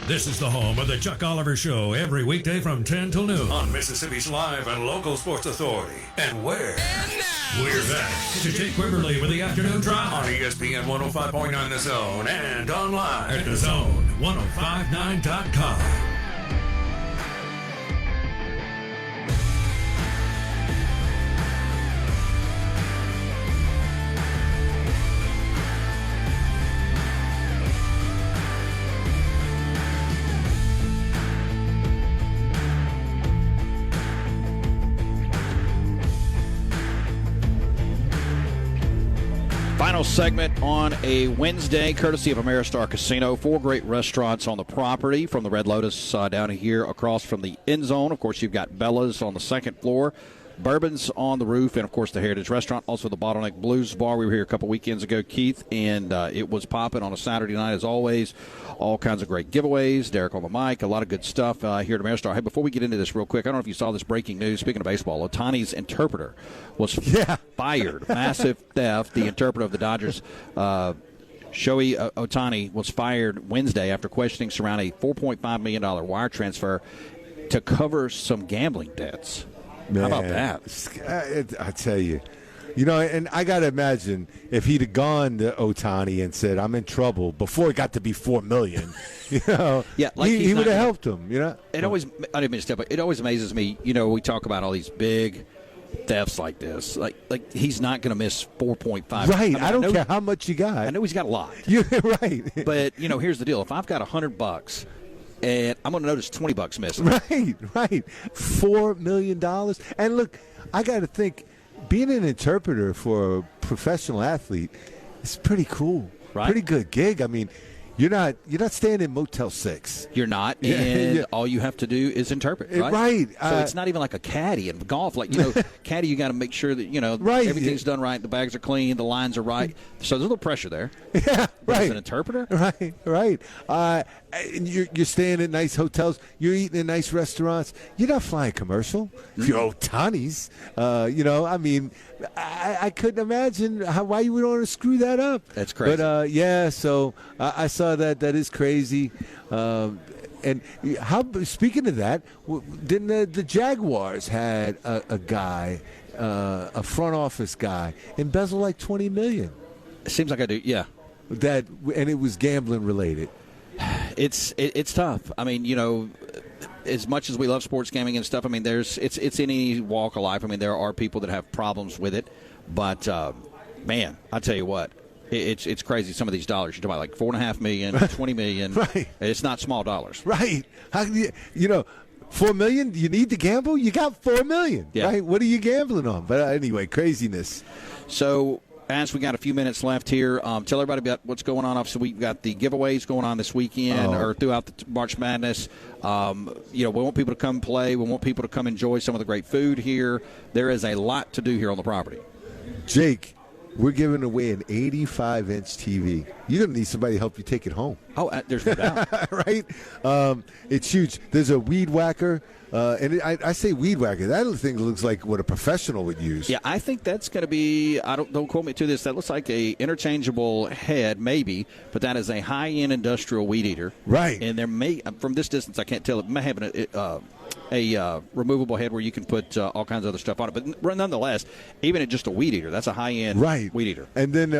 This is the home of the Chuck Oliver Show every weekday from 10 till noon on Mississippi's live and local sports authority. And where? We're back to Jake Quiverly with the afternoon drive on ESPN 105.9 The Zone and online at thezone1059.com. Final segment on a Wednesday, courtesy of Ameristar Casino. 4 great restaurants on the property, from the Red Lotus down here across from the end zone. Of course, you've got Bella's on the second floor, Bourbon's on the roof, and, of course, the Heritage Restaurant. Also, the Bottleneck Blues Bar. We were here a couple weekends ago, Keith, and it was popping on a Saturday night, as always. All kinds of great giveaways. Derek on the mic. A lot of good stuff here at Ameristar. Hey, before we get into this real quick, I don't know if you saw this breaking news. Speaking of baseball, Ohtani's interpreter was fired. Massive theft. The interpreter of the Dodgers, Shohei Ohtani, was fired Wednesday after questioning surrounding a $4.5 million wire transfer to cover some gambling debts. Man, how about that? I tell you. And I got to imagine if he'd have gone to Ohtani and said, I'm in trouble, before it got to be $4 million, he would have helped him, It always, I didn't mean to step up. It always amazes me, we talk about all these big thefts like this. Like he's not going to miss 4.5. Right. I don't care how much you got. I know he's got a lot. You're right. But, here's the deal. If I've got $100 and I'm going to notice $20 missing. Right. $4 million. And look, I got to think, being an interpreter for a professional athlete is pretty cool. Right. Pretty good gig. I mean, you're not staying in Motel 6. You're not, and all you have to do is interpret, right? Right. So it's not even like a caddy in golf. Like, caddy, you got to make sure that, everything's done right, the bags are clean, the lines are right. So there's a little pressure there. Yeah, but right. As an interpreter? Right. And you're staying at nice hotels. You're eating in nice restaurants. You're not flying commercial. If you're Ohtani's, I couldn't imagine why you would want to screw that up. That's crazy. But, so I saw that. That is crazy. And speaking of that, didn't the Jaguars had a guy, a front office guy, embezzle like $20 million? It seems like I do, yeah. And it was gambling related. It's tough. I mean, as much as we love sports gambling and stuff, I mean, it's in any walk of life. I mean, there are people that have problems with it, but man, I tell you what, it's crazy. Some of these dollars you're talking about, like $4.5 million, $20 million. Right. It's not small dollars. Right. How can $4 million? You need to gamble? You got $4 million. Yeah. Right. What are you gambling on? But anyway, craziness. So, as we got a few minutes left here, tell everybody about what's going on. Obviously, we've got the giveaways going on this weekend or throughout the March Madness. We want people to come play. We want people to come enjoy some of the great food here. There is a lot to do here on the property. Jake, we're giving away an 85-inch TV. You're going to need somebody to help you take it home. Oh, there's no doubt. Right? It's huge. There's a weed whacker. And I say weed whacker. That thing looks like what a professional would use. Yeah, I think that's going to be. Don't quote me to this. That looks like a interchangeable head, maybe, but that is a high-end industrial weed eater. Right. And there may, from this distance, I can't tell. It may have a removable head where you can put all kinds of other stuff on it. But nonetheless, even at just a weed eater, that's a high-end weed eater. And then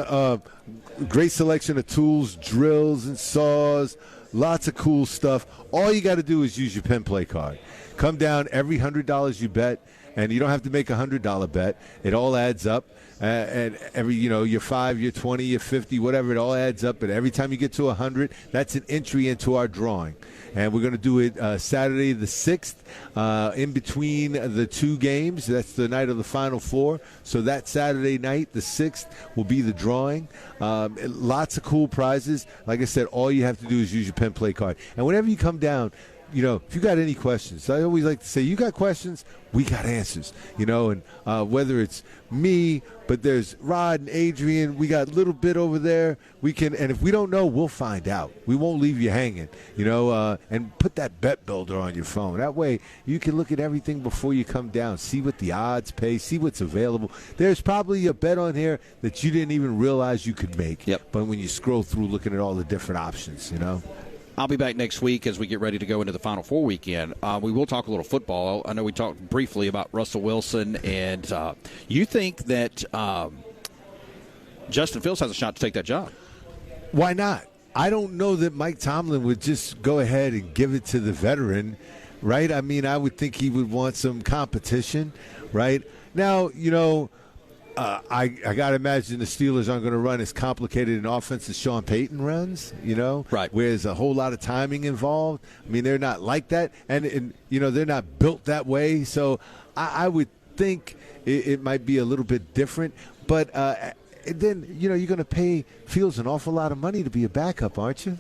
great selection of tools, drills and saws, lots of cool stuff. All you got to do is use your Penn Play card. Come down every $100 you bet, and you don't have to make a $100 bet. It all adds up. And every, your 5, your 20, your 50, whatever, it all adds up. And every time you get to 100, that's an entry into our drawing. And we're going to do it Saturday the 6th in between the 2 games. That's the night of the Final Four. So that Saturday night, the 6th, will be the drawing. Lots of cool prizes. Like I said, all you have to do is use your Penn Play card. And whenever you come down, if you got any questions, I always like to say, you got questions, we got answers, and whether it's me, but there's Rod and Adrian, we got a little bit over there, and if we don't know, we'll find out. We won't leave you hanging, and put that bet builder on your phone. That way you can look at everything before you come down, see what the odds pay, see what's available. There's probably a bet on here that you didn't even realize you could make. Yep. But when you scroll through looking at all the different options, I'll be back next week as we get ready to go into the Final Four weekend. We will talk a little football. I know we talked briefly about Russell Wilson, and you think that Justin Fields has a shot to take that job. Why not? I don't know that Mike Tomlin would just go ahead and give it to the veteran, right? I mean, I would think he would want some competition, right? Now, I got to imagine the Steelers aren't going to run as complicated an offense as Sean Payton runs, right? Where there's a whole lot of timing involved. I mean, they're not like that, and they're not built that way. So I would think it might be a little bit different. But then you're going to pay Fields an awful lot of money to be a backup, aren't you?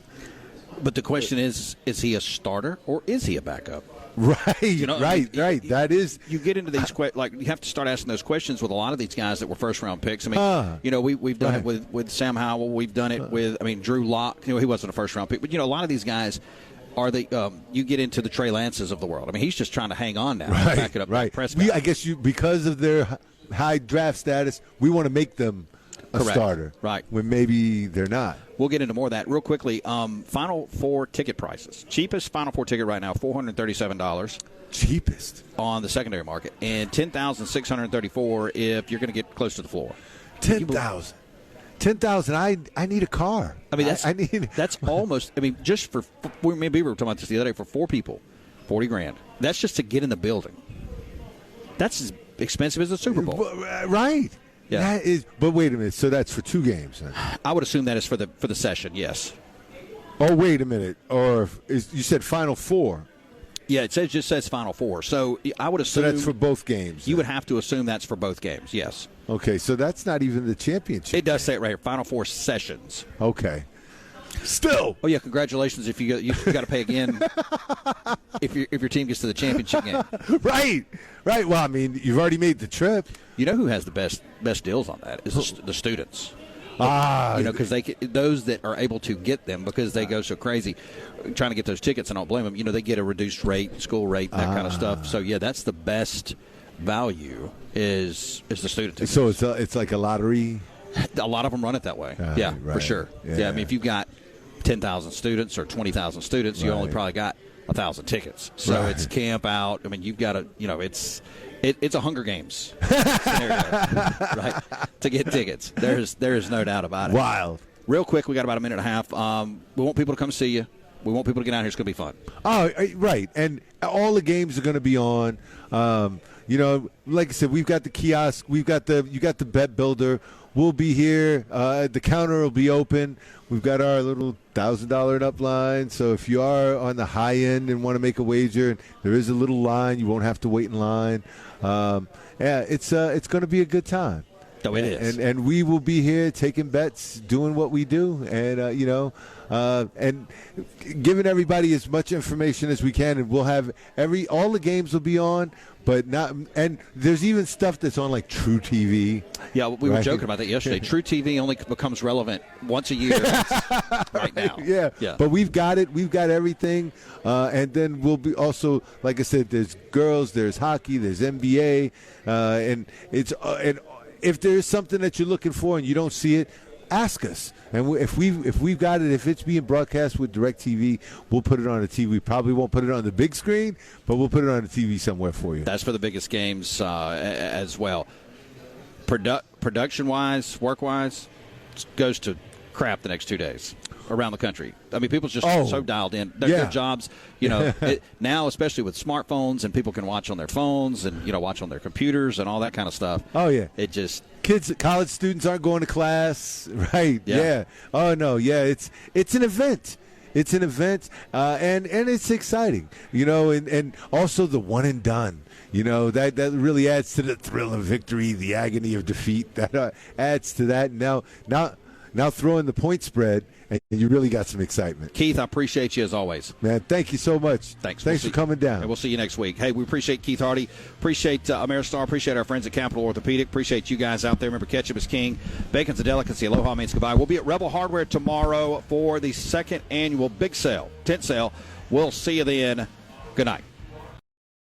But the question is he a starter or is he a backup? Right, right. That is. You get into these you have to start asking those questions with a lot of these guys that were first round picks. I mean, we've done it with Sam Howell. We've done it with Drew Lock. He wasn't a first round pick, but a lot of these guys are you get into the Trey Lances of the world. I mean, he's just trying to hang on now, right? Back it up, right. Prescott. I guess because of their high draft status, we want to make them a starter, right? When maybe they're not. We'll get into more of that real quickly. Final Four ticket prices. Cheapest Final Four ticket right now, $437. Cheapest on the secondary market, and $10,634 if you're going to get close to the floor. 10,000. 10,000. I need a car. I mean, that's almost. I mean, just for maybe we were talking about this the other day. For 4 people, $40,000. That's just to get in the building. That's as expensive as a Super Bowl, right? Yeah. That is, but wait a minute. So that's for 2 games, then? I would assume that is for the session. Yes. Oh, wait a minute. Or you said Final Four? Yeah, it just says Final Four. So I would assume. So that's for both games. You would have to assume that's for both games. Yes. Okay, so that's not even the championship. It does say it right here. Final Four sessions. Okay. Still. Oh yeah, congratulations! If you got to pay again if your team gets to the championship game. Right. Well, I mean, you've already made the trip. You know who has the best deals on that is the students. Because those that are able to get them because they go so crazy trying to get those tickets, and I don't blame them. They get a reduced rate, school rate, that kind of stuff. So yeah, that's the best value is the student tickets. So it's like a lottery. A lot of them run it that way. Yeah, right. For sure. Yeah, I mean, if you've got 10,000 students or 20,000 students, you only probably got 1,000 tickets. So it's camp out. I mean, you've got to, it's a Hunger Games scenario, right? To get tickets. There is no doubt about it. Wild. Real quick, we got about a minute and a half. We want people to come see you. We want people to get out here. It's going to be fun. Oh, right. And all the games are going to be on. Like I said, we've got the kiosk. You got the bet builder. We'll be here. The counter will be open. We've got our little $1,000 and up line. So if you are on the high end and want to make a wager, there is a little line. You won't have to wait in line. It's going to be a good time. No, it is. And we will be here taking bets, doing what we do, and and giving everybody as much information as we can. And we'll have all the games will be on, but not. And there's even stuff that's on like True TV. Yeah, we were joking about that yesterday. True TV only becomes relevant once a year. Right now. Yeah. But we've got it. We've got everything. And then we'll be also, like I said, there's girls, there's hockey, there's NBA, and it's and. If there's something that you're looking for and you don't see it, ask us. And if we've got it, if it's being broadcast with DirecTV, we'll put it on the TV. We probably won't put it on the big screen, but we'll put it on the TV somewhere for you. That's for the biggest games as well. Production-wise, work-wise, goes to crap the next 2 days around the country. I mean, people's just so dialed in. Their jobs, now, especially with smartphones and people can watch on their phones and, watch on their computers and all that kind of stuff. Oh, yeah. It just... Kids, college students aren't going to class, right? Yeah. Oh, no, yeah. It's an event. It's an event, and it's exciting, and also the one and done. That really adds to the thrill of victory, the agony of defeat. That adds to that. Now throwing the point spread, and you really got some excitement. Keith, I appreciate you as always. Man, thank you so much. Thanks for coming down. And we'll see you next week. Hey, we appreciate Keith Hardy. Appreciate Ameristar. Appreciate our friends at Capital Orthopedic. Appreciate you guys out there. Remember, ketchup is king. Bacon's a delicacy. Aloha means goodbye. We'll be at Rebel Hardware tomorrow for the second annual big sale, tent sale. We'll see you then. Good night.